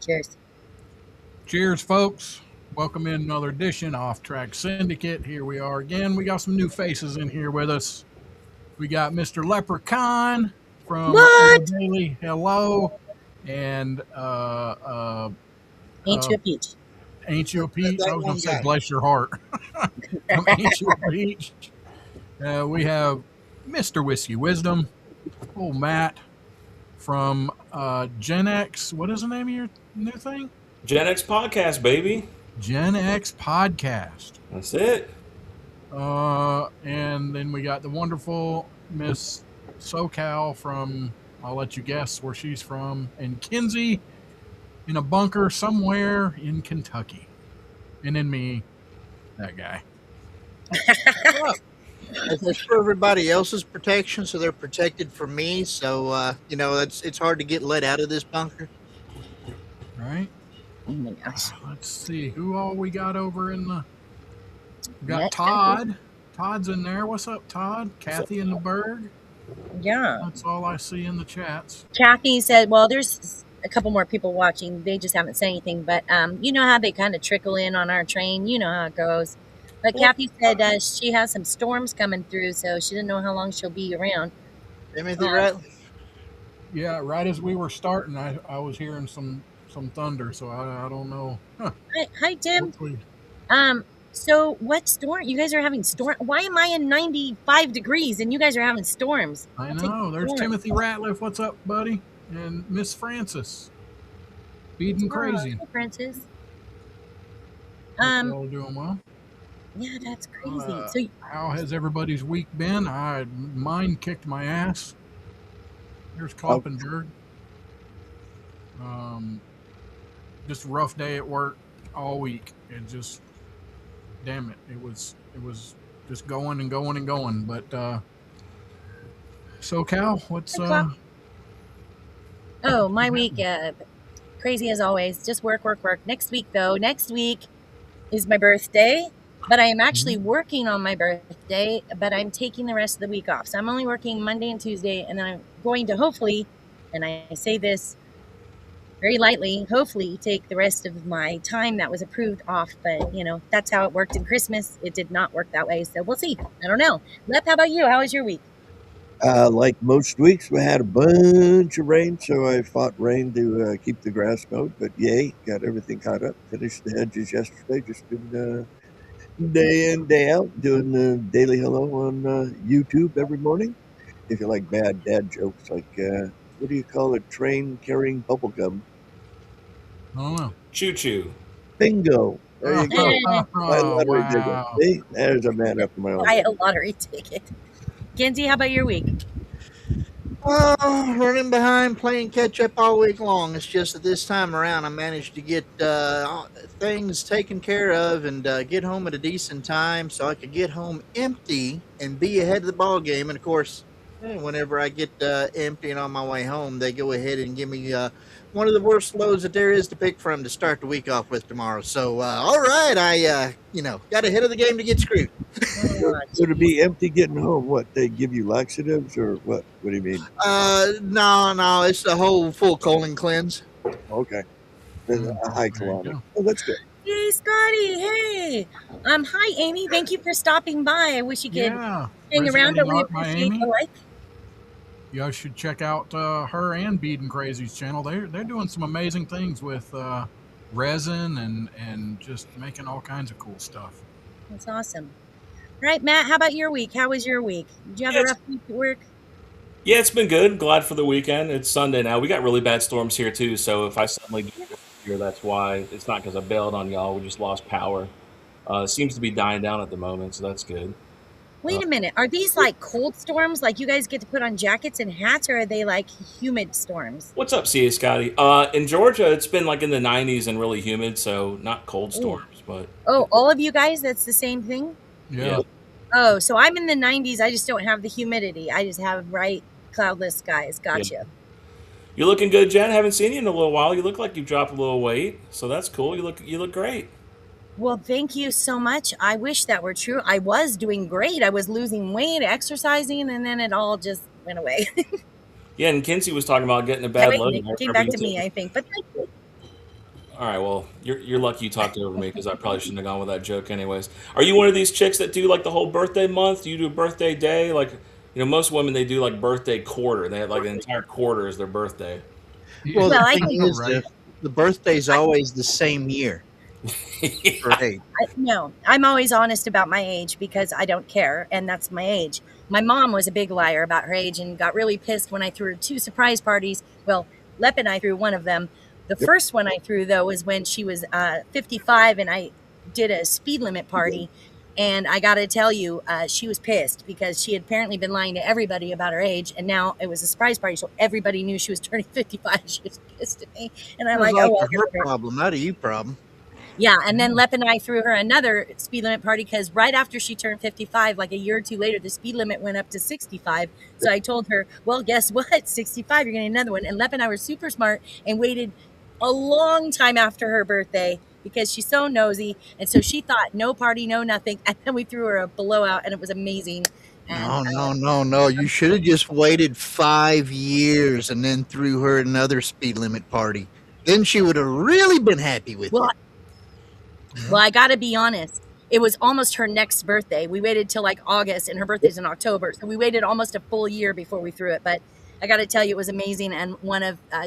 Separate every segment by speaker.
Speaker 1: Cheers.
Speaker 2: Cheers, folks. Welcome in another edition Offtrack Syndicate. Here we are again. We got some new faces in here with us. We got Mr. Leprechaun from
Speaker 1: What?
Speaker 2: Daily Hello and
Speaker 1: Ain't you a peach?
Speaker 2: Ain't You a Peach? I
Speaker 3: That
Speaker 2: was going
Speaker 3: one
Speaker 2: to say
Speaker 3: guy.
Speaker 2: Bless Your Heart from Ain't You a Peach. We have Mr. Whiskey Wisdom, old Matt from Gen X. What is the name of your new thing?
Speaker 4: Gen X Podcast, baby.
Speaker 2: Gen X Podcast.
Speaker 4: That's it.
Speaker 2: And then we got the wonderful Miss SoCal from, I'll let you guess where she's from, and Kinsey in a bunker somewhere in Kentucky. And then me, that guy.
Speaker 3: It's for everybody else's protection, so they're protected from me. So it's hard to get let out of this bunker.
Speaker 2: Right?
Speaker 1: Oh my gosh.
Speaker 2: Let's see who all we got over in the. We got
Speaker 1: Yeah.
Speaker 2: Todd. Todd's in there. What's up, Todd? Kathy in the Berg.
Speaker 1: Yeah.
Speaker 2: That's all I see in the chats.
Speaker 1: Kathy said, well, there's a couple more people watching. They just haven't said anything. But you know how they kind of trickle in on our train. You know how it goes. But Kathy said she has some storms coming through, so she didn't know how long she'll be around.
Speaker 3: Timothy, right?
Speaker 2: Yeah, right as we were starting, I was hearing some thunder, so I don't know. Huh.
Speaker 1: Hi, Tim.
Speaker 2: Hopefully.
Speaker 1: So what storm? You guys are having storm. Why am I in 95 degrees and you guys are having storms?
Speaker 2: I
Speaker 1: I'll take
Speaker 2: know.
Speaker 1: the
Speaker 2: There's
Speaker 1: storm.
Speaker 2: Timothy Ratliff. What's up, buddy? And Miss Francis. Beating crazy.
Speaker 1: Hi, Francis.
Speaker 2: Hope y'all doing well.
Speaker 1: Yeah, that's crazy.
Speaker 2: How has everybody's week been? Mine kicked my ass. Here's Kloppenberg. Just a rough day at work all week. It just, damn it, it was just going and going and going. But SoCal, what's
Speaker 1: Oh, my week, crazy as always. Just work. Next week, though. Next week is my birthday, but I am actually working on my birthday, but I'm taking the rest of the week off. So I'm only working Monday and Tuesday, and then I'm going to hopefully, and I say this very lightly, hopefully take the rest of my time that was approved off. But, that's how it worked in Christmas. It did not work that way. So we'll see. I don't know. Lep, how about you? How was your week?
Speaker 5: Like most weeks, we had a bunch of rain, so I fought rain to keep the grass mowed. But yay, got everything caught up. Finished the hedges yesterday. Just been day in, day out, doing the Daily Hello on YouTube every morning. If you like bad dad jokes, like what do you call a train carrying bubble gum?
Speaker 2: I don't know.
Speaker 4: Choo choo.
Speaker 5: Bingo. There you go. My lottery ticket.
Speaker 2: Wow.
Speaker 5: See, there's a man up in my own.
Speaker 1: Buy a lottery ticket. Kenzie, how about your week?
Speaker 3: Running behind, playing catch up all week long. It's just that this time around, I managed to get things taken care of and get home at a decent time, so I could get home empty and be ahead of the ball game. And of course, whenever I get empty and on my way home, they go ahead and give me one of the worst loads that there is to pick from to start the week off with tomorrow. So, all right, I got ahead of the game to get screwed.
Speaker 5: So to be empty getting home, what, they give you laxatives or what? What do you mean?
Speaker 3: No, it's the whole full colon cleanse.
Speaker 5: Okay. There's a high
Speaker 2: There you
Speaker 5: colonic.
Speaker 2: go.
Speaker 5: Oh, that's good.
Speaker 1: Hey, Scotty. Hey. Hi, Amy. Thank you for stopping by. I wish you could
Speaker 2: Yeah.
Speaker 1: hang around, but we
Speaker 2: Art by
Speaker 1: appreciate
Speaker 2: Amy.
Speaker 1: the like.
Speaker 2: You guys should check out her and Beating Crazy's channel. They're doing some amazing things with resin and just making all kinds of cool stuff.
Speaker 1: That's awesome. All right, Matt, how about your week? How was your week? Did you have a rough week at work?
Speaker 4: Yeah, it's been good. Glad for the weekend. It's Sunday now. We got really bad storms here too, so if I suddenly do here, that's why. It's not because I bailed on y'all. We just lost power. It seems to be dying down at the moment, so that's good.
Speaker 1: Wait a minute. Are these like cold storms? Like you guys get to put on jackets and hats, or are they like humid storms?
Speaker 4: What's up, CA Scotty? In Georgia, it's been like in the 90s and really humid, so not cold storms, but
Speaker 1: Oh, all of you guys, that's the same thing?
Speaker 2: Yeah.
Speaker 1: Oh, so I'm in the 90s. I just don't have the humidity. I just have bright, cloudless skies. Gotcha.
Speaker 4: you're looking good, Jen. Haven't seen you in a little while. You look like you've dropped a little weight, so that's cool. You look great.
Speaker 1: Well, thank you so much. I wish that were true. I was doing great. I was losing weight, exercising, and then it all just went away.
Speaker 4: Yeah, and Kinsey was talking about getting a bad load.
Speaker 1: It came back to me, I think. But thank you.
Speaker 4: All right, well, you're lucky you talked over me because I probably shouldn't have gone with that joke anyways. Are you one of these chicks that do like the whole birthday month? Do you do a birthday day? Like, most women they do like birthday quarter. They have like an entire quarter is their birthday.
Speaker 3: Well,
Speaker 1: Well,
Speaker 3: the
Speaker 1: I
Speaker 3: thing
Speaker 1: can.
Speaker 3: is,
Speaker 2: Right.
Speaker 3: the birthday's always the same year.
Speaker 4: Yeah.
Speaker 3: Right.
Speaker 1: No, I'm always honest about my age because I don't care, and that's my age. My mom was a big liar about her age and got really pissed when I threw her 2 surprise parties. Well, Lep and I threw one of them. The
Speaker 5: Yep.
Speaker 1: first one I threw, though, was when she was 55, and I did a speed limit party. And I got to tell you, she was pissed because she had apparently been lying to everybody about her age, and now it was a surprise party, so everybody knew she was turning 55. She was pissed at me, and I'm
Speaker 3: It was
Speaker 1: like, "Oh
Speaker 3: like
Speaker 1: well."
Speaker 3: a her problem, not a you problem.
Speaker 1: Yeah, and then Lep and I threw her another speed limit party because right after she turned 55, like a year or two later, the speed limit went up to 65. So I told her, well, guess what? 65, you're getting another one. And Lep and I were super smart and waited a long time after her birthday because she's so nosy. And so she thought no party, no nothing. And then we threw her a blowout, and it was amazing. And
Speaker 3: No. You should have just waited 5 years and then threw her another speed limit party. Then she would have really been happy with
Speaker 1: well,
Speaker 3: you.
Speaker 1: Well, I got to be honest. It was almost her next birthday. We waited till like August, and her birthday's in October. So we waited almost a full year before we threw it. But I got to tell you, it was amazing. And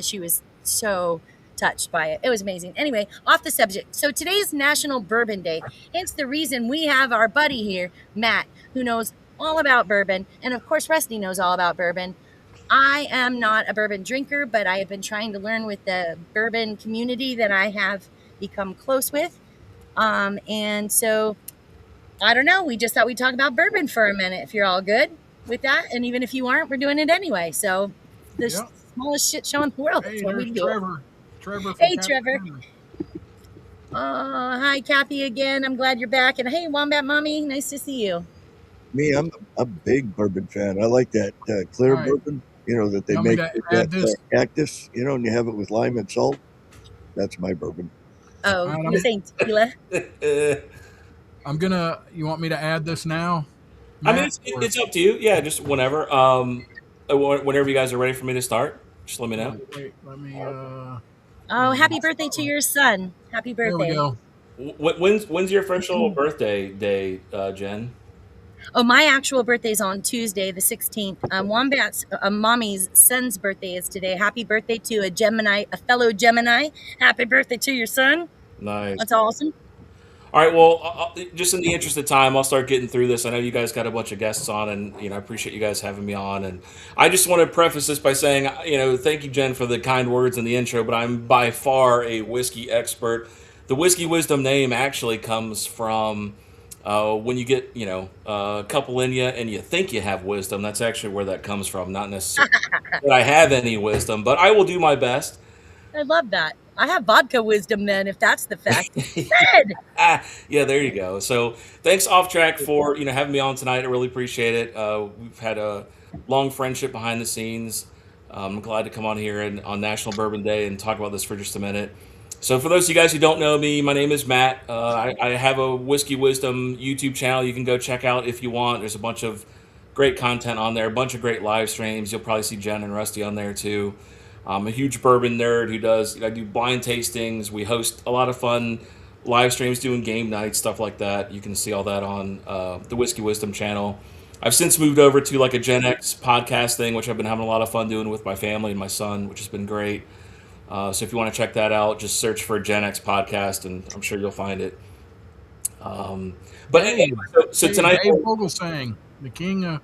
Speaker 1: she was so touched by it. It was amazing. Anyway, off the subject. So today's National Bourbon Day. Hence the reason we have our buddy here, Matt, who knows all about bourbon. And of course, Rusty knows all about bourbon. I am not a bourbon drinker, but I have been trying to learn with the bourbon community that I have become close with. And so I don't know. We just thought we'd talk about bourbon for a minute if you're all good with that. And even if you aren't, we're doing it anyway. So the
Speaker 2: Yeah.
Speaker 1: smallest shit show in the world.
Speaker 2: Hey,
Speaker 1: That's what we
Speaker 2: there's
Speaker 1: do.
Speaker 2: Trevor. Trevor. From
Speaker 1: Hey,
Speaker 2: Captain
Speaker 1: Trevor.
Speaker 2: Henry.
Speaker 1: Hi, Kathy again. I'm glad you're back. And hey, Wombat Mommy, nice to see you.
Speaker 5: Me, I'm a big bourbon fan. I like that clear
Speaker 2: All right.
Speaker 5: bourbon, that they
Speaker 2: You want me
Speaker 5: make
Speaker 2: to
Speaker 5: with
Speaker 2: add
Speaker 5: that
Speaker 2: this?
Speaker 5: cactus, and you have it with lime and salt. That's my bourbon.
Speaker 1: Oh,
Speaker 2: I'm-
Speaker 1: you're saying tequila?
Speaker 2: You want me to add this now?
Speaker 4: I mean,
Speaker 2: Matt, or-
Speaker 4: it's up to you. Yeah, just whenever. Whenever you guys are ready for me to start, just let me know.
Speaker 2: Wait, let me.
Speaker 1: Oh, happy birthday to your son. Happy
Speaker 2: There we
Speaker 1: birthday.
Speaker 2: go.
Speaker 4: When's your official birthday day, Jen?
Speaker 1: Oh, my actual birthday's on Tuesday, the 16th. Wombat's mommy's son's birthday is today. Happy birthday to a fellow Gemini. Happy birthday to your son.
Speaker 4: Nice.
Speaker 1: That's awesome.
Speaker 4: All right. Well, just in the interest of time, I'll start getting through this. I know you guys got a bunch of guests on, and I appreciate you guys having me on. And I just want to preface this by saying, thank you, Jen, for the kind words in the intro. But I'm by far a whiskey expert. The Whiskey Wisdom name actually comes from when you get a couple in you and you think you have wisdom. That's actually where that comes from. Not necessarily that I have any wisdom, but I will do my best.
Speaker 1: I love that. I have vodka wisdom then, if that's the fact. Good.
Speaker 4: Yeah, there you go. So thanks Offtrack for having me on tonight. I really appreciate it. We've had a long friendship behind the scenes. I'm glad to come on here on National Bourbon Day and talk about this for just a minute. So for those of you guys who don't know me, my name is Matt. I have a Whiskey Wisdom YouTube channel you can go check out if you want. There's a bunch of great content on there, a bunch of great live streams. You'll probably see Jen and Rusty on there too. I'm a huge bourbon nerd who I do blind tastings. We host a lot of fun live streams doing game nights, stuff like that. You can see all that on the Whiskey Wisdom channel. I've since moved over to like a Gen X podcast thing, which I've been having a lot of fun doing with my family and my son, which has been great. So if you want to check that out, just search for Gen X podcast, and I'm sure you'll find it. But anyway, so tonight,
Speaker 2: Dave Vogelsang, the king of.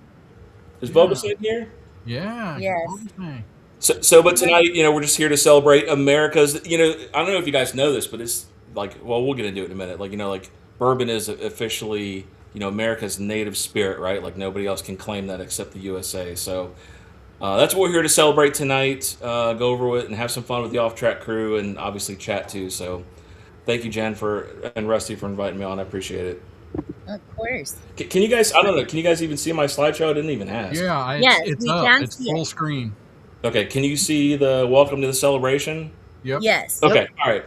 Speaker 4: is Boba here?
Speaker 2: Yeah.
Speaker 1: Yes.
Speaker 2: Vogelsang.
Speaker 4: But tonight, we're just here to celebrate America's. I don't know if you guys know this, but it's like, well, we'll get into it in a minute. Like bourbon is officially, America's native spirit, right? Like nobody else can claim that except the USA. So that's what we're here to celebrate tonight. Go over it and have some fun with the Offtrack crew, and obviously chat too. So thank you, Jen, and Rusty for inviting me on. I appreciate it.
Speaker 1: Of course.
Speaker 4: Can you guys? I don't know. Can you guys even see my slideshow? I didn't even ask.
Speaker 2: Yeah,
Speaker 1: Yes,
Speaker 2: it's
Speaker 1: we
Speaker 2: up.
Speaker 1: can
Speaker 2: It's
Speaker 1: see
Speaker 2: full
Speaker 1: it.
Speaker 2: screen.
Speaker 4: Okay. Can you see the welcome to the celebration?
Speaker 2: Yep.
Speaker 1: Yes.
Speaker 4: Okay, all right.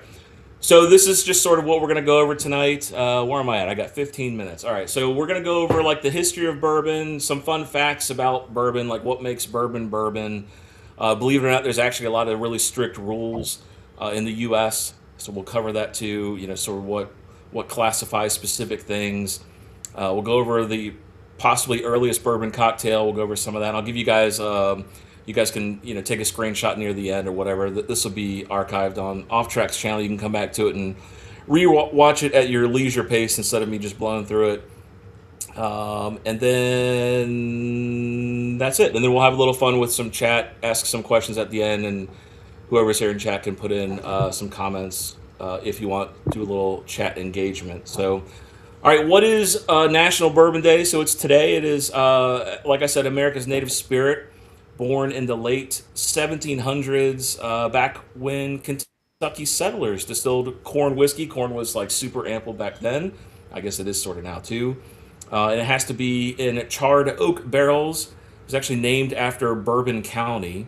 Speaker 4: So this is just sort of what we're going to go over tonight. Where am I at? I got 15 minutes. All right, so we're going to go over like the history of bourbon, some fun facts about bourbon, like what makes bourbon bourbon. Believe it or not, there's actually a lot of really strict rules in the U.S. So we'll cover that too. Sort of what classifies specific things. We'll go over the possibly earliest bourbon cocktail. We'll go over some of that. I'll give you guys. You guys can take a screenshot near the end or whatever. This will be archived on Offtrack's channel. You can come back to it and re-watch it at your leisure pace instead of me just blowing through it. And then that's it. And then we'll have a little fun with some chat, ask some questions at the end, and whoever's here in chat can put in some comments if you want to do a little chat engagement. So, all right, what is National Bourbon Day? So it's today. It is, like I said, America's native spirit, born in the late 1700s, back when Kentucky settlers distilled corn whiskey. Corn was like super ample back then. I guess it is sort of now too. And it has to be in charred oak barrels. It was actually named after Bourbon County.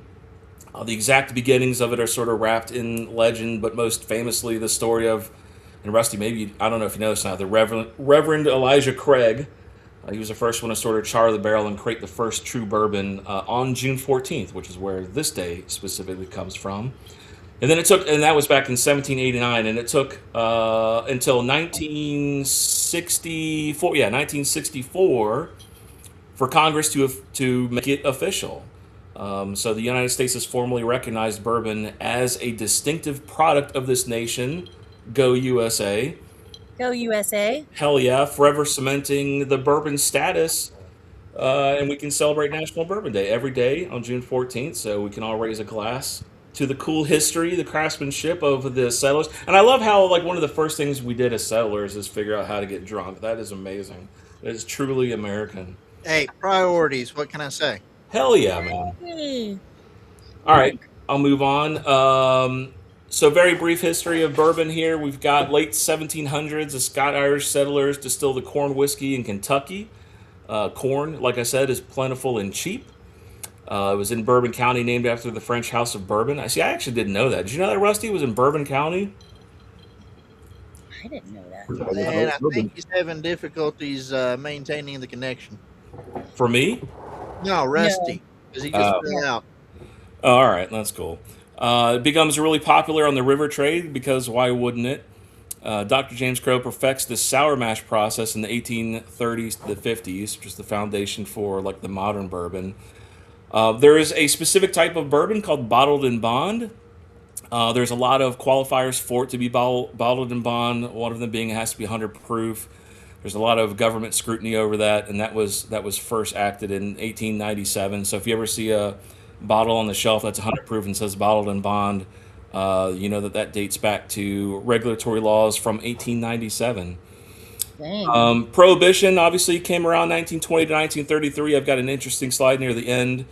Speaker 4: The exact beginnings of it are sort of wrapped in legend, but most famously the story of, and Rusty, maybe, I don't know if you know this now, the Reverend Elijah Craig. He was the first one to sort of char the barrel and create the first true bourbon on June 14th, which is where this day specifically comes from. And then that was back in 1789, and it took until 1964 for Congress to make it official. So the United States has formally recognized bourbon as a distinctive product of this nation. Go USA.
Speaker 1: Go USA.
Speaker 4: Hell yeah, forever cementing the bourbon status. And we can celebrate National Bourbon Day every day on June 14th, so we can all raise a glass to the cool history, the craftsmanship of the settlers. And I love how, like, one of the first things we did as settlers is figure out how to get drunk. That is amazing. That is truly American.
Speaker 3: Hey, priorities. What can I say?
Speaker 4: Hell yeah, man.
Speaker 1: Hey.
Speaker 4: All right, I'll move on. So very brief history of bourbon here. We've got late 1700s, the Scotch-Irish settlers distilled the corn whiskey in Kentucky. Corn, like I said, is plentiful and cheap. It was in Bourbon County, named after the French House of Bourbon. I actually didn't know that. Did you know that, Rusty, was in Bourbon County?
Speaker 1: I didn't know that.
Speaker 3: Man, I think he's having difficulties maintaining the connection.
Speaker 4: For me?
Speaker 3: No, Rusty, because he just fell out.
Speaker 4: Oh, all right, that's cool. It becomes really popular on the river trade because why wouldn't it? Dr. James Crowe perfects the sour mash process in the 1830s to the 50s, which is the foundation for like the modern bourbon. There is a specific type of bourbon called bottled in bond. There's a lot of qualifiers for it to be bottled in bond. One of them being it has to be 100 proof. There's a lot of government scrutiny over that, and that was first acted in 1897. So if you ever see a bottle on the shelf that's 100 proof and says bottled in bond, you know that dates back to regulatory laws from 1897. Prohibition obviously came around 1920 to 1933. I've got an interesting slide near the end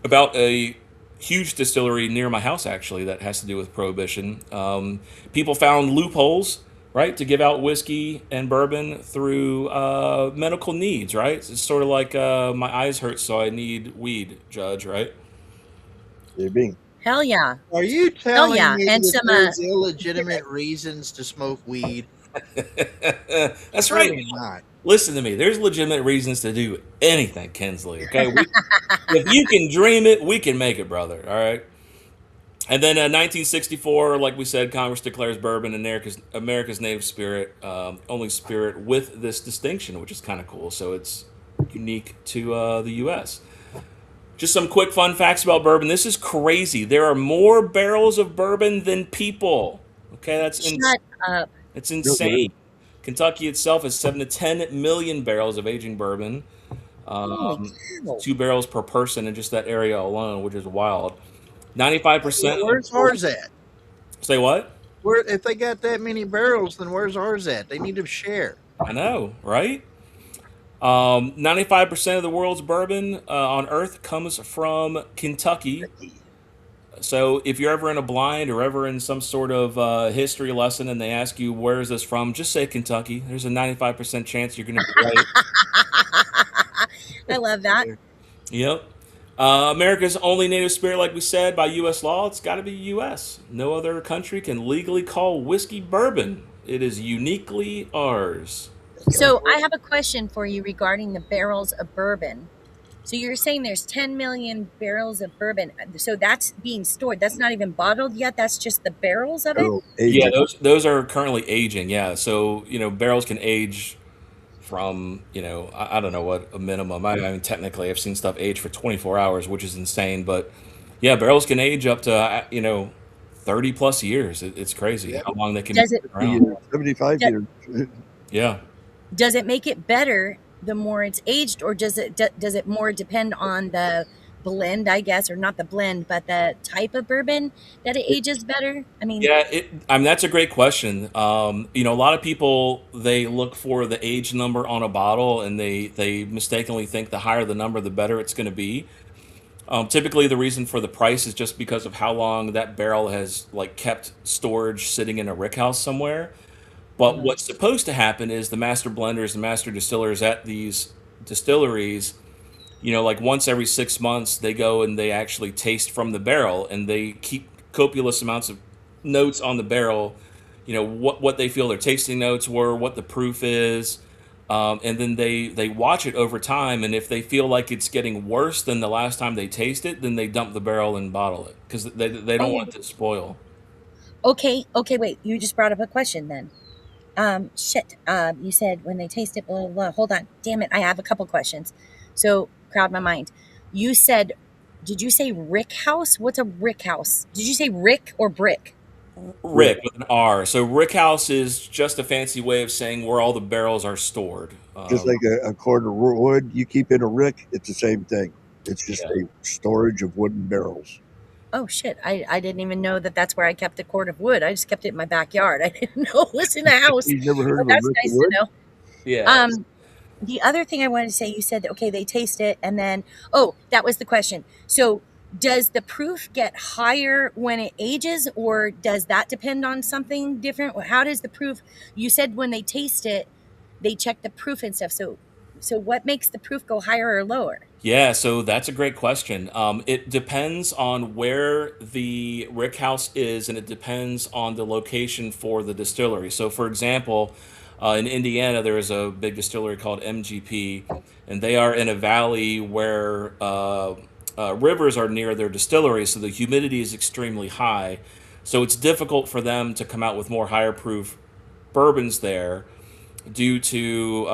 Speaker 4: about a huge distillery near my house, actually, that has to do with Prohibition. People found loopholes, right, to give out whiskey and bourbon through medical needs, right? It's sort of like my eyes hurt, so I need weed, Judge, right?
Speaker 5: Yeah, Bing.
Speaker 1: Hell yeah.
Speaker 3: Are you telling me
Speaker 1: And
Speaker 3: that
Speaker 1: some,
Speaker 3: there's illegitimate reasons to smoke weed?
Speaker 4: That's right.
Speaker 3: Really not.
Speaker 4: Listen to me. There's legitimate reasons to do anything, Kinsley. Okay, if you can dream it, we can make it, brother. All right. And then 1964, like we said, Congress declares bourbon America's native spirit, only spirit with this distinction, which is kind of cool. So it's unique to the U.S. Just some quick fun facts about bourbon. This is crazy. There are more barrels of bourbon than people. Okay, that's
Speaker 1: Shut up.
Speaker 4: It's insane. Kentucky itself has 7 to 10 million barrels of aging bourbon. 2 barrels per person in just that area alone, which is wild. 95%.
Speaker 3: Where's ours at?
Speaker 4: Say what?
Speaker 3: If they got that many barrels, then where's ours at? They need to share.
Speaker 4: I know, right? 95% of the world's bourbon on Earth comes from Kentucky. So if you're ever in a blind or ever in some sort of history lesson and they ask you, where is this from? Just say Kentucky. There's a 95% chance you're going to be right.
Speaker 1: I love that.
Speaker 4: Yep. America's only native spirit, like we said, by U.S. law, it's got to be U.S. No other country can legally call whiskey bourbon. It is uniquely ours.
Speaker 1: So I have a question for you regarding the barrels of bourbon. So you're saying there's 10 million barrels of bourbon. So that's being stored. That's not even bottled yet. That's just the barrels of it.
Speaker 5: Barrel
Speaker 4: Yeah,
Speaker 5: aging.
Speaker 4: those are currently aging. Yeah, so barrels can age from I don't know what a minimum. I mean, technically, I've seen stuff age for 24 hours, which is insane. But yeah, barrels can age up to 30 plus years. It's crazy
Speaker 5: Yeah,
Speaker 4: how long they can be
Speaker 1: Does it
Speaker 5: 50
Speaker 4: around.
Speaker 5: years, 75
Speaker 1: do-
Speaker 5: years.
Speaker 4: Yeah.
Speaker 1: does it make it better the more it's aged, or does it more depend on the blend, I guess, or not the blend, but the type of bourbon that it ages better? I mean,
Speaker 4: Yeah, I mean that's a great question. A lot of people they look for the age number on a bottle, and they mistakenly think the higher the number, the better it's going to be. Typically, the reason for the price is just because of how long that barrel has like kept storage sitting in a rickhouse somewhere. But
Speaker 1: uh,
Speaker 4: what's supposed to happen is the master blenders and master distillers at these distilleries, like once every 6 months, they go and they actually taste from the barrel and they keep copious amounts of notes on the barrel, what they feel their tasting notes were, what the proof is. And then they watch it over time. And if they feel like it's getting worse than the last time they taste it, then they dump the barrel and bottle it because they don't
Speaker 1: oh,
Speaker 4: want it to spoil.
Speaker 1: okay, wait. You just brought up a question then. Shit. You said when they taste it, blah, blah, blah. Hold on. Damn it. I have a couple questions. So, crowd my mind. You said, did you say rick house? What's a rick house? Did you say rick or brick?
Speaker 4: Rick with an R. So Rick House is just a fancy way of saying where all the barrels are stored.
Speaker 5: Just like a cord of wood you keep in a rick, it's the same thing. It's just
Speaker 4: Yeah.
Speaker 5: a storage of wooden barrels.
Speaker 1: Oh, shit. I didn't even know that that's where I kept a cord of wood. I just kept it in my backyard. I didn't know it was in a house.
Speaker 5: You've never heard
Speaker 1: But
Speaker 5: of a
Speaker 1: that's
Speaker 5: rick of
Speaker 1: nice to
Speaker 5: wood?
Speaker 1: know.
Speaker 4: Yeah.
Speaker 1: The other thing I wanted to say, you said, okay, they taste it, and then, oh, that was the question. So, does the proof get higher when it ages, or does that depend on something different? How does the proof? You said when they taste it, they check the proof and stuff. So what makes the proof go higher or lower?
Speaker 4: Yeah, so that's a great question. It depends on where the rick house is, and it depends on the location for the distillery. So, for example, in Indiana, there is a big distillery called MGP, and they are in a valley where rivers are near their distillery, so the humidity is extremely high. So it's difficult for them to come out with more higher proof bourbons there due to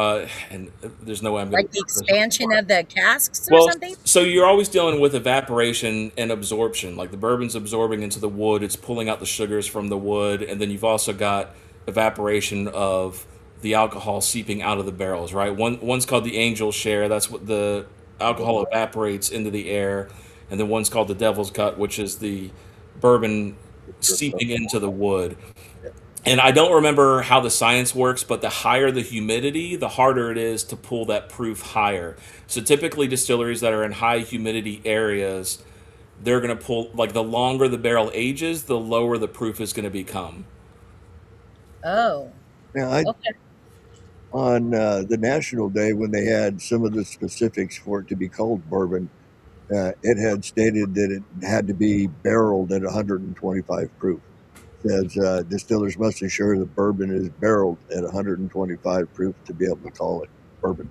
Speaker 4: and there's no way I'm going
Speaker 1: Like
Speaker 4: to
Speaker 1: the expansion of the casks or
Speaker 4: well,
Speaker 1: something?
Speaker 4: so you're always dealing with evaporation and absorption. Like the bourbon's absorbing into the wood, it's pulling out the sugars from the wood, and then you've also got evaporation of the alcohol seeping out of the barrels, right? One's called the angel share, that's what the alcohol evaporates into the air, and then one's called the devil's cut, which is the bourbon seeping into the wood. And I don't remember how the science works, but the higher the humidity, the harder it is to pull that proof higher. So typically, distilleries that are in high humidity areas, they're going to pull, like the longer the barrel ages, the lower the proof is going to become.
Speaker 1: Oh,
Speaker 5: Now,
Speaker 1: okay.
Speaker 5: on the National Day, when they had some of the specifics for it to be called bourbon, it had stated that it had to be barreled at 125 proof. Says distillers must ensure the bourbon is barreled at 125 proof to be able to call it bourbon.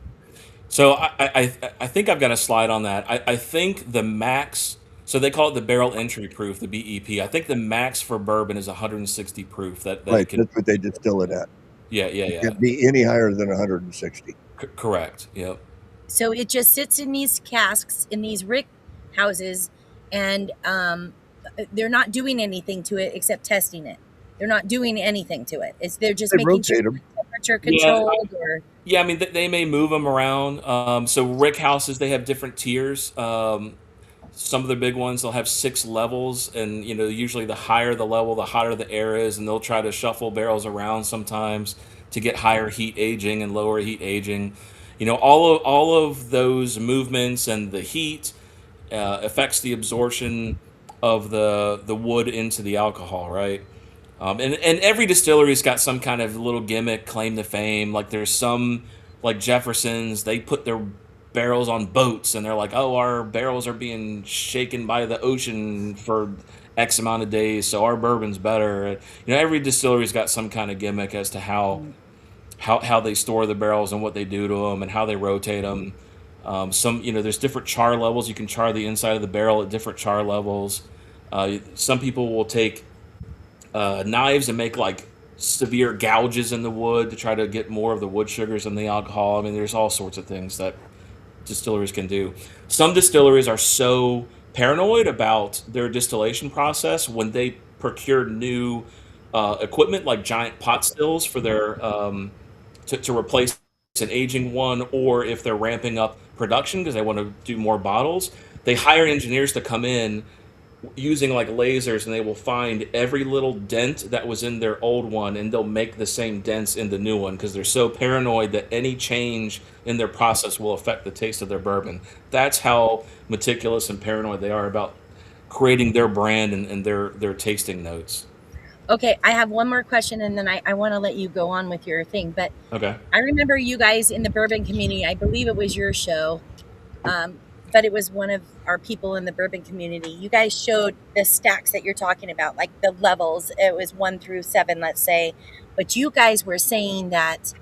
Speaker 4: So I think I've got a slide on that. I think the max, so they call it the barrel entry proof, the BEP. I think the max for bourbon is 160 proof. That it
Speaker 5: Right,
Speaker 4: can,
Speaker 5: that's what they distill it at.
Speaker 4: yeah,
Speaker 5: It can't be any higher than 160.
Speaker 4: Correct. Yep.
Speaker 1: So it just sits in these casks, in these rick houses, and they're not doing anything to it except testing it. They're not doing anything to it. They're just
Speaker 5: They
Speaker 1: making sure
Speaker 5: rotate them.
Speaker 1: temperature
Speaker 4: Yeah.
Speaker 1: controlled, or
Speaker 4: Yeah, I mean they may move them around. So rick houses, they have different tiers. Some of the big ones, they'll have 6 levels, and usually the higher the level, the hotter the air is, and they'll try to shuffle barrels around sometimes to get higher heat aging and lower heat aging. All of those movements and the heat affects the absorption of the wood into the alcohol, right? And every distillery's got some kind of little gimmick, claim to fame. Like there's some, like Jefferson's, they put their barrels on boats, and they're like, oh, our barrels are being shaken by the ocean for X amount of days, so our bourbon's better. Every distillery's got some kind of gimmick as to how they store the barrels and what they do to them and how they rotate them. There's different char levels. You can char the inside of the barrel at different char levels. Some people will take knives and make like severe gouges in the wood to try to get more of the wood sugars in the alcohol. I mean, there's all sorts of things that distilleries can do. Some distilleries are so paranoid about their distillation process when they procure new equipment like giant pot stills for their to replace an aging one, or if they're ramping up production because they want to do more bottles, they hire engineers to come in using like lasers, and they will find every little dent that was in their old one, and they'll make the same dents in the new one because they're so paranoid that any change in their process will affect the taste of their bourbon. That's how meticulous and paranoid they are about creating their brand and their tasting notes.
Speaker 1: Okay, I have one more question, and then I want to let you go on with your thing. But
Speaker 4: Okay.
Speaker 1: I remember you guys in the bourbon community, I believe it was your show, but it was one of our people in the bourbon community. You guys showed the stacks that you're talking about, like the levels. It was 1 through 7, let's say. But you guys were saying that,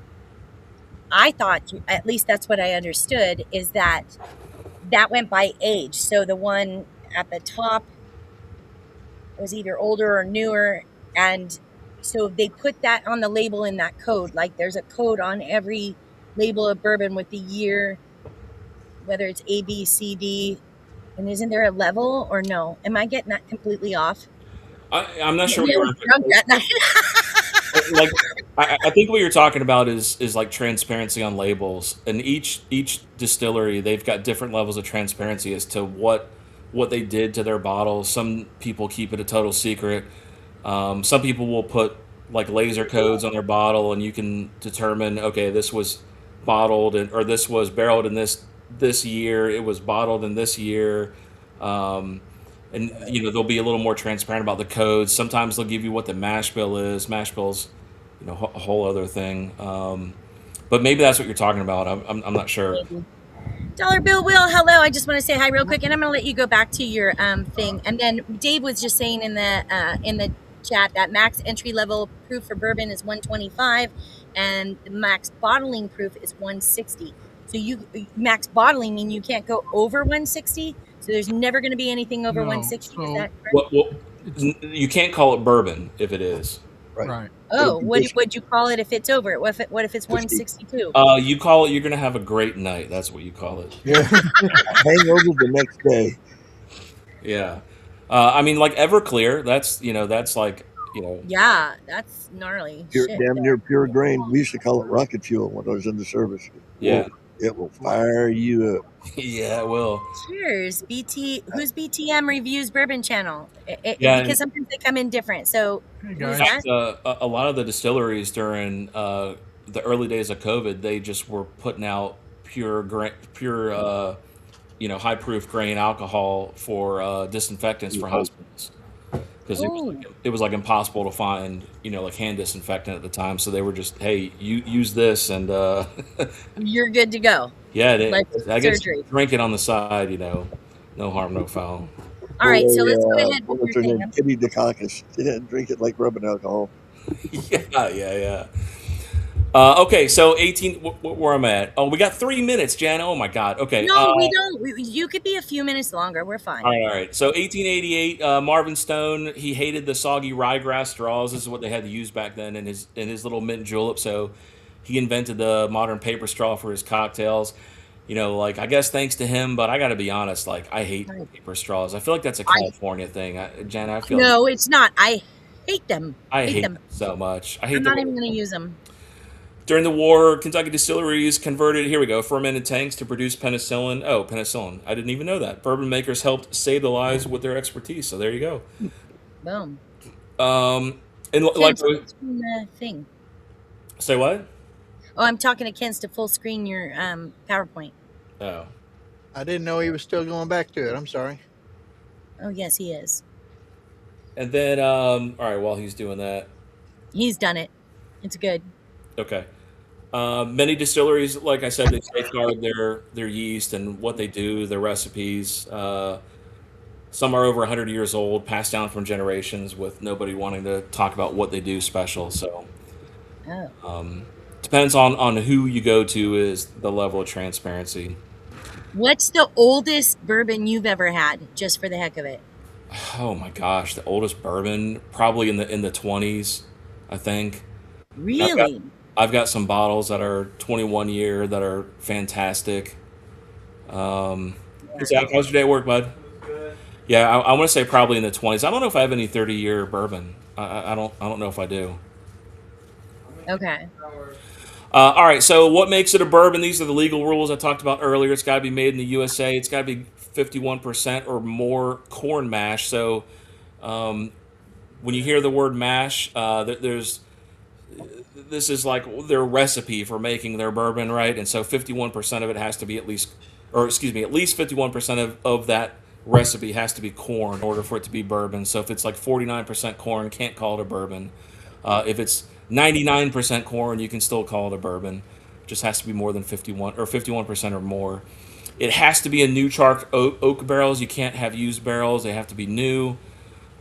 Speaker 1: I thought, at least that's what I understood, is that went by age. So the one at the top was either older or newer. And so they put that on the label in that code. Like there's a code on every label of bourbon with the year, whether it's A, B, C, D. And isn't there a level or no? Am I getting that completely off?
Speaker 4: I'm not sure.
Speaker 1: Maybe I was drunk that night.
Speaker 4: Like I think what you're talking about is like transparency on labels, and each distillery, they've got different levels of transparency as to what they did to their bottles. Some people keep it a total secret. Some people will put like laser codes on their bottle, and you can determine, okay, this was bottled or this was barreled in this year. It was bottled in this year. And they'll be a little more transparent about the codes. Sometimes they'll give you what the mash bill is. Mash bill's a whole other thing. But maybe that's what you're talking about. I'm not sure.
Speaker 1: Dollar Bill Will, hello. I just want to say hi real quick, and I'm going to let you go back to your thing. And then Dave was just saying in the chat that max entry level proof for bourbon is 125, and the max bottling proof is 160. So you max bottling mean you can't go over 160. So there's never going to be anything over 160.
Speaker 2: So,
Speaker 1: is that correct?
Speaker 4: Well, you can't call it bourbon if it is.
Speaker 2: right.
Speaker 1: Oh, what would you call it if it's over? What if it's 162?
Speaker 4: You call it. You're gonna have a great night. That's what you call it.
Speaker 5: Yeah. Hangover the next day.
Speaker 4: Yeah. I mean, like Everclear. That's like
Speaker 1: Yeah, that's gnarly.
Speaker 5: Pure,
Speaker 1: Shit.
Speaker 5: damn near pure grain. We used to call it rocket fuel when I was in the service.
Speaker 4: Yeah.
Speaker 5: It will fire you up.
Speaker 4: Yeah, it will.
Speaker 1: Cheers, BT. Who's BTM Reviews Bourbon Channel?
Speaker 4: Yeah,
Speaker 1: Because sometimes they come in different. So
Speaker 2: Hey
Speaker 1: who's
Speaker 2: guys.
Speaker 1: that?
Speaker 4: A lot of the distilleries during the early days of COVID, they just were putting out pure high proof grain alcohol for disinfectants for hospitals, because it was like impossible to find like hand disinfectant at the time. So they were just, hey, you use this, and
Speaker 1: You're good to go.
Speaker 4: yeah,
Speaker 1: Like
Speaker 4: I guess
Speaker 1: surgery.
Speaker 4: drink it on the side. No harm, no foul.
Speaker 1: All right, so let's go ahead with
Speaker 5: What's
Speaker 1: your
Speaker 5: her
Speaker 1: thing.
Speaker 5: name? Kitty DeCaucus. Yeah, drink it like rubbing alcohol.
Speaker 4: Yeah. Okay, so 18. Where I'm at? Oh, we got 3 minutes, Jen. Oh my God. Okay.
Speaker 1: No, we don't. You could be a few minutes longer. We're fine.
Speaker 4: All right. So 1888, Marvin Stone, he hated the soggy ryegrass straws. This is what they had to use back then in his little mint julep. So he invented the modern paper straw for his cocktails. I guess thanks to him, but I got to be honest, like I hate paper straws. I feel like that's a California thing. Jen, I feel
Speaker 1: No, it's not. I hate them.
Speaker 4: I hate
Speaker 1: them
Speaker 4: them so much. I hate
Speaker 1: I'm
Speaker 4: them.
Speaker 1: not even going to use them.
Speaker 4: During the war, Kentucky distilleries converted, fermented tanks to produce penicillin. Oh, penicillin. I didn't even know that. Bourbon makers helped save the lives with their expertise. So there you go.
Speaker 1: Boom.
Speaker 4: And like,
Speaker 1: the thing.
Speaker 4: say what?
Speaker 1: Oh, I'm talking to Ken's to full screen your PowerPoint.
Speaker 4: Oh.
Speaker 3: I didn't know he was still going back to it. I'm sorry.
Speaker 1: Oh, yes, he is.
Speaker 4: And then, all right, while he's doing that.
Speaker 1: He's done it. It's good.
Speaker 4: Okay. Many distilleries, like I said, they safeguard their yeast and what they do, their recipes. Some are over 100 years old, passed down from generations, with nobody wanting to talk about what they do special. So,
Speaker 1: Oh.
Speaker 4: depends on who you go to is the level of transparency.
Speaker 1: What's the oldest bourbon you've ever had, just for the heck of it?
Speaker 4: Oh my gosh, the oldest bourbon probably in the 20s, I think. I've got
Speaker 1: Really?
Speaker 4: I've got some bottles that are 21 year that are fantastic. Hey, Zach, how's your day at work, bud? Yeah, I want to say probably in the 20s. I don't know if I have any 30-year bourbon. I don't know if I do.
Speaker 1: Okay.
Speaker 4: All right, so what makes it a bourbon? These are the legal rules I talked about earlier. It's got to be made in the USA. It's got to be 51% or more corn mash. So when you hear the word mash, there's this is like their recipe for making their bourbon, right? And so 51% of it has to be at least 51% of that recipe has to be corn in order for it to be bourbon. So if it's like 49% corn, can't call it a bourbon. If it's 99% corn, you can still call it a bourbon. It just has to be more than 51% or more. It has to be a new charred oak barrels. You can't have used barrels. They have to be new.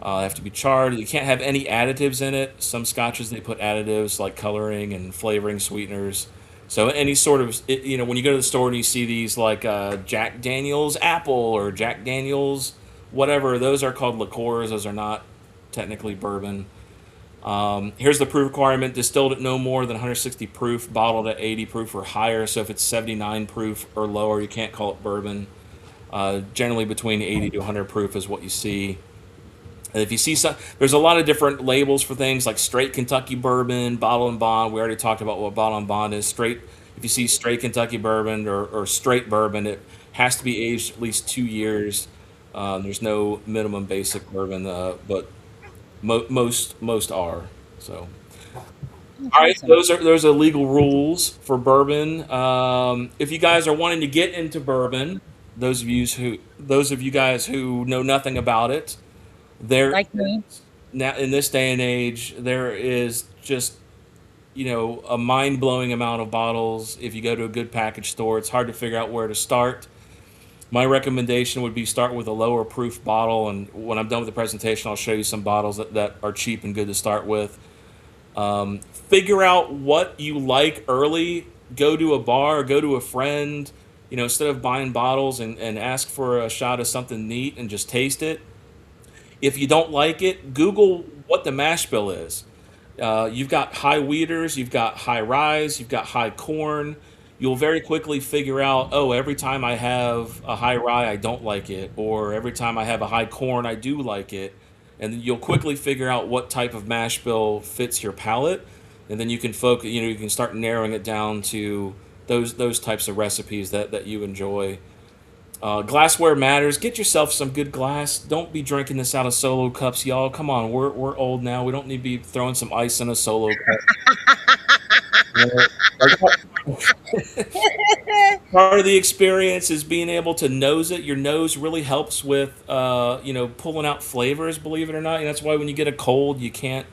Speaker 4: They have to be charred. You can't have any additives in it. Some scotches they put additives like coloring and flavoring sweeteners. So any sort of when you go to the store and you see these like Jack Daniel's apple or Jack Daniel's whatever, those are called liqueurs. Those are not technically bourbon. Here's the proof requirement: distilled at no more than 160 proof, bottled at 80 proof or higher. So if it's 79 proof or lower, you can't call it bourbon. Generally between 80 to 100 proof is what you see. And if you see some, there's a lot of different labels for things like straight Kentucky bourbon, bottle and bond. We already talked about what bottle and bond is. Straight, if you see straight Kentucky bourbon or straight bourbon, it has to be aged at least 2 years. There's no minimum basic bourbon, but most are. So, all right,
Speaker 1: Awesome.
Speaker 4: those are legal rules for bourbon. If you guys are wanting to get into bourbon, those of you guys who know nothing about it, there
Speaker 1: Like me?
Speaker 4: now in this day and age, there is just a mind-blowing amount of bottles. If you go to a good package store, it's hard to figure out where to start. My recommendation would be start with a lower proof bottle, and when I'm done with the presentation, I'll show you some bottles that are cheap and good to start with. Figure out what you like early. Go to a bar, go to a friend. Instead of buying bottles and ask for a shot of something neat and just taste it. If you don't like it, Google what the mash bill is. You've got high wheaters, you've got high rye, you've got high corn. You'll very quickly figure out, oh, every time I have a high rye, I don't like it, or every time I have a high corn, I do like it. And then you'll quickly figure out what type of mash bill fits your palate, and then you can focus. You can start narrowing it down to those types of recipes that you enjoy. Glassware matters. Get yourself some good glass. Don't be drinking this out of solo cups, y'all. Come on, we're old now. We don't need to be throwing some ice in a solo cup. Part of the experience is being able to nose it. Your nose really helps with pulling out flavors. Believe it or not, and that's why when you get a cold, you can't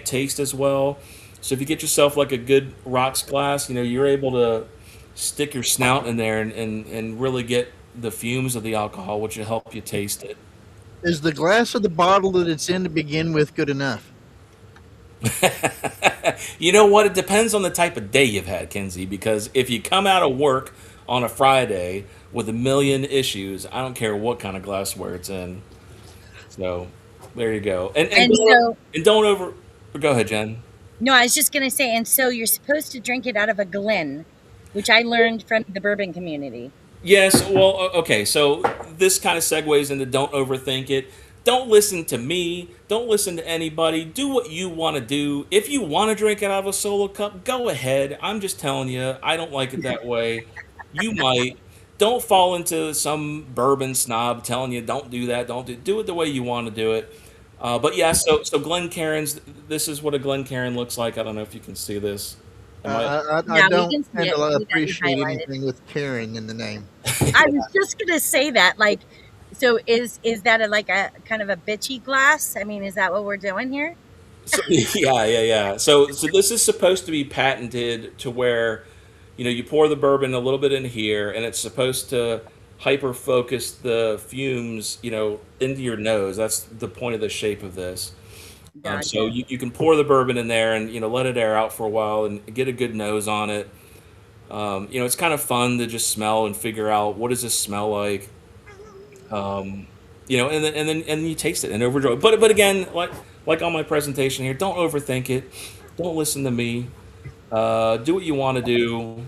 Speaker 4: taste as well. So if you get yourself like a good rocks glass, you're able to stick your snout in there and really get the fumes of the alcohol, which will help you taste it.
Speaker 3: Is the glass of the bottle that it's in to begin with good enough?
Speaker 4: You know what? It depends on the type of day you've had, Kenzie, because if you come out of work on a Friday with a million issues, I don't care what kind of glassware it's in. So there you go. And
Speaker 1: And so,
Speaker 4: don't over. Go ahead, Jen.
Speaker 1: no, I was just going to say, and so you're supposed to drink it out of a Glen, which I learned from the bourbon community.
Speaker 4: Yes, well, okay, so this kind of segues into don't overthink it. Don't listen to me. Don't listen to anybody. Do what you want to do. If you want to drink it out of a solo cup, go ahead. I'm just telling you, I don't like it that way. You might. Don't fall into some bourbon snob telling you don't do that. Do it the way you want to do it. But yeah, so Glencairn's. This is what a Glencairn looks like. I don't know if you can see this. Am I?
Speaker 3: I
Speaker 1: Yeah, we
Speaker 3: don't
Speaker 1: can see
Speaker 3: tend
Speaker 1: it.
Speaker 3: to
Speaker 1: We got it
Speaker 3: appreciate
Speaker 1: highlighted.
Speaker 3: anything with caring in the name.
Speaker 1: I was just going to say that. Like, so is that like a kind of a bitchy glass? I mean, is that what we're doing here?
Speaker 4: So, yeah. So this is supposed to be patented to where, you pour the bourbon a little bit in here, and it's supposed to hyper focus the fumes, into your nose. That's the point of the shape of this. So
Speaker 1: Gotcha.
Speaker 4: you can pour the bourbon in there and let it air out for a while and get a good nose on it. It's kind of fun to just smell and figure out what does this smell like. Um, and then you taste it and overjoy. But again, like on my presentation here, don't overthink it. Don't listen to me. Do what you want to do.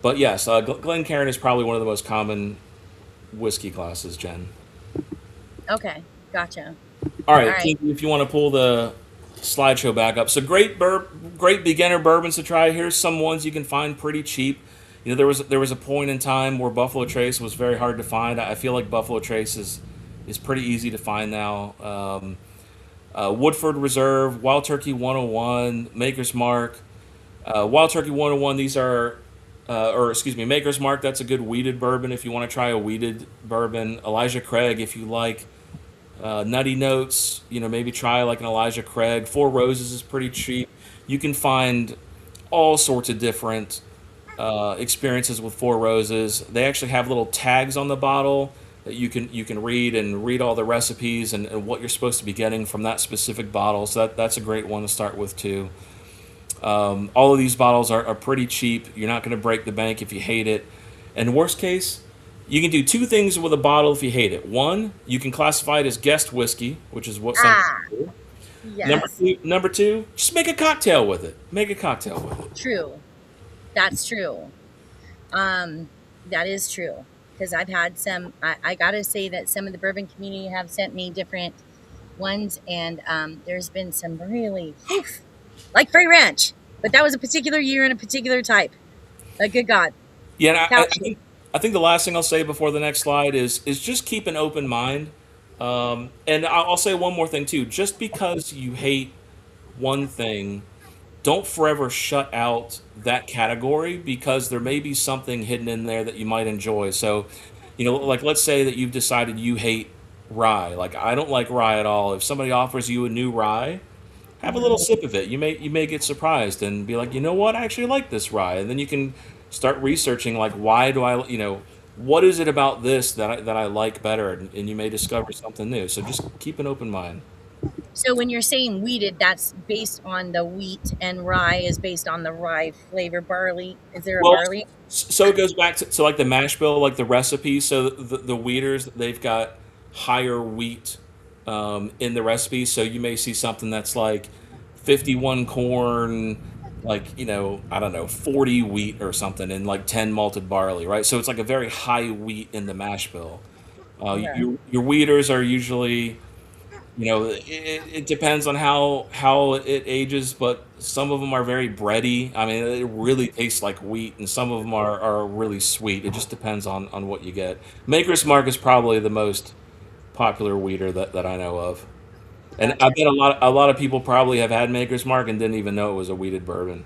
Speaker 4: But yes, Glencairn is probably one of the most common whiskey classes, Jen.
Speaker 1: Okay, gotcha.
Speaker 4: All
Speaker 1: All
Speaker 4: right,
Speaker 1: right.
Speaker 4: Kinky, if you want to pull the slideshow back up. So great beginner bourbons to try. Here's some ones you can find pretty cheap. There was a point in time where Buffalo Trace was very hard to find. I feel like Buffalo Trace is pretty easy to find now. Woodford Reserve, Wild Turkey 101, Maker's Mark. Wild Turkey 101, these are, or excuse me, Maker's Mark, that's a good wheated bourbon if you want to try a wheated bourbon. Elijah Craig, if you like nutty notes, maybe try like an Elijah Craig. Four Roses is pretty cheap. You can find all sorts of different experiences with Four Roses. They actually have little tags on the bottle that you can read all the recipes and what you're supposed to be getting from that specific bottle. So that's a great one to start with too. All of these bottles are pretty cheap. You're not going to break the bank if you hate it. And worst case, you can do two things with a bottle if you hate it. One, you can classify it as guest whiskey, which is what some
Speaker 1: Ah,
Speaker 4: people do.
Speaker 1: yes,
Speaker 4: Number two, just make a cocktail with it. Make a cocktail with it.
Speaker 1: true. That's true. Um, that is true. Because I've had some, I gotta say that some of the bourbon community have sent me different ones, and there's been some really, oof, like Free Ranch, but that was a particular year and a particular type. Good God,
Speaker 4: Yeah, and I
Speaker 1: couch.
Speaker 4: think the last thing I'll say before the next slide is just keep an open mind. And I'll say one more thing too. Just because you hate one thing, don't forever shut out that category because there may be something hidden in there that you might enjoy. So, like let's say that you've decided you hate rye. Like I don't like rye at all. If somebody offers you a new rye, have a little
Speaker 1: Mhm.
Speaker 4: sip of it. You may get surprised and be like, you know what, I actually like this rye, and then you can start researching like why do I, what is it about this that I like better, and you may discover something new. So just keep an open mind.
Speaker 1: So when you're saying wheated, that's based on the wheat, and rye is based on the rye flavor. Barley, is there a
Speaker 4: Well,
Speaker 1: barley?
Speaker 4: so it goes back to like the mash bill, like the recipe. So the wheaters, they've got higher wheat in the recipe. So you may see something that's like 51 corn, like, I don't know, 40 wheat or something, and like 10 malted barley, right? So it's like a very high wheat in the mash bill.
Speaker 1: Okay.
Speaker 4: Your wheaters are usually, it depends on how it ages, but some of them are very bready. I mean, it really tastes like wheat, and some of them are really sweet. It just depends on what you get. Maker's Mark is probably the most popular wheater that I know of, and I
Speaker 1: Gotcha.
Speaker 4: bet a lot of people probably have had Maker's Mark and didn't even know it was a wheated bourbon.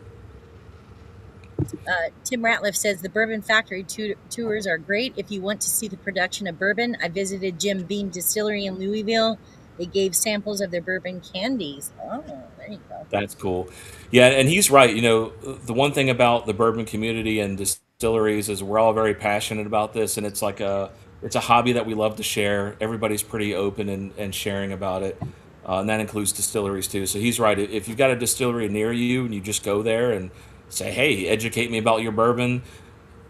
Speaker 1: Tim Ratliff says the Bourbon Factory tours are great if you want to see the production of bourbon. I visited Jim Beam Distillery in Louisville. They gave samples of their bourbon candies. Oh, there you go.
Speaker 4: That's cool. Yeah, and he's right. The one thing about the bourbon community and distilleries is we're all very passionate about this, and it's a hobby that we love to share. Everybody's pretty open and sharing about it, and that includes distilleries too. So he's right. If you've got a distillery near you and you just go there and say, "Hey, educate me about your bourbon,"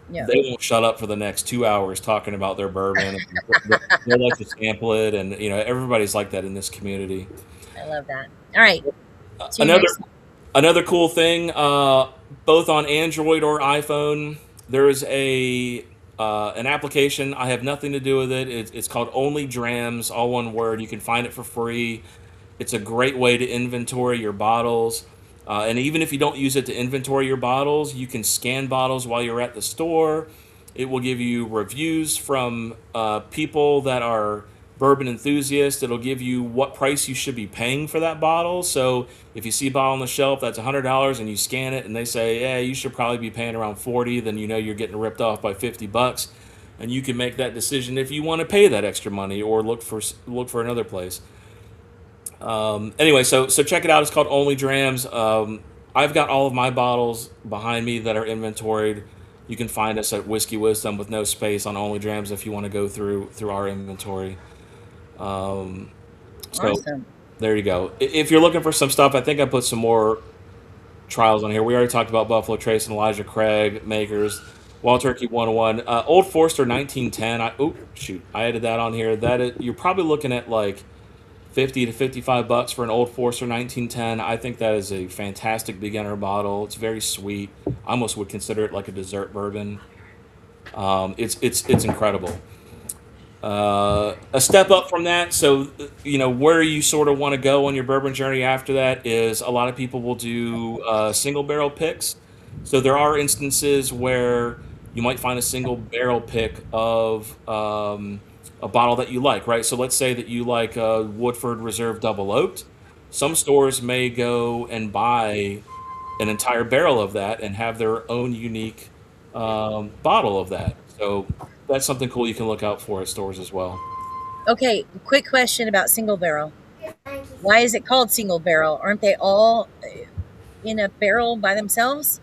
Speaker 1: Yeah,
Speaker 4: they won't shut up for the next 2 hours talking about their bourbon. They'll let you sample it, and everybody's like that in this community.
Speaker 1: I love that. All right, to your
Speaker 4: Another
Speaker 1: next.
Speaker 4: Another cool thing, both on Android or iPhone, there is an application. I have nothing to do with it. It's called Only Drams, all one word. You can find it for free. It's a great way to inventory your bottles. And even if you don't use it to inventory your bottles, you can scan bottles while you're at the store. It will give you reviews from people that are bourbon enthusiasts. It'll give you what price you should be paying for that bottle. So if you see a bottle on the shelf that's $100 and you scan it and they say, yeah, you should probably be paying around 40, then you're getting ripped off by $50, and you can make that decision if you want to pay that extra money or look for another place. Anyway, so check it out. It's called Only Drams. I've got all of my bottles behind me that are inventoried. You can find us at Whiskey Wisdom with no space on Only Drams if you want to go through our inventory. So
Speaker 1: Awesome.
Speaker 4: there you go. If you're looking for some stuff, I think I put some more trials on here. We already talked about Buffalo Trace and Elijah Craig makers. Wild Turkey 101. Old Forester 1910. I added that on here. You're probably looking at like 50 to 55 bucks for an Old Forester 1910. I think that is a fantastic beginner bottle. It's very sweet. I almost would consider it like a dessert bourbon. It's incredible. A step up from that, so where you sort of want to go on your bourbon journey after that is a lot of people will do single barrel picks. So there are instances where you might find a single barrel pick of a bottle that you like, right? So let's say that you like Woodford Reserve Double Oaked. Some stores may go and buy an entire barrel of that and have their own unique bottle of that. So that's something cool you can look out for at stores as well.
Speaker 1: Okay, quick question about single barrel. Why is it called single barrel? Aren't they all in a barrel by themselves?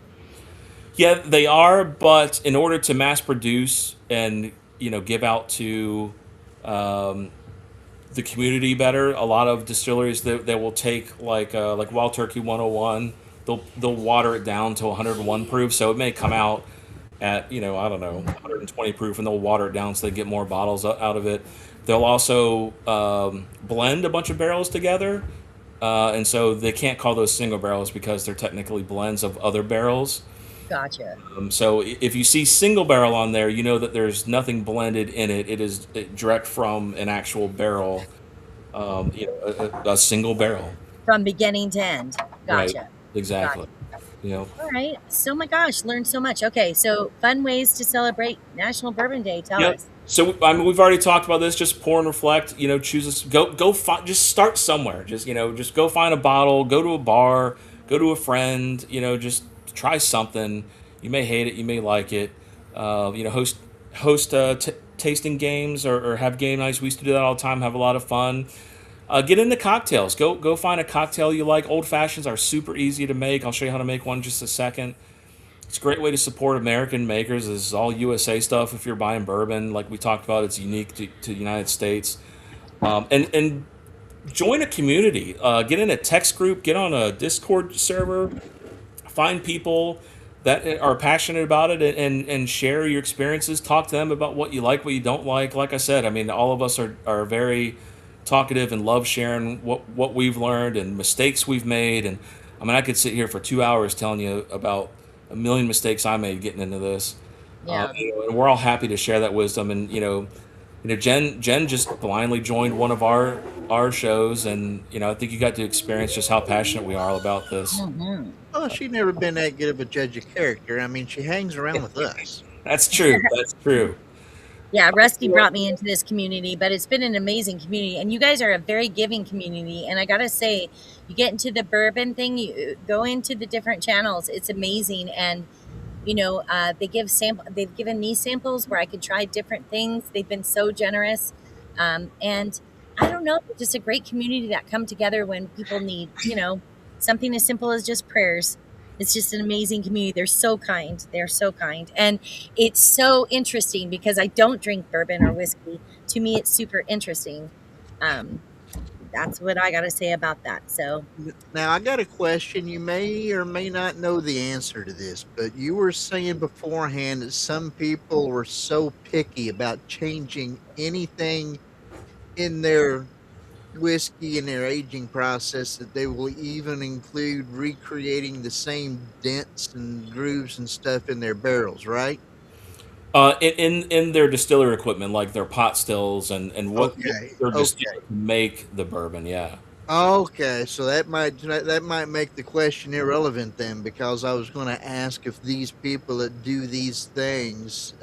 Speaker 4: Yeah, they are, but in order to mass produce and give out to um, the community better, a lot of distilleries that will take like Wild Turkey 101, they'll water it down to 101 proof, so it may come out at I don't know 120 proof, and they'll water it down so they get more bottles out of it. They'll also blend a bunch of barrels together, and so they can't call those single barrels because they're technically blends of other barrels.
Speaker 1: Gotcha.
Speaker 4: So if you see single barrel on there, you know that there's nothing blended in it. It is direct from an actual barrel, a single barrel.
Speaker 1: From beginning to end.
Speaker 4: Right.
Speaker 1: Gotcha.
Speaker 4: Exactly.
Speaker 1: All right. So my gosh, learned so much. Okay, so fun ways to celebrate National Bourbon Day. Tell us.
Speaker 4: So I mean, we've already talked about this. Just pour and reflect. Just start somewhere. Just go find a bottle. Go to a bar. Go to a friend. Just try something. You may hate it. You may like it. Host tasting games or have game nights. We used to do that all the time. Have a lot of fun. Get into cocktails. Go find a cocktail you like. Old fashions are super easy to make. I'll show you how to make one in just a second. It's a great way to support American makers. This is all USA stuff. If you're buying bourbon, like we talked about, it's unique to the United States. And join a community. Get in a text group. Get on a Discord server. Find people that are passionate about it and share your experiences. Talk to them about what you like, what you don't like. Like I said, I mean, all of us are very talkative and love sharing what we've learned and mistakes we've made. And I mean, I could sit here for 2 hours telling you about a million mistakes I made getting into this.
Speaker 1: Yeah.
Speaker 4: And we're all happy to share that wisdom. And Jen just blindly joined one of our shows, and I think you got to experience just how passionate we are about this.
Speaker 1: Mm-hmm.
Speaker 3: Well, she's never been that good of a judge of character. I mean, she hangs around with us.
Speaker 4: That's true. That's true.
Speaker 1: Yeah, Rusty brought me into this community, but it's been an amazing community, and you guys are a very giving community. And I gotta say, you get into the bourbon thing, you go into the different channels. It's amazing, and they've given me samples where I could try different things. They've been so generous, and I don't know, just a great community that come together when people need something as simple as just prayers. It's just an amazing community. They're so kind. They're so kind. And it's so interesting because I don't drink bourbon or whiskey. To me, it's super interesting. That's what I got to say about that. So
Speaker 3: Now, I got a question. You may or may not know the answer to this, but you were saying beforehand that some people were so picky about changing anything in their whiskey and their aging process that they will even include recreating the same dents and grooves and stuff in their barrels, right?
Speaker 4: In their distillery equipment, like their pot stills and what
Speaker 3: Okay.
Speaker 4: they're just
Speaker 3: Okay.
Speaker 4: to make the bourbon. Yeah.
Speaker 3: Okay, so that might make the question irrelevant then, because I was going to ask if these people that do these things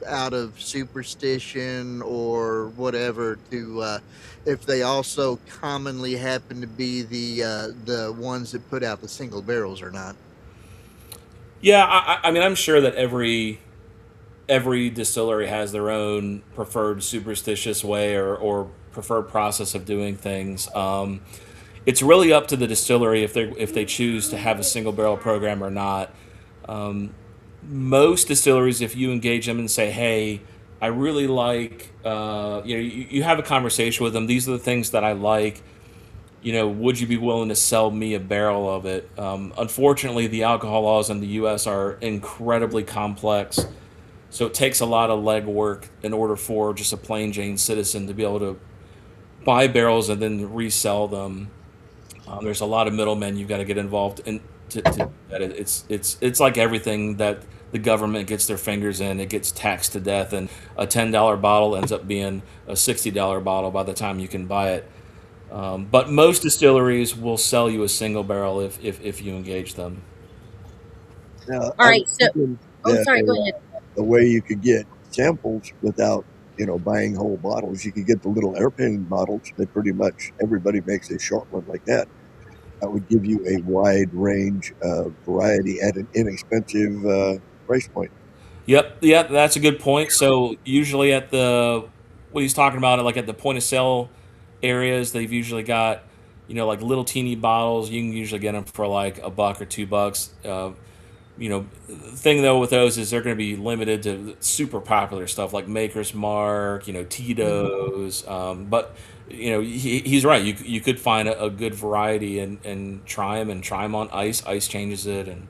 Speaker 3: out of superstition or whatever, if they also commonly happen to be the ones that put out the single barrels or not.
Speaker 4: Yeah. I mean, I'm sure that every distillery has their own preferred superstitious way or preferred process of doing things. It's really up to the distillery if they choose to have a single barrel program or not. Most distilleries, if you engage them and say, "Hey, I really like," you have a conversation with them. These are the things that I like. would you be willing to sell me a barrel of it? Unfortunately, the alcohol laws in the U.S. are incredibly complex, so it takes a lot of legwork in order for just a plain Jane citizen to be able to buy barrels and then resell them. There's a lot of middlemen you've got to get involved in to do that. It's like everything that the government gets their fingers in. It gets taxed to death, and a $10 bottle ends up being a $60 bottle by the time you can buy it. But most distilleries will sell you a single barrel if you engage them.
Speaker 5: Now,
Speaker 1: All
Speaker 5: I
Speaker 1: right.
Speaker 5: was
Speaker 1: So,
Speaker 5: thinking
Speaker 1: oh,
Speaker 5: that
Speaker 1: sorry. Go ahead.
Speaker 5: a way you could get samples without, buying whole bottles. You could get the little airplane bottles that pretty much everybody makes a short one like that. That would give you a wide range of variety at an inexpensive price point.
Speaker 4: Yep, that's a good point. So usually at what he's talking about, like at the point of sale areas, they've usually got, like little teeny bottles. You can usually get them for like $1 or $2. The thing though with those is they're going to be limited to super popular stuff like Maker's Mark, Tito's. But he's right. You could find a good variety and try them on ice. Ice changes it, and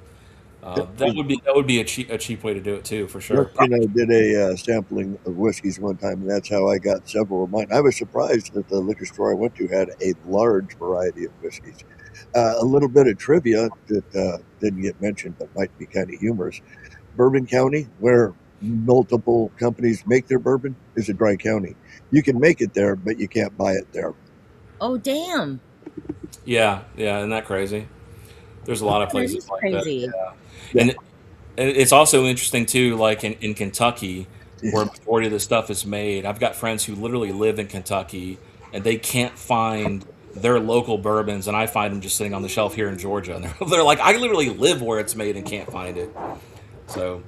Speaker 4: that would be a cheap way to do it too, for sure.
Speaker 5: Rusty and I did a sampling of whiskeys one time, and that's how I got several of mine. I was surprised that the liquor store I went to had a large variety of whiskeys. A little bit of trivia that didn't get mentioned but might be kind of humorous. Bourbon County, where multiple companies make their bourbon, is a dry county. You can make it there, but you can't buy it there.
Speaker 1: Oh, damn.
Speaker 4: Yeah, isn't that crazy? There's a lot of
Speaker 1: That
Speaker 4: places
Speaker 1: is
Speaker 4: like
Speaker 1: crazy.
Speaker 4: that. Yeah. And it's also interesting too, like in Kentucky, where a majority of the stuff is made. I've got friends who literally live in Kentucky and they can't find their local bourbons, and I find them just sitting on the shelf here in Georgia. And they're like, I literally live where it's made and can't find it. So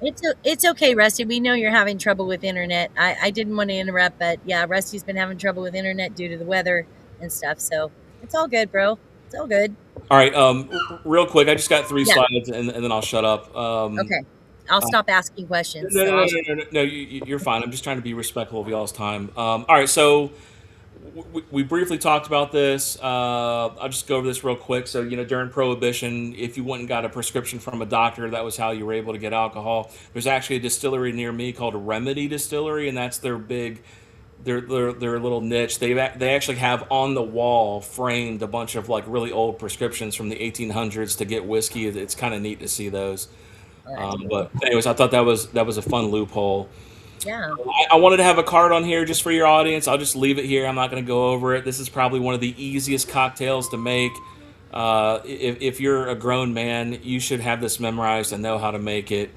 Speaker 1: It's okay, Rusty. We know you're having trouble with internet. I didn't want to interrupt, but yeah, Rusty's been having trouble with internet due to the weather and stuff. So it's all good, bro. It's all good.
Speaker 4: all right, real quick, I just got 3
Speaker 1: Yeah.
Speaker 4: slides, and then I'll shut up.
Speaker 1: Okay. I'll stop asking questions.
Speaker 4: No,
Speaker 1: So
Speaker 4: no, no,
Speaker 1: I'll,
Speaker 4: no, no, no, no, you're fine. I'm just trying to be respectful of y'all's time. All right, so we briefly talked about this. I'll just go over this real quick. So, during Prohibition, if you went and got a prescription from a doctor, that was how you were able to get alcohol. There's actually a distillery near me called Remedy Distillery, and that's their big, their little niche. They actually have on the wall framed a bunch of like really old prescriptions from the 1800s to get whiskey. It's kind of neat to see those. But anyways, I thought that was a fun loophole.
Speaker 1: yeah.
Speaker 4: I wanted to have a card on here just for your audience. I'll just leave it here. I'm not going to go over it. This is probably one of the easiest cocktails to make. If you're a grown man, you should have this memorized and know how to make it.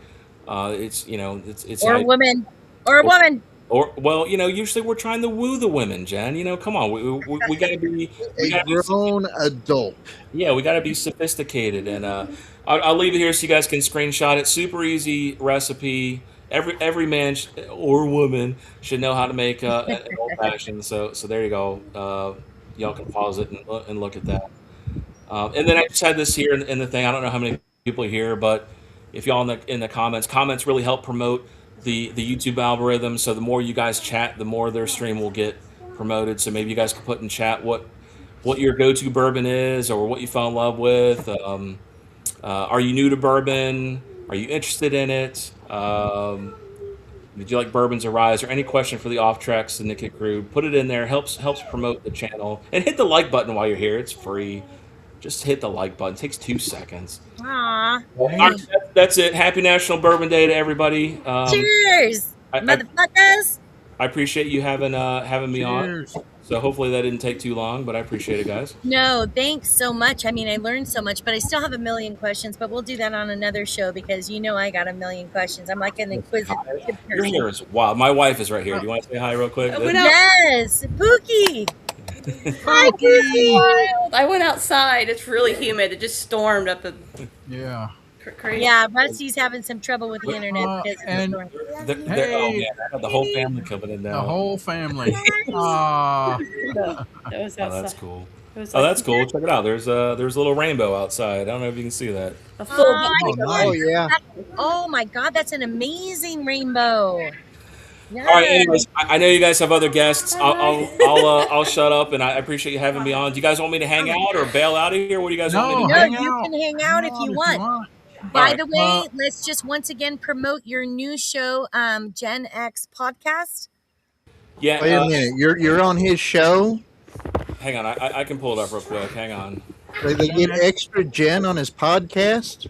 Speaker 4: It's
Speaker 1: Or a woman. Or a woman.
Speaker 4: well, usually we're trying to woo the women, Jen. Come on, we got to be
Speaker 3: grown adult.
Speaker 4: yeah, we got to be sophisticated, and I'll leave it here so you guys can screenshot it. Super easy recipe. Every man or woman should know how to make an old fashioned. So there you go. Y'all can pause it and look at that. And then I just had this here in the thing. I don't know how many people are here, but if y'all in the comments really help promote the YouTube algorithm. So the more you guys chat, the more their stream will get promoted. So maybe you guys can put in chat what your go-to bourbon is, or what you fell in love with. Are you new to bourbon? Are you interested in it? Did you like bourbons or rye? Or any question for the Offtrack Syndicate crew? Put it in there. Helps promote the channel. And hit the like button while you're here. It's free. Just hit the like button. It takes 2 seconds.
Speaker 1: Aw.
Speaker 4: All right, that's it. Happy National Bourbon Day to everybody.
Speaker 1: Cheers, motherfuckers.
Speaker 4: I appreciate you having me on.
Speaker 2: Cheers.
Speaker 4: So hopefully that didn't take too long, but I appreciate it, guys.
Speaker 1: No, thanks so much. I mean, I learned so much, but I still have a million questions, but we'll do that on another show because I got a million questions. I'm like an inquisitive
Speaker 4: Your
Speaker 1: person.
Speaker 4: hair is wild. My wife is right here. Do you want to say hi real quick?
Speaker 1: Yes, Pookie. Hi, Pookie.
Speaker 6: I went outside. It's really humid. It just stormed up the
Speaker 2: Yeah.
Speaker 6: crazy.
Speaker 1: Yeah, Rusty's having some trouble with the internet because of the
Speaker 2: and-
Speaker 1: storm.
Speaker 4: Oh man, I got the whole family coming in
Speaker 2: The
Speaker 4: now.
Speaker 2: whole family.
Speaker 6: That was
Speaker 4: Oh,
Speaker 6: outside.
Speaker 4: that's cool.
Speaker 6: It was
Speaker 4: Oh,
Speaker 6: like
Speaker 4: that's cool. Check it out. There's a little rainbow outside. I don't know if you can see that.
Speaker 6: a full.
Speaker 2: Oh, nice.
Speaker 3: Oh yeah.
Speaker 1: Oh my God, that's an amazing rainbow. Yeah.
Speaker 4: All right. Anyways, I know you guys have other guests. I'll shut up, and I appreciate you having me on. Do you guys want me to hang out or bail out of here? What do you guys want me to
Speaker 2: No,
Speaker 4: do?
Speaker 1: No,
Speaker 2: hang
Speaker 1: you
Speaker 2: out.
Speaker 1: can hang
Speaker 2: Hang
Speaker 1: out if
Speaker 2: out
Speaker 1: you
Speaker 2: if you
Speaker 1: want.
Speaker 2: want.
Speaker 1: By
Speaker 4: right.
Speaker 1: the way, let's just once again promote your new show, Gen X podcast.
Speaker 4: Yeah.
Speaker 3: Wait a minute. You're on his show.
Speaker 4: Hang on. I can pull it up real quick. Hang on.
Speaker 3: They get extra Jen on his podcast.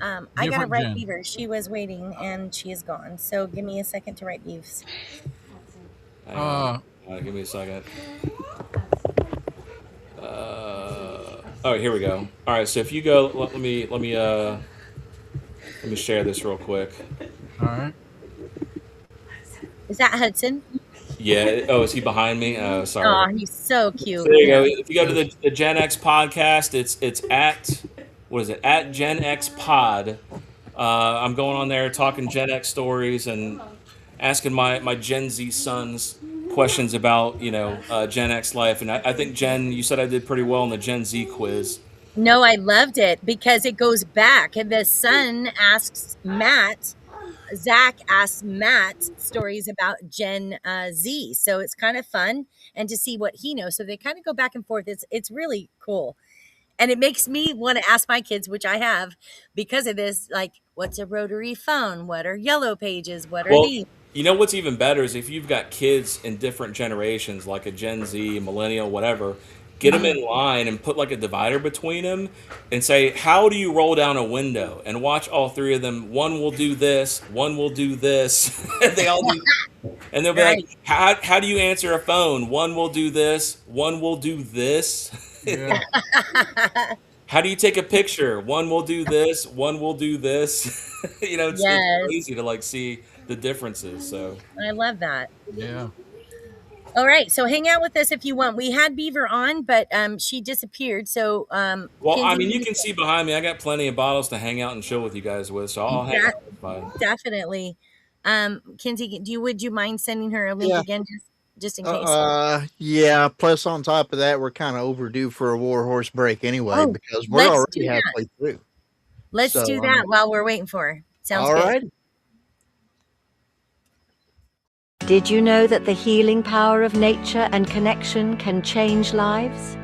Speaker 1: I got to
Speaker 2: Different
Speaker 1: write
Speaker 2: Jen.
Speaker 1: Beaver. She was waiting and she is gone. So give me a second to write Beavs.
Speaker 4: Hang on. Give me a second. Oh, here we go. All right. So if you go, let me share this real quick.
Speaker 2: All right.
Speaker 1: Is that Hudson?
Speaker 4: Yeah. Oh, is he behind me? Oh, sorry.
Speaker 1: Oh, he's so cute.
Speaker 4: So there you
Speaker 1: Yeah.
Speaker 4: go. If you go to the Gen X podcast, it's at what is it? At Gen X Pod. I'm going on there talking Gen X stories and asking my Gen Z sons questions about Gen X life. And I think Jen, you said I did pretty well in the Gen Z quiz.
Speaker 1: No, I loved it because it goes back. And the son asks Matt, Zach asks Matt stories about Gen Z. So it's kind of fun and to see what he knows. So they kind of go back and forth. It's really cool. And it makes me want to ask my kids, which I have, because of this, like, what's a rotary phone? What are yellow pages? What are
Speaker 4: Well,
Speaker 1: these?
Speaker 4: you know what's even better is if you've got kids in different generations, like a Gen Z, a millennial, whatever, get them in line and put like a divider between them and say, how do you roll down a window? And watch all three of them. One will do this, one will do this. They all do. And they'll be
Speaker 1: Right.
Speaker 4: like, how do you answer a phone? One will do this, one will do this.
Speaker 2: Yeah.
Speaker 4: How do you take a picture? One will do this, one will do this. It's
Speaker 1: Yes.
Speaker 4: crazy to like see the differences. So
Speaker 1: I love that.
Speaker 2: Yeah.
Speaker 1: All right. So hang out with us if you want. We had Beaver on, but she disappeared. So
Speaker 4: well, I
Speaker 1: Kinsey,
Speaker 4: mean, you can see behind me. I got plenty of bottles to hang out and chill with you guys with, so I'll hang out. It's fine.
Speaker 1: definitely. Kinsey, would you mind sending her a link
Speaker 3: Yeah.
Speaker 1: again just in case?
Speaker 3: Yeah. Plus, on top of that, we're kind of overdue for a Warhorse break anyway
Speaker 1: Oh,
Speaker 3: because we're
Speaker 1: let's
Speaker 3: already
Speaker 1: do that.
Speaker 3: halfway through.
Speaker 1: Let's
Speaker 3: So,
Speaker 1: do that while we're waiting for her. Sounds
Speaker 3: All
Speaker 1: good.
Speaker 3: right.
Speaker 7: Did you know that the healing power of nature and connection can change lives?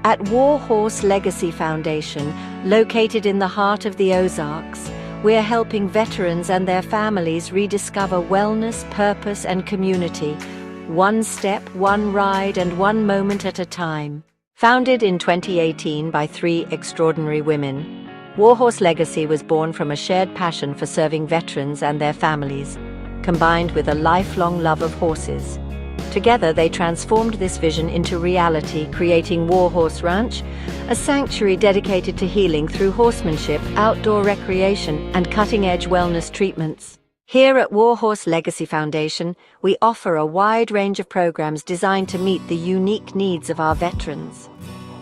Speaker 7: At Warhorse Legacy Foundation, located in the heart of the Ozarks, we're helping veterans and their families rediscover wellness, purpose, and community, one step, one ride, and one moment at a time. Founded in 2018 by 3 extraordinary women, Warhorse Legacy was born from a shared passion for serving veterans and their families, combined with a lifelong love of horses. Together, they transformed this vision into reality, creating Warhorse Ranch, a sanctuary dedicated to healing through horsemanship, outdoor recreation, and cutting-edge wellness treatments. Here at Warhorse Legacy Foundation, we offer a wide range of programs designed to meet the unique needs of our veterans.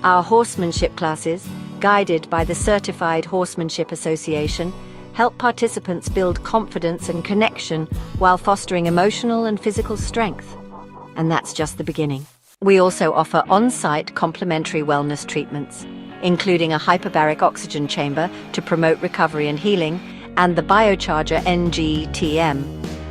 Speaker 7: Our horsemanship classes, guided by the Certified Horsemanship Association, help participants build confidence and connection while fostering emotional and physical strength. And that's just the beginning. We also offer on-site complementary wellness treatments, including a hyperbaric oxygen chamber to promote recovery and healing, and the Biocharger NGTM,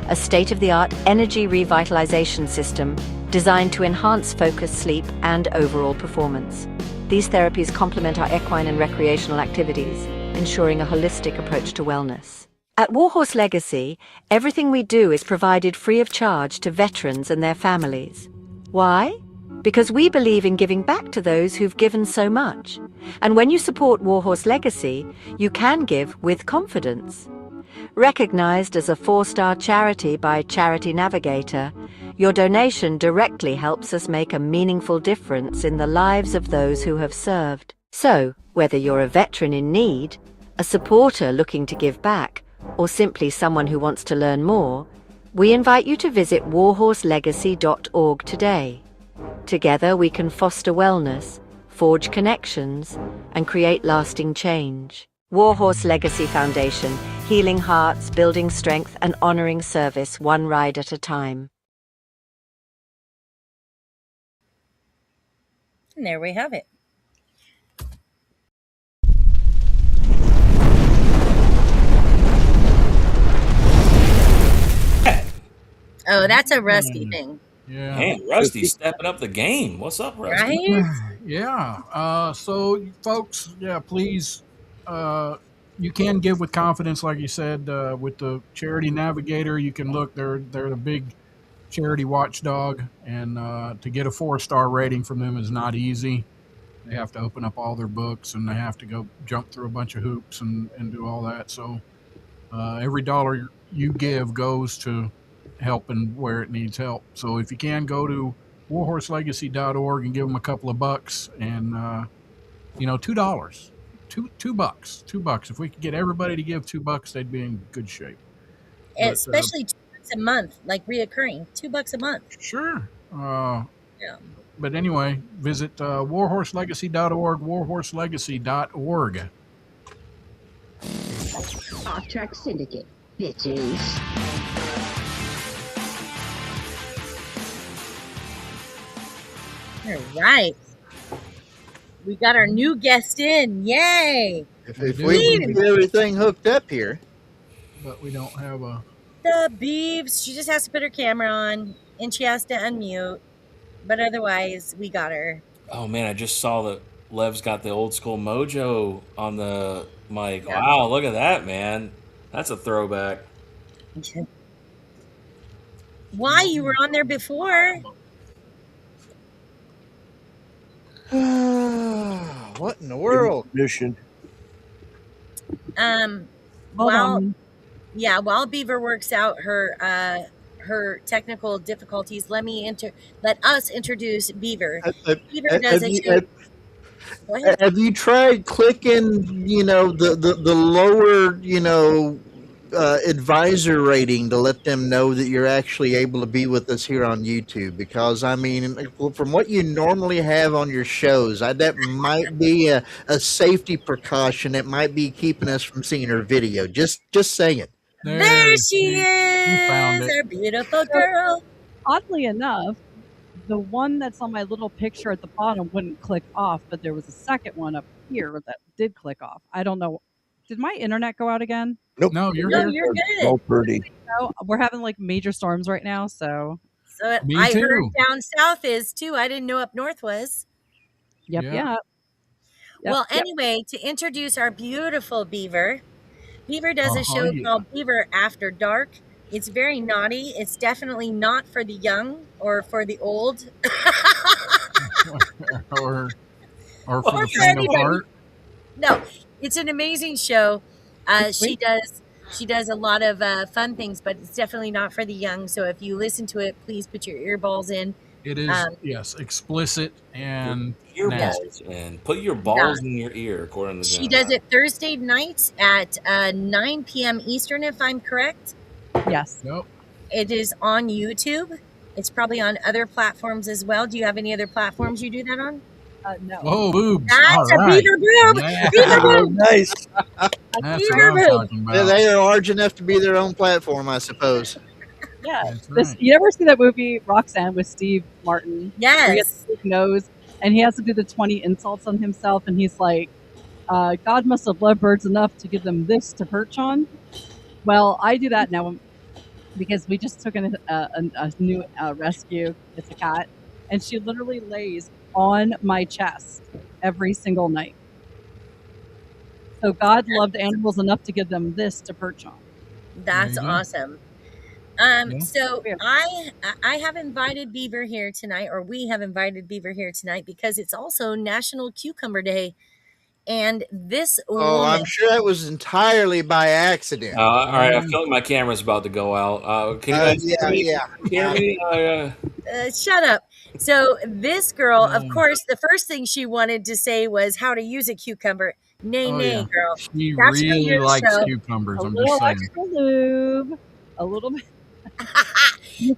Speaker 7: a state-of-the-art energy revitalization system designed to enhance focus, sleep, and overall performance. These therapies complement our equine and recreational activities, ensuring a holistic approach to wellness. At Warhorse Legacy, everything we do is provided free of charge to veterans and their families. Why? Because we believe in giving back to those who've given so much. And when you support Warhorse Legacy, you can give with confidence. Recognized as a 4-star charity by Charity Navigator, your donation directly helps us make a meaningful difference in the lives of those who have served. So, whether you're a veteran in need, a supporter looking to give back, or simply someone who wants to learn more, we invite you to visit warhorselegacy.org today. Together we can foster wellness, forge connections, and create lasting change. Warhorse Legacy Foundation, healing hearts, building strength, and honoring service one ride at a time.
Speaker 1: And there we have it. Oh, that's a Rusty thing,
Speaker 2: Yeah.
Speaker 4: Man, Rusty's stepping up the game. What's up, Rusty?
Speaker 1: right?
Speaker 2: Yeah. So, folks, please, you can give with confidence, like you said, with the Charity Navigator. You can look; they're the big charity watchdog, and to get a 4-star rating from them is not easy. They have to open up all their books, and they have to go jump through a bunch of hoops and do all that. So, every dollar you give goes to helping where it needs help. So if you can, go to warhorselegacy.org and give them a couple of bucks, and $2, $2. If we could get everybody to give $2, they'd be in good shape. But,
Speaker 1: Especially $2 a month, like reoccurring, $2 a month.
Speaker 2: Sure.
Speaker 1: Yeah.
Speaker 2: But anyway, visit warhorselegacy.org, warhorselegacy.org.
Speaker 8: Offtrack Syndicate, bitches.
Speaker 1: All right. We got our new guest in. Yay!
Speaker 3: If we can get everything hooked up here.
Speaker 2: But we don't have a...
Speaker 1: The Beebs. She just has to put her camera on, and she has to unmute. But otherwise, we got her.
Speaker 4: Oh man, I just saw that Lev's got the old school mojo on the mic.
Speaker 1: Yeah.
Speaker 4: Wow, look at that, man. That's a throwback.
Speaker 1: Why? You were on there before.
Speaker 3: What in the world?
Speaker 5: Mission.
Speaker 1: While Beaver works out her technical difficulties, let us introduce Beaver. Beaver does a show.
Speaker 3: Have you tried clicking, the lower, advisor rating to let them know that you're actually able to be with us here on YouTube? Because, I mean, from what you normally have on your shows, that might be a safety precaution. It might be keeping us from seeing her video. Just saying.
Speaker 1: There she is,
Speaker 2: You found it.
Speaker 1: our beautiful girl.
Speaker 9: Oddly enough, the one that's on my little picture at the bottom wouldn't click off, but there was a second one up here that did click off. I don't know. Did my internet go out again?
Speaker 5: Nope.
Speaker 2: No, you're
Speaker 1: No,
Speaker 2: here.
Speaker 1: you're good.
Speaker 5: All pretty.
Speaker 9: No, we're having like major storms right now, so
Speaker 1: So
Speaker 2: Me
Speaker 1: I
Speaker 2: too.
Speaker 1: heard down south is too. I didn't know up north was.
Speaker 9: yep.
Speaker 1: Well, anyway, to introduce our beautiful Beaver, Beaver does a show called Beaver After Dark. It's very naughty. It's definitely not for the young or for the old.
Speaker 2: or for
Speaker 1: Or
Speaker 2: the
Speaker 1: for
Speaker 2: faint of
Speaker 1: anybody.
Speaker 2: heart.
Speaker 1: No, it's an amazing show. She does a lot of fun things, but it's definitely not for the young. So if you listen to it, please put your earballs in.
Speaker 2: It is, yes, explicit and
Speaker 4: Earballs, and put your balls in your ear, according to
Speaker 1: She
Speaker 4: Jenna.
Speaker 1: does it Thursday nights at 9 p.m. Eastern, if I'm correct.
Speaker 9: Yes.
Speaker 2: Yep.
Speaker 1: It is on YouTube. It's probably on other platforms as well. Do you have any other platforms you do that on?
Speaker 9: No.
Speaker 2: Oh, boobs.
Speaker 1: That's
Speaker 2: All
Speaker 1: a
Speaker 2: right.
Speaker 1: Beaver boob.
Speaker 2: Yeah.
Speaker 1: Beaver boob.
Speaker 5: Nice.
Speaker 2: That's what
Speaker 1: Beaver
Speaker 2: I'm
Speaker 1: boob.
Speaker 2: talking about.
Speaker 3: They are large enough to be their own platform, I suppose.
Speaker 9: Yeah.
Speaker 2: That's right.
Speaker 9: You ever see that movie Roxanne with Steve Martin? Where he has
Speaker 1: Yes.
Speaker 9: a big nose and he has to do the 20 insults on himself, and he's like, God must have loved birds enough to give them this to perch on. Well, I do that now because we just took a new rescue. It's a cat, and she literally lays on my chest every single night. So God loved animals enough to give them this to perch on.
Speaker 1: That's
Speaker 2: There you go.
Speaker 1: awesome. So I have invited Beaver here tonight, or we have invited Beaver here tonight because it's also National Cucumber Day, and this
Speaker 3: Oh, I'm
Speaker 1: woman.
Speaker 3: sure that was entirely by accident.
Speaker 4: All right, I feel like my camera's about to go out. Can you guys hear me?
Speaker 1: Shut up. So this girl, of course, the first thing she wanted to say was how to use a cucumber. Nay, girl.
Speaker 2: She
Speaker 1: That's for
Speaker 2: really
Speaker 1: your
Speaker 2: likes
Speaker 1: show.
Speaker 2: cucumbers.
Speaker 9: A
Speaker 2: I'm
Speaker 9: little
Speaker 2: just saying.
Speaker 9: extra lube, a little bit.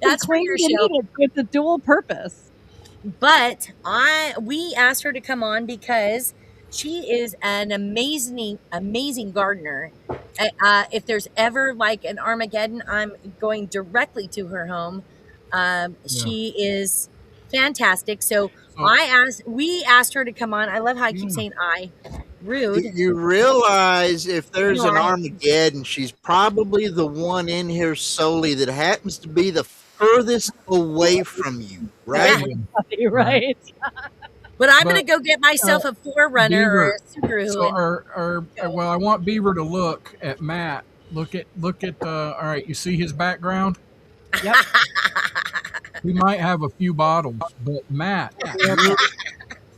Speaker 1: That's for your show.
Speaker 9: It's a dual purpose.
Speaker 1: But we asked her to come on because she is an amazing gardener. If there's ever like an Armageddon, I'm going directly to her home. She is fantastic. So we asked her to come on. I love how I keep saying I. Rude.
Speaker 3: You realize if there's an
Speaker 1: No, I-
Speaker 3: Armageddon, she's probably the one in here solely that happens to be the furthest away from you, right?
Speaker 1: Yeah.
Speaker 9: Right.
Speaker 1: But I'm
Speaker 2: But,
Speaker 1: gonna go get myself a Forerunner or
Speaker 2: Beaver,
Speaker 1: a Subaru.
Speaker 2: so well, I want Beaver to look at Matt. Look at all right, you see his background?
Speaker 9: Yep.
Speaker 2: He might have a few bottles, but Matt,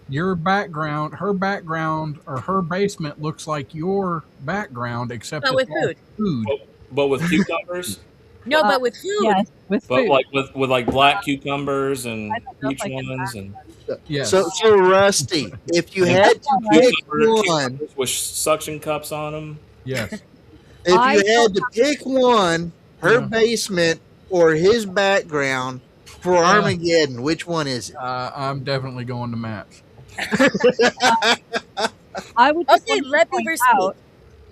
Speaker 2: your background, her background, or her basement looks like your background, except
Speaker 1: But
Speaker 2: it's
Speaker 1: with
Speaker 2: all
Speaker 1: food.
Speaker 2: food.
Speaker 4: But with cucumbers,
Speaker 1: No, but with food.
Speaker 9: Yes, with
Speaker 4: but
Speaker 9: food.
Speaker 4: like with like black cucumbers and
Speaker 9: I don't know if
Speaker 4: peach
Speaker 9: I can
Speaker 4: ones
Speaker 9: back
Speaker 4: and
Speaker 2: Yes.
Speaker 3: So Rusty, if you
Speaker 4: and
Speaker 3: had to pick one,
Speaker 4: cucumbers with suction cups on them.
Speaker 2: Yes.
Speaker 3: if
Speaker 9: I
Speaker 3: you had
Speaker 9: don't
Speaker 3: to pick one, her
Speaker 2: Yeah.
Speaker 3: basement or his background for Armageddon, which one is it?
Speaker 2: I'm definitely going to Matt's.
Speaker 9: I would just
Speaker 1: Okay,
Speaker 9: like to
Speaker 1: let
Speaker 9: point
Speaker 1: Beaver speak.
Speaker 9: out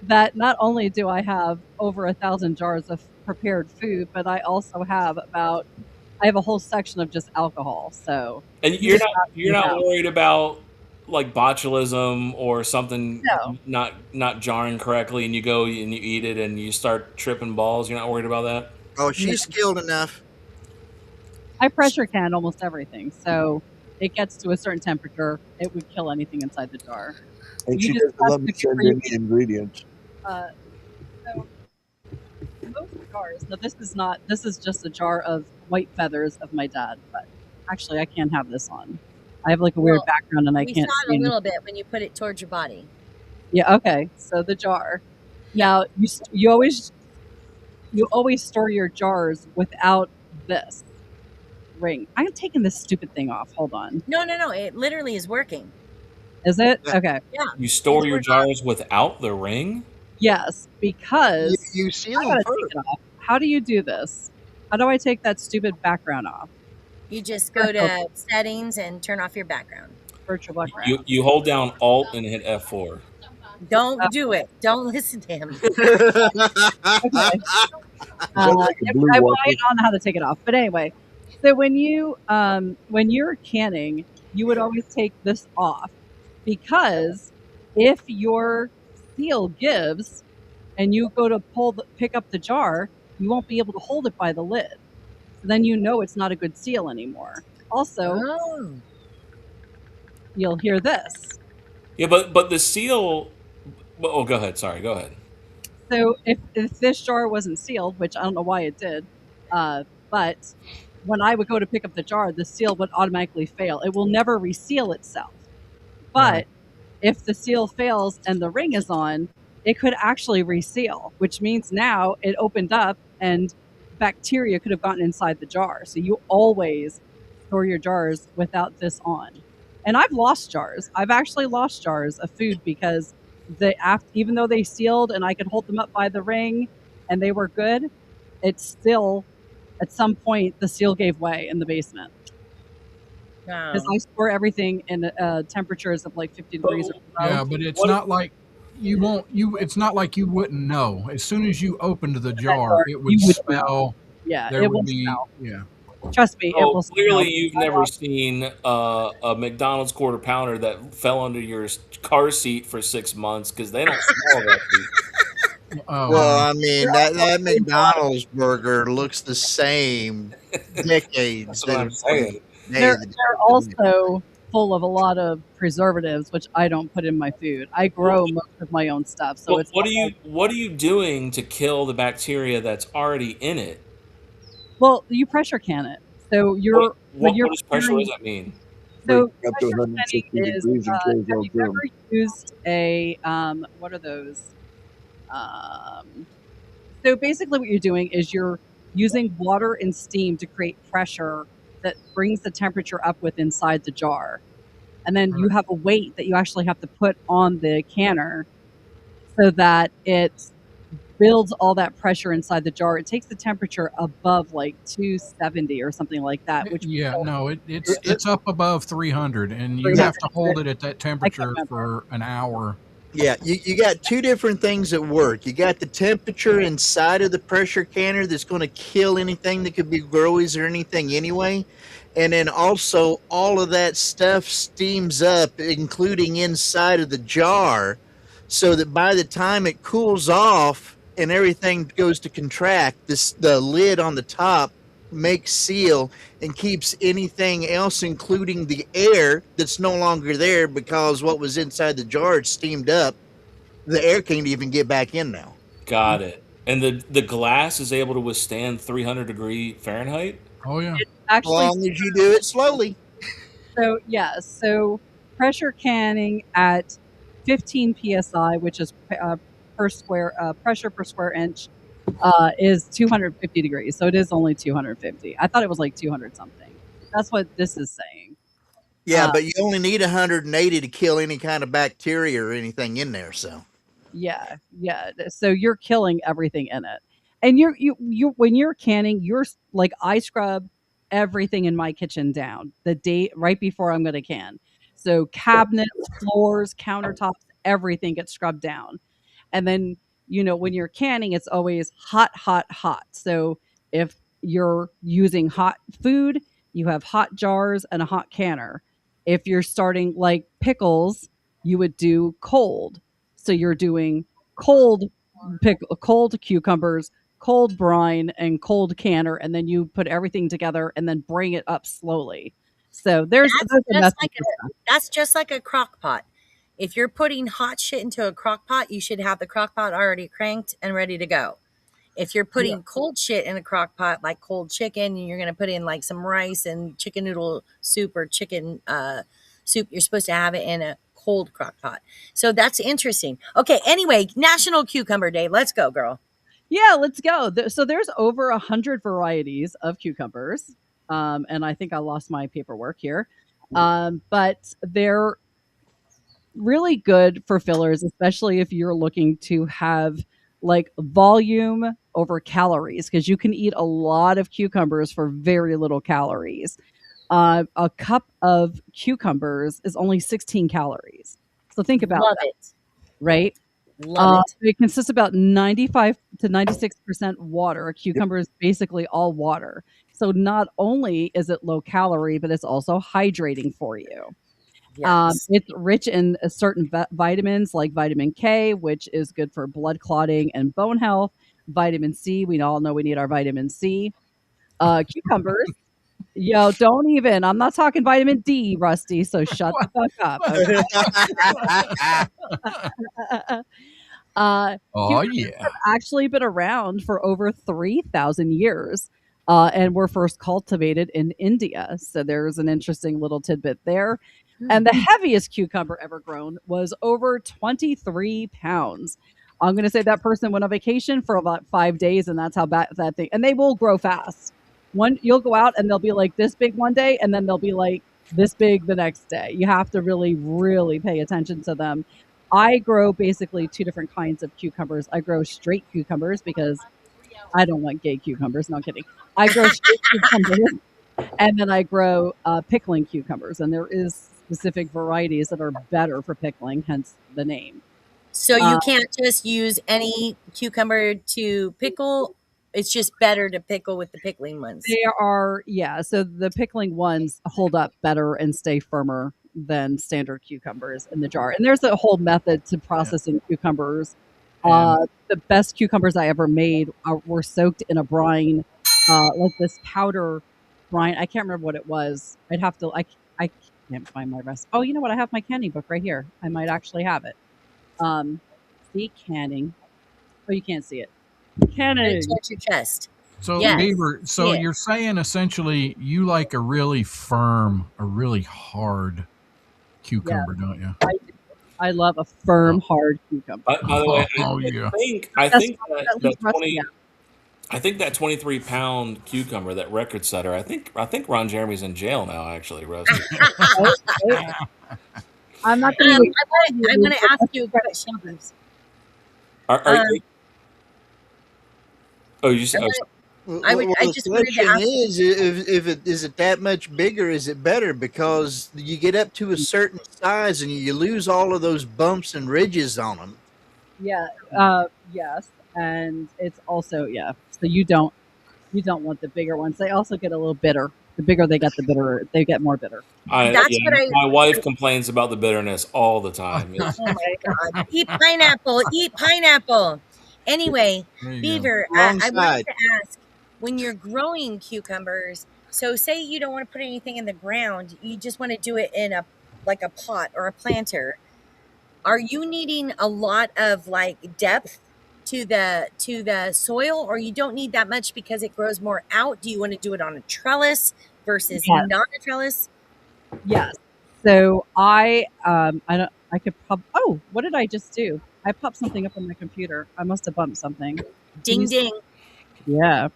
Speaker 9: that not only do I have over 1,000 jars of prepared food, but I also have I have a whole section of just alcohol. So
Speaker 4: And you're not worried about like botulism or something
Speaker 9: No.
Speaker 4: not jarring correctly, and you go and you eat it and you start tripping balls. You're not worried about that.
Speaker 3: Oh, she's skilled enough.
Speaker 9: I pressure can almost everything, so it gets to a certain temperature, it would kill anything inside the jar.
Speaker 5: And
Speaker 9: You
Speaker 5: she
Speaker 9: just
Speaker 5: doesn't
Speaker 9: have
Speaker 5: let
Speaker 9: to
Speaker 5: me
Speaker 9: be
Speaker 5: send
Speaker 9: pretty
Speaker 5: any ingredients.
Speaker 9: So most jars. Now this is just a jar of white feathers of my dad, but actually I can't have this on. I have like a weird
Speaker 1: Well,
Speaker 9: background and I
Speaker 1: We
Speaker 9: can't
Speaker 1: saw
Speaker 9: see
Speaker 1: it a
Speaker 9: any-
Speaker 1: little bit when you put it towards your body.
Speaker 9: Yeah, okay. So the jar. Now you always store your jars without this ring. I'm taking this stupid thing off. Hold on.
Speaker 1: No. It literally is working.
Speaker 9: Is it? Okay.
Speaker 1: Yeah.
Speaker 4: You store
Speaker 1: It's
Speaker 4: your
Speaker 1: working.
Speaker 4: jars without the ring.
Speaker 9: Yes, because
Speaker 3: You seal
Speaker 9: I
Speaker 3: them
Speaker 9: gotta
Speaker 3: first.
Speaker 9: take it off. How do you do this? How do I take that stupid background off?
Speaker 1: You just go to settings and turn off your background.
Speaker 9: Virtual background.
Speaker 4: You hold down Alt and hit F4.
Speaker 1: Don't do it. Don't listen to him.
Speaker 9: Okay.
Speaker 5: like a blue
Speaker 9: I
Speaker 5: waffle.
Speaker 9: don't know how to take it off. But anyway, so when you're canning, you would always take this off because if your seal gives and you go to pick up the jar, you won't be able to hold it by the lid. So then you know it's not a good seal anymore. Also,
Speaker 1: Oh.
Speaker 9: you'll hear this.
Speaker 4: Yeah, but the seal. Oh, go ahead. Sorry, go ahead.
Speaker 9: So if this jar wasn't sealed, which I don't know why it did, but when I would go to pick up the jar, the seal would automatically fail. It will never reseal itself. But
Speaker 2: Right.
Speaker 9: if the seal fails and the ring is on, it could actually reseal, which means now it opened up and bacteria could have gotten inside the jar. So you always store your jars without this on. And I've lost jars. I've actually lost jars of food because even though they sealed and I could hold them up by the ring and they were good, it's still at some point the seal gave way in the basement
Speaker 1: Wow.
Speaker 9: because I store everything in temperatures of like 50 degrees or below.
Speaker 2: Yeah, but it's not like you won't. It's not like you wouldn't know. As soon as you opened the jar, it would
Speaker 9: You would
Speaker 2: smell.
Speaker 9: Yeah,
Speaker 2: There
Speaker 9: it
Speaker 2: would
Speaker 9: will
Speaker 2: be.
Speaker 9: smell.
Speaker 2: Yeah.
Speaker 9: Trust me, it
Speaker 4: Oh,
Speaker 9: will
Speaker 4: clearly
Speaker 9: smell.
Speaker 4: you've never seen a McDonald's quarter pounder that fell under your car seat for 6 months because they don't smell that deep.
Speaker 2: Oh,
Speaker 3: Well, I mean that McDonald's burger looks the same decades.
Speaker 4: That's what I'm saying.
Speaker 9: They're also full of a lot of preservatives, which I don't put in my food. I grow most of my own stuff, so
Speaker 4: But
Speaker 9: it's
Speaker 4: what are you doing to kill the bacteria that's already in it?
Speaker 9: well, you pressure can it. So you're
Speaker 4: What
Speaker 9: you're
Speaker 4: does pressure? What
Speaker 9: preparing-
Speaker 4: does that mean?
Speaker 9: so
Speaker 5: Bring it up to
Speaker 9: pressure
Speaker 5: 160
Speaker 9: canning is,
Speaker 5: degrees and kills
Speaker 9: have
Speaker 5: all
Speaker 9: you
Speaker 5: germs.
Speaker 9: ever used a what are those? So basically, what you're doing is you're using water and steam to create pressure that brings the temperature up with inside the jar, and then you have a weight that you actually have to put on the canner so that it builds all that pressure inside the jar. It takes the temperature above like 270 or something like that. Which
Speaker 2: Yeah, no, it's up above 300, and you have to hold it at that temperature for an hour.
Speaker 3: Yeah, you got two different things at work. You got the temperature inside of the pressure canner that's going to kill anything that could be growies or anything anyway. And then also all of that stuff steams up, including inside of the jar, so that by the time it cools off and everything goes to contract, the lid on the top makes seal and keeps anything else, including the air that's no longer there because what was inside the jar is steamed up. The air can't even get back in now.
Speaker 4: Got it. And the glass is able to withstand 300-degree Fahrenheit?
Speaker 2: Oh yeah.
Speaker 3: As
Speaker 9: Actually,
Speaker 3: long as you do it slowly.
Speaker 9: so yeah, so pressure canning at 15 psi, which is per square pressure per square inch, is 250 degrees. So it is only 250. I thought it was like 200 something. That's what this is saying.
Speaker 3: Yeah, but you only need 180 to kill any kind of bacteria or anything in there. So
Speaker 9: Yeah, yeah. So you're killing everything in it, and you when you're canning, you're like I scrub everything in my kitchen down the day right before I'm going to can. So cabinets, floors, countertops, everything gets scrubbed down. And then, when you're canning, it's always hot, hot, hot. So if you're using hot food, you have hot jars and a hot canner. If you're starting like pickles, you would do cold. So you're doing cold cucumbers, cold brine, and cold canner, and then you put everything together and then bring it up slowly. So there's a method to stuff.
Speaker 1: That's just like a crock pot. If you're putting hot shit into a crock pot, you should have the crock pot already cranked and ready to go. If you're putting cold shit in a crock pot, like cold chicken, and you're going to put in like some rice and chicken noodle soup or chicken soup, you're supposed to have it in a cold crock pot. So that's interesting. Okay, anyway, National Cucumber Day. Let's go, girl.
Speaker 9: Yeah, let's go. So there's over 100 varieties of cucumbers. And I think I lost my paperwork here. But they're really good for fillers, especially if you're looking to have like volume over calories, because you can eat a lot of cucumbers for very little calories. A cup of cucumbers is only 16 calories. So think about
Speaker 1: Love
Speaker 9: that,
Speaker 1: it.
Speaker 9: right?
Speaker 1: Love it.
Speaker 9: It consists about 95 to 96% water. A cucumber is basically all water. So not only is it low calorie, but it's also hydrating for you.
Speaker 1: Yes.
Speaker 9: It's rich in certain vitamins like vitamin K, which is good for blood clotting and bone health. Vitamin C, we all know we need our vitamin C. Cucumbers, don't even. I'm not talking vitamin D, Rusty. So shut the fuck up.
Speaker 2: Oh
Speaker 9: Cucumbers
Speaker 2: yeah.
Speaker 9: have actually been around for over 3,000 years. And were first cultivated in India. So there's an interesting little tidbit there. And the heaviest cucumber ever grown was over 23 pounds. I'm going to say that person went on vacation for about 5 days, and that's how bad that thing. And they will grow fast. You'll go out and they'll be like this big one day, and then they'll be like this big the next day. You have to really, really pay attention to them. I grow basically two different kinds of cucumbers. I grow straight cucumbers because I don't want gay cucumbers. No, I'm kidding. I grow straight cucumbers, and then I grow pickling cucumbers. And there is specific varieties that are better for pickling, hence the name.
Speaker 1: So you can't just use any cucumber to pickle. It's just better to pickle with the pickling ones.
Speaker 9: They are, yeah. So the pickling ones hold up better and stay firmer than standard cucumbers in the jar. And there's a whole method to processing cucumbers. The best cucumbers I ever made were soaked in a brine, like this powder brine. I can't remember what it was. I can't find my recipe. Oh, you know what? I have my canning book right here. I might actually have it. See, canning. Oh, you can't see it. Canning.
Speaker 1: Touch your chest.
Speaker 2: So,
Speaker 1: Yes.
Speaker 2: Beaver, so
Speaker 1: Yeah.
Speaker 2: you're saying essentially you like a really firm, a really hard cucumber, don't you?
Speaker 9: I love a firm, hard cucumber.
Speaker 4: By the way,
Speaker 2: Oh, yeah.
Speaker 4: I think
Speaker 9: That's
Speaker 4: that
Speaker 9: least rusty, yeah.
Speaker 4: I think that 23-pound cucumber, that record setter. I think Ron Jeremy's in jail now. Actually, Rusty.
Speaker 9: I'm not going to.
Speaker 1: I'm going to ask you a question.
Speaker 4: Are you? Oh, you said.
Speaker 3: The
Speaker 1: just wanted to
Speaker 3: question
Speaker 1: ask-
Speaker 3: is, if it is it that much bigger, is it better? Because you get up to a certain size and you lose all of those bumps and ridges on them.
Speaker 9: Yeah. Yes, and it's also So you don't want the bigger ones. They also get a little bitter. The bigger they get, the bitter they get. More bitter.
Speaker 4: My wife complains about the bitterness all the time. Yes.
Speaker 1: Oh my God! Eat pineapple. Eat pineapple. Anyway,
Speaker 2: There you go.
Speaker 1: Beaver,
Speaker 3: Wrong
Speaker 1: I
Speaker 3: side.
Speaker 1: wanted to ask. when you're growing cucumbers, so say you don't want to put anything in the ground, you just want to do it in a like a pot or a planter. Are you needing a lot of like depth to the soil, or you don't need that much because it grows more out? Do you want to do it on a trellis versus
Speaker 9: Yes.
Speaker 1: not a trellis?
Speaker 9: Yes. So I don't. I could pop. Oh, what did I just do? I popped something up on my computer. I must have bumped something.
Speaker 1: Ding ding.
Speaker 9: Yeah.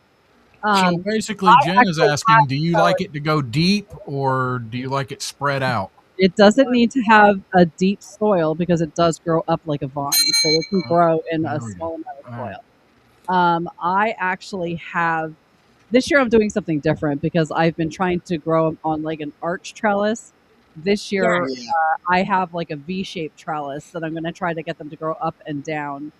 Speaker 2: So basically, Jen is asking, do you like it to go deep or do you like it spread out?
Speaker 9: It doesn't need to have a deep soil because it does grow up like a vine, so it can grow in a small amount of soil. I actually have this year. I'm doing something different because I've been trying to grow them on like an arch trellis. This year, I have like a V-shaped trellis that I'm going to try to get them to grow up and down,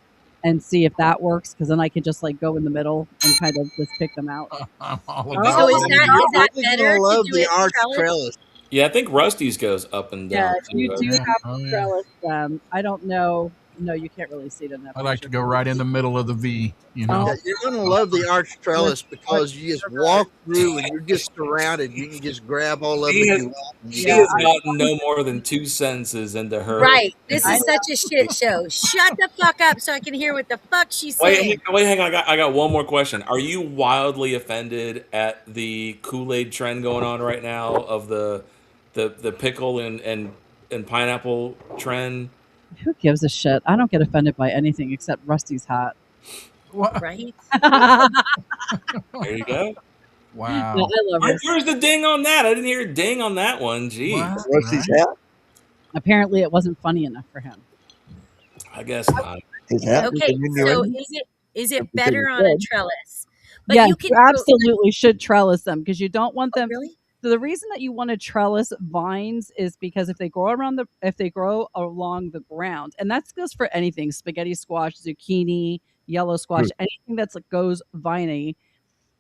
Speaker 9: and see if that works. Because then I can just like go in the middle and kind of just pick them out.
Speaker 1: So is that better to do it
Speaker 3: arch
Speaker 1: trellis?
Speaker 4: Yeah, I think Rusty's goes up and down.
Speaker 9: Yeah, you
Speaker 4: too.
Speaker 9: do have to trellis them. I don't know. No, you can't really see it in that.
Speaker 2: I like to go right in the middle of the V, you know.
Speaker 3: Yeah, you're gonna love the arch trellis because you just walk through and you're just surrounded. You can just grab all of it.
Speaker 4: She has gotten no more than 2 sentences into her.
Speaker 1: Right. This is such a shit show. Shut the fuck up so I can hear what the fuck she's saying.
Speaker 4: Wait, hang on. I got one more question. Are you wildly offended at the Kool-Aid trend going on right now of the pickle and pineapple trend?
Speaker 9: Who gives a shit? I don't get offended by anything except Rusty's hat.
Speaker 1: Right?
Speaker 4: There you go.
Speaker 2: Wow.
Speaker 9: Yeah, I love it.
Speaker 4: Where's the ding on that? I didn't hear a ding on that one. Jeez.
Speaker 5: Rusty's hat?
Speaker 9: Apparently, it wasn't funny enough for him.
Speaker 4: I guess not.
Speaker 1: Okay, so is it better on a trellis? But
Speaker 9: Yes,
Speaker 1: you can
Speaker 9: absolutely should trellis them because you don't want them.
Speaker 1: Really?
Speaker 9: So the reason that you want to trellis vines is because if they grow along the ground, and that goes for anything: spaghetti squash, zucchini, yellow squash, anything that's like goes viney.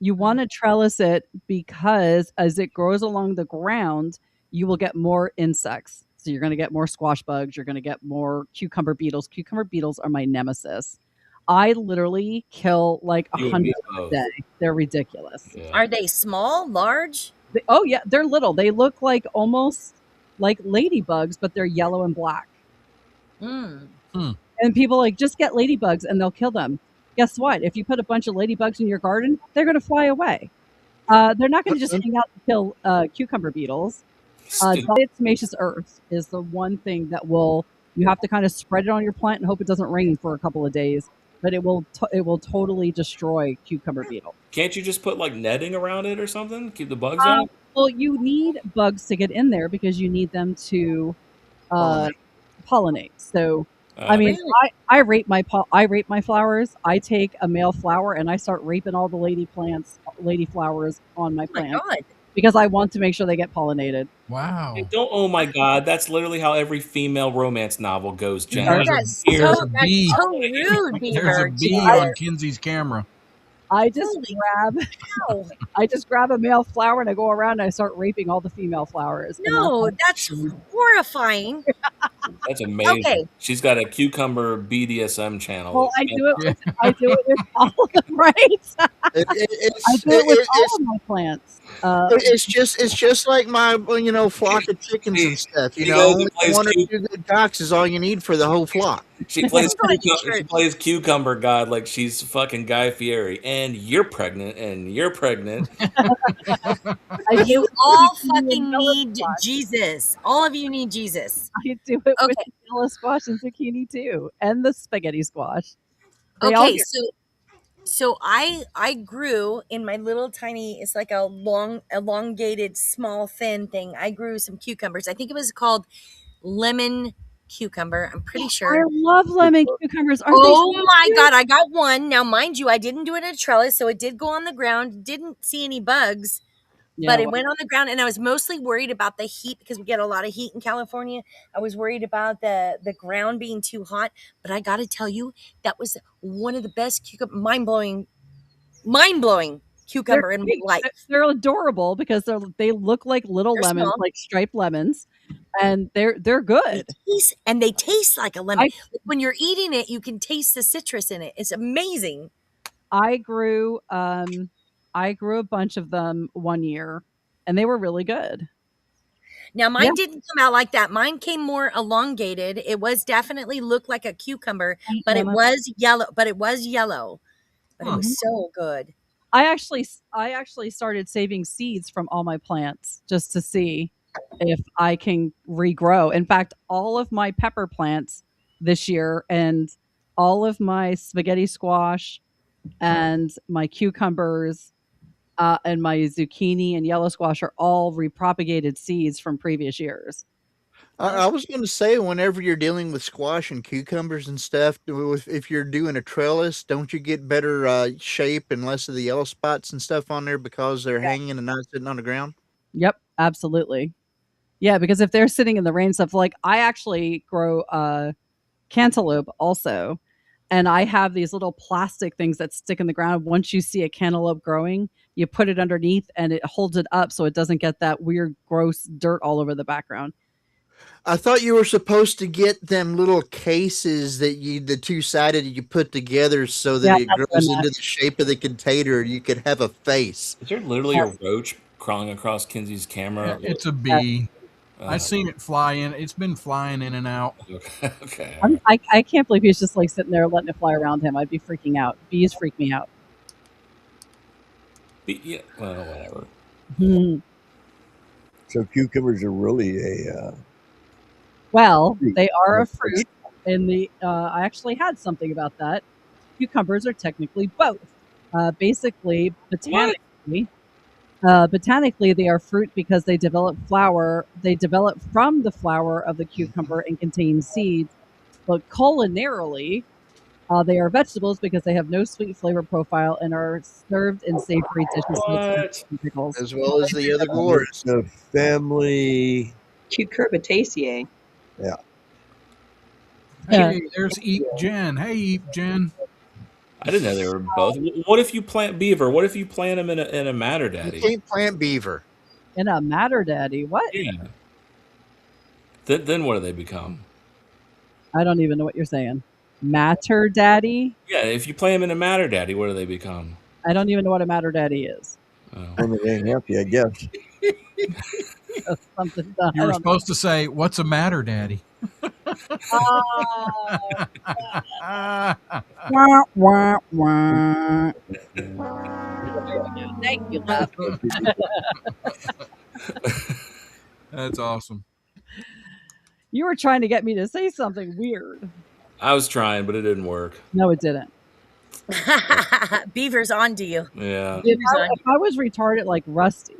Speaker 9: You want to trellis it because as it grows along the ground, you will get more insects. So you're going to get more squash bugs. You're going to get more cucumber beetles. Cucumber beetles are my nemesis. I literally kill like 100 a day. They're ridiculous.
Speaker 4: Yeah.
Speaker 1: Are they small, large?
Speaker 9: Oh yeah, they're little. They look like almost like ladybugs, but they're yellow and black.
Speaker 1: Mm.
Speaker 9: And people like just get ladybugs and they'll kill them. Guess what? If you put a bunch of ladybugs in your garden, they're going to fly away. They're not going to just hang out and kill cucumber beetles. Diatomaceous earth is the one thing that you have to kind of spread it on your plant and hope it doesn't rain for a couple of days. But it will totally destroy cucumber beetle.
Speaker 4: Can't you just put like netting around it or something? Keep the bugs out?
Speaker 9: Well, you need bugs to get in there because you need them to pollinate. So, I mean,
Speaker 1: Really?
Speaker 9: I rape my flowers. I take a male flower and I start raping all the lady flowers on my
Speaker 1: Oh my
Speaker 9: plant
Speaker 1: God.
Speaker 9: because I want to make sure they get pollinated.
Speaker 2: Wow.
Speaker 4: Hey, oh my God, that's literally how every female romance novel goes, Jen.
Speaker 1: That's
Speaker 2: There's
Speaker 1: so
Speaker 2: a bee.
Speaker 1: rude,
Speaker 2: There's a
Speaker 1: Beaver.
Speaker 2: bee on Kinsey's camera.
Speaker 9: I just grab a male flower and I go around and I start raping all the female flowers.
Speaker 1: No, that's horrifying.
Speaker 4: That's amazing.
Speaker 1: Okay.
Speaker 4: She's got a cucumber BDSM channel.
Speaker 9: Well, I do it with all of them, right? I do it with all of my plants.
Speaker 3: It's just like my flock of chickens and stuff. You know, one or two good cocks is all you need for the whole flock.
Speaker 4: She plays cucumber god like she's fucking Guy Fieri, and you're pregnant, and you're pregnant.
Speaker 1: You all fucking need Jesus. All of you need Jesus.
Speaker 9: I do it with the yellow squash and zucchini too, and the spaghetti squash.
Speaker 1: Okay, so I grew in my little tiny. It's like a long, elongated, small, thin thing. I grew some cucumbers. I think it was called lemon cucumber. I'm pretty sure.
Speaker 9: I love lemon cucumbers.
Speaker 1: Oh my God, I got one. Now, mind you, I didn't do it in a trellis, so it did go on the ground. Didn't see any bugs, but it went on the ground, and I was mostly worried about the heat because we get a lot of heat in California. I was worried about the ground being too hot, but I got to tell you, that was one of the best mind-blowing cucumber in my life.
Speaker 9: They're adorable because they look like little lemons,
Speaker 1: small.
Speaker 9: like striped lemons, and they're good.
Speaker 1: They taste like a lemon. When you're eating it, you can taste the citrus in it. It's amazing.
Speaker 9: I grew I grew a bunch of them one year, and they were really good.
Speaker 1: Now mine
Speaker 9: Yeah.
Speaker 1: didn't come out like that. Mine came more elongated. It was definitely looked like a cucumber, but it was yellow. But it was yellow. But it was so good.
Speaker 9: I actually started saving seeds from all my plants just to see if I can regrow. In fact, all of my pepper plants this year and all of my spaghetti squash and my cucumbers and my zucchini and yellow squash are all repropagated seeds from previous years.
Speaker 3: I was going to say, whenever you're dealing with squash and cucumbers and stuff, if you're doing a trellis, don't you get better shape and less of the yellow spots and stuff on there because they're hanging and not sitting on the ground?
Speaker 9: Yep, absolutely. Yeah, because if they're sitting in the rain stuff, like I actually grow cantaloupe also, and I have these little plastic things that stick in the ground. Once you see a cantaloupe growing, you put it underneath and it holds it up so it doesn't get that weird, gross dirt all over the background.
Speaker 3: I thought you were supposed to get them little cases that the two-sided you put together so that it grows into the shape of the container. You could have a face.
Speaker 4: Is there literally a roach crawling across Kinsey's camera?
Speaker 2: It's a bee. I seen it fly in. It's been flying in and out.
Speaker 4: Okay.
Speaker 9: I can't believe he's just like sitting there letting it fly around him. I'd be freaking out. Bees freak me out.
Speaker 4: Yeah, well, whatever.
Speaker 5: So cucumbers are really a
Speaker 9: well, they are a fruit, and I actually had something about that. Cucumbers are technically both. Basically, botanically, they are fruit because they develop flower. They develop from the flower of the cucumber and contain seeds. But culinarily, they are vegetables because they have no sweet flavor profile and are served in savory dishes like pickles,
Speaker 3: as well as the other glorious.
Speaker 5: The family
Speaker 10: Cucurbitaceae.
Speaker 5: Yeah.
Speaker 2: Hey, there's Eep Jen. Hey, Eep Jen.
Speaker 4: I didn't know they were both. What if you plant beaver? What if you plant them in a matter daddy?
Speaker 3: You can't plant beaver.
Speaker 9: In a matter daddy? What?
Speaker 4: Yeah. Then what do they become?
Speaker 9: I don't even know what you're saying. Matter daddy?
Speaker 4: Yeah, if you plant them in a matter daddy, what do they become?
Speaker 9: I don't even know what a matter daddy is.
Speaker 5: When it ain't happy, I guess.
Speaker 2: You were supposed to say, "What's the matter, Daddy?"
Speaker 9: Wah, wah, wah. Thank you, love.
Speaker 2: That's awesome.
Speaker 9: You were trying to get me to say something weird.
Speaker 4: I was trying, but it didn't work.
Speaker 9: No, it didn't.
Speaker 1: Beaver's on to you.
Speaker 4: Yeah.
Speaker 9: If I was retarded like Rusty.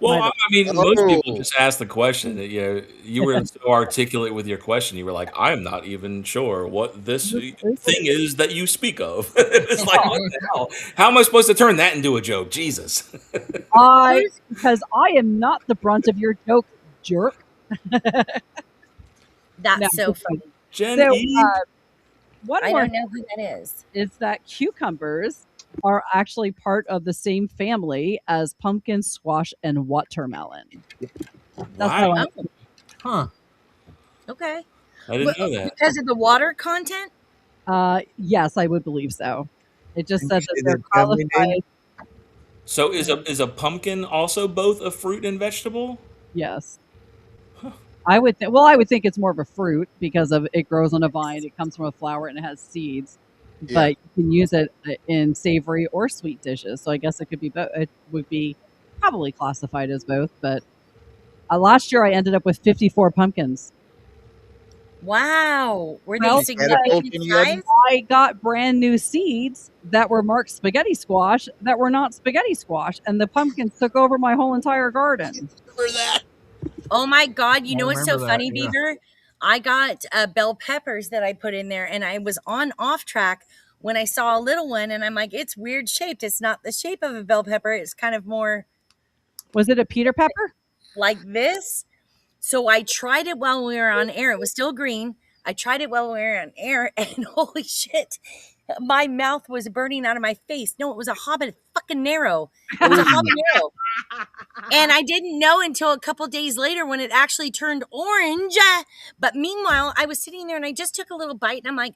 Speaker 4: Well, I mean, most people just ask the question. You were so articulate with your question. You were like, "I'm not even sure what this thing is that you speak of." It's like, what the hell? How am I supposed to turn that into a joke? Jesus.
Speaker 9: Because I am not the brunt of your joke, jerk.
Speaker 1: That's so funny.
Speaker 4: Jen,
Speaker 9: what
Speaker 1: I don't know who that is.
Speaker 9: Is that cucumbers are actually part of the same family as pumpkin, squash, and watermelon. That's how I know.
Speaker 2: Huh.
Speaker 1: Okay.
Speaker 4: I didn't know that.
Speaker 1: Because of the water content?
Speaker 9: Yes, I would believe so. It just says that they're qualified.
Speaker 4: So is a pumpkin also both a fruit and vegetable?
Speaker 9: Yes. I would think it's more of a fruit because of it grows on a vine, it comes from a flower, and it has seeds.
Speaker 3: Yeah.
Speaker 9: But you can use it in savory or sweet dishes. So I guess it could be both. It would be probably classified as both. But last year I ended up with 54 pumpkins.
Speaker 1: Wow. Were they significant size?
Speaker 9: I got brand new seeds that were marked spaghetti squash that were not spaghetti squash. And the pumpkins took over my whole entire garden.
Speaker 3: Remember that?
Speaker 1: Oh my God. You know what's so funny,
Speaker 2: yeah.
Speaker 1: Beaver? I got bell peppers that I put in there, and I was on Offtrack when I saw a little one, and I'm like, it's weird shaped. It's not the shape of a bell pepper. It's kind of more.
Speaker 9: Was it a Peter pepper?
Speaker 1: Like this. So I tried it while we were on air. It was still green. I tried it while we were on air, and holy shit, my mouth was burning out of my face. No, it was a hobbit fucking narrow. It was a habanero. And I didn't know until a couple days later when it actually turned orange. But meanwhile, I was sitting there and I just took a little bite and I'm like,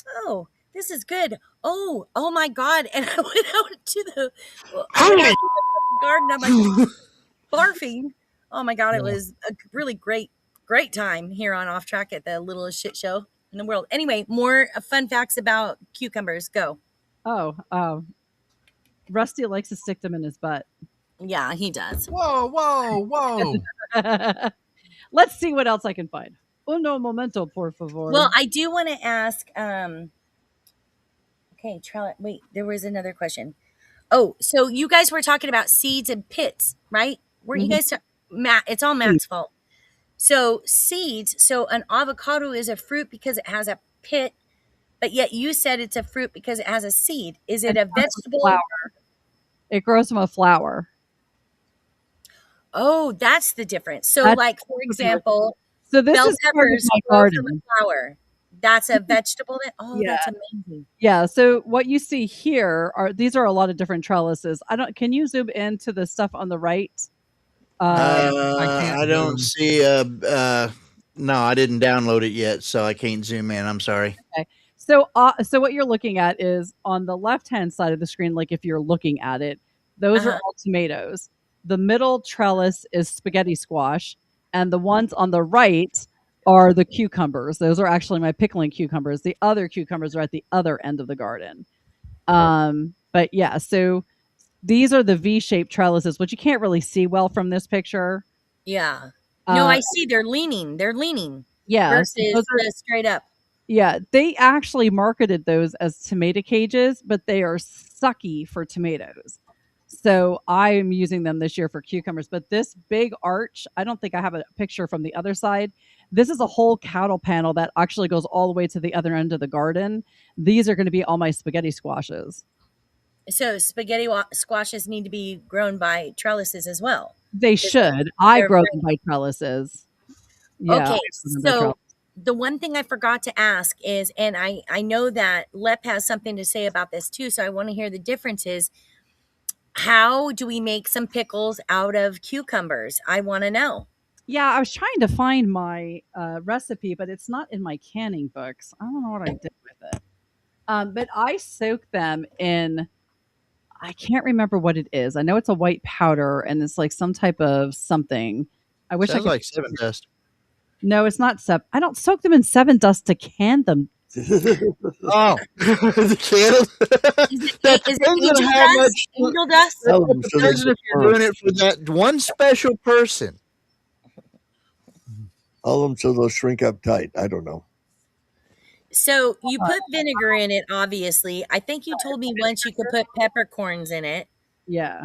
Speaker 1: oh, this is good. Oh my God. And I went out to the garden. I'm like barfing. Oh my God. It was a really great time here on Off Track at the littlest shit show in the world. Anyway, more fun facts about cucumbers. Go.
Speaker 9: Oh, Rusty likes to stick them in his butt.
Speaker 1: Yeah, he does.
Speaker 2: Whoa.
Speaker 9: Let's see what else I can find. Uno momento, por favor.
Speaker 1: Well, I do want to ask, okay, wait, there was another question. Oh, so you guys were talking about seeds and pits, right? Weren't you guys, Matt, it's all Matt's fault. So seeds, so an avocado is a fruit because it has a pit, but yet you said it's a fruit because it has a seed. Is it a vegetable?
Speaker 9: Flower. It grows from a flower.
Speaker 1: Oh, that's the difference. So
Speaker 9: That's
Speaker 1: like, for example,
Speaker 9: so this
Speaker 1: bell
Speaker 9: is part of
Speaker 1: peppers
Speaker 9: my
Speaker 1: grow from
Speaker 9: garden.
Speaker 1: a flower. That's a vegetable. Oh,
Speaker 9: Yeah.
Speaker 1: that's amazing.
Speaker 9: Yeah. So what you see here these are a lot of different trellises. Can you zoom into the stuff on the right?
Speaker 3: I don't see. No, I didn't download it yet, so I can't zoom in. I'm sorry.
Speaker 9: Okay. So what you're looking at is on the left-hand side of the screen, like if you're looking at it, those are all tomatoes. The middle trellis is spaghetti squash, and the ones on the right are the cucumbers. Those are actually my pickling cucumbers. The other cucumbers are at the other end of the garden. But yeah, so these are the V-shaped trellises, which you can't really see well from this picture.
Speaker 1: Yeah. No, I see they're leaning.
Speaker 9: Yeah.
Speaker 1: Versus the straight up.
Speaker 9: Yeah, they actually marketed those as tomato cages, but they are sucky for tomatoes. So I am using them this year for cucumbers. But this big arch, I don't think I have a picture from the other side. This is a whole cattle panel that actually goes all the way to the other end of the garden. These are going to be all my spaghetti squashes.
Speaker 1: So spaghetti squashes need to be grown by trellises as well.
Speaker 9: They should. I grow them by trellises. Yeah,
Speaker 1: okay, so the one thing I forgot to ask is, and I know that Lep has something to say about this too, so I want to hear the differences. How do we make some pickles out of cucumbers? I want to know.
Speaker 9: Yeah, I was trying to find my recipe, but it's not in my canning books. I don't know what I did with it. But I soak them in, I can't remember what it is. I know it's a white powder and it's like some type of something. I wish
Speaker 3: Sounds
Speaker 9: I could.
Speaker 3: like Seven Dust.
Speaker 9: No, it's not I don't soak them in Seven Dust to can them.
Speaker 3: Oh, the can.
Speaker 1: Is it angel dust? Angel dust?
Speaker 3: It depends if you're doing it for that one special person.
Speaker 5: All of them so they'll shrink up tight. I don't know.
Speaker 1: So you put vinegar in it, obviously. I think you told me once you could put peppercorns in it.
Speaker 9: Yeah.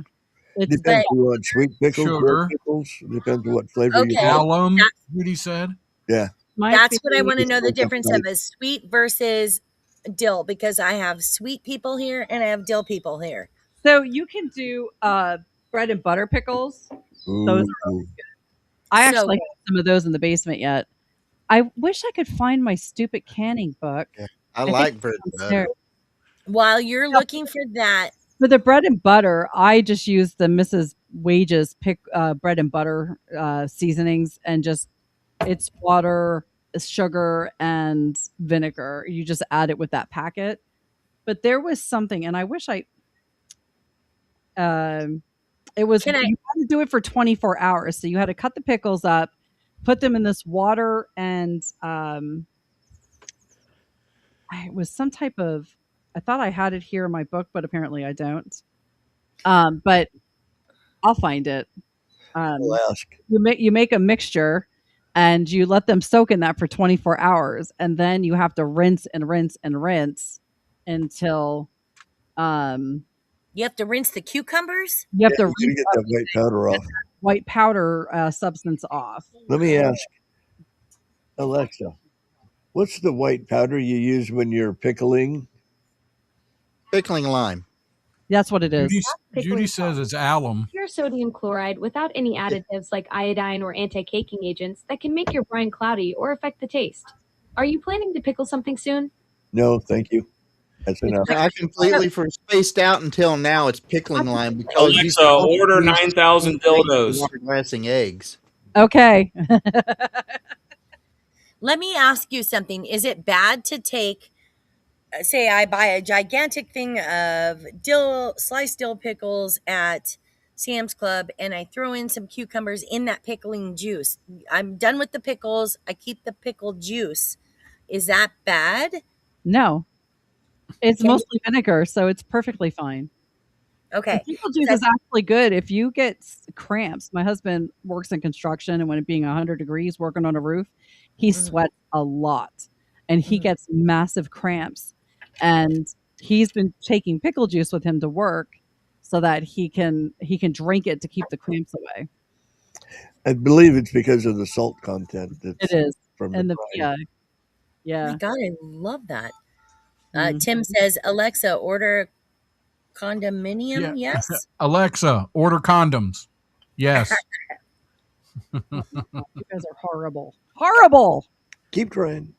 Speaker 5: It depends on what sweet pickles, red pickles. Depends on what flavor you
Speaker 1: Okay.
Speaker 2: Alum, Judy said.
Speaker 5: Yeah.
Speaker 1: That's what I want to know the difference of is sweet versus dill, because I have sweet people here and I have dill people here.
Speaker 9: So you can do bread and butter pickles. Those are always good. I actually have some of those in the basement yet. I wish I could find my stupid canning book.
Speaker 3: Yeah, I like bread and butter.
Speaker 1: While you're looking for that.
Speaker 9: For the bread and butter, I just use the Mrs. Wages bread and butter seasonings, and just it's water, sugar, and vinegar. You just add it with that packet. But there was something, and I wish it was, you had to do it for 24 hours. So you had to cut the pickles up, put them in this water, and it was some type of, I thought I had it here in my book, but apparently I don't. But I'll find it.
Speaker 5: I'll ask.
Speaker 9: You make a mixture and you let them soak in that for 24 hours. And then you have to rinse and rinse and rinse until
Speaker 1: you have to rinse the cucumbers?
Speaker 9: You have to
Speaker 5: get that white powder off.
Speaker 9: White powder substance off.
Speaker 5: Let me ask Alexa, what's the white powder you use when you're pickling?
Speaker 3: Pickling lime.
Speaker 9: That's what it is.
Speaker 2: Judy says it's alum.
Speaker 11: Pure sodium chloride without any additives like iodine or anti-caking agents that can make your brine cloudy or affect the taste. Are you planning to pickle something soon?
Speaker 5: No, thank you. That's enough.
Speaker 3: I completely spaced out until now. It's pickling lime because
Speaker 4: Alexa, order 9,000 dildos.
Speaker 3: Glassing eggs.
Speaker 9: Okay.
Speaker 1: Let me ask you something. Is it bad to take say I buy a gigantic thing of sliced dill pickles at Sam's Club, and I throw in some cucumbers in that pickling juice. I'm done with the pickles. I keep the pickle juice. Is that bad?
Speaker 9: No, it's
Speaker 1: Can
Speaker 9: mostly vinegar, so it's perfectly fine. The
Speaker 1: Okay.
Speaker 9: pickle juice is actually good if you get cramps. My husband works in construction, and when it being 100 degrees working on a roof, he sweats a lot, and he gets massive cramps. And he's been taking pickle juice with him to work so that he can drink it to keep the cramps away.
Speaker 5: I believe it's because of the salt content.
Speaker 9: It is.
Speaker 5: From
Speaker 9: And
Speaker 5: the
Speaker 9: yeah.
Speaker 1: Oh
Speaker 9: Yeah.
Speaker 1: my God, I love that.
Speaker 9: Mhm.
Speaker 1: Tim says, Alexa, order condominium. Yes.
Speaker 2: Alexa, order condoms. Yes.
Speaker 9: You guys are horrible. Horrible.
Speaker 5: Keep trying.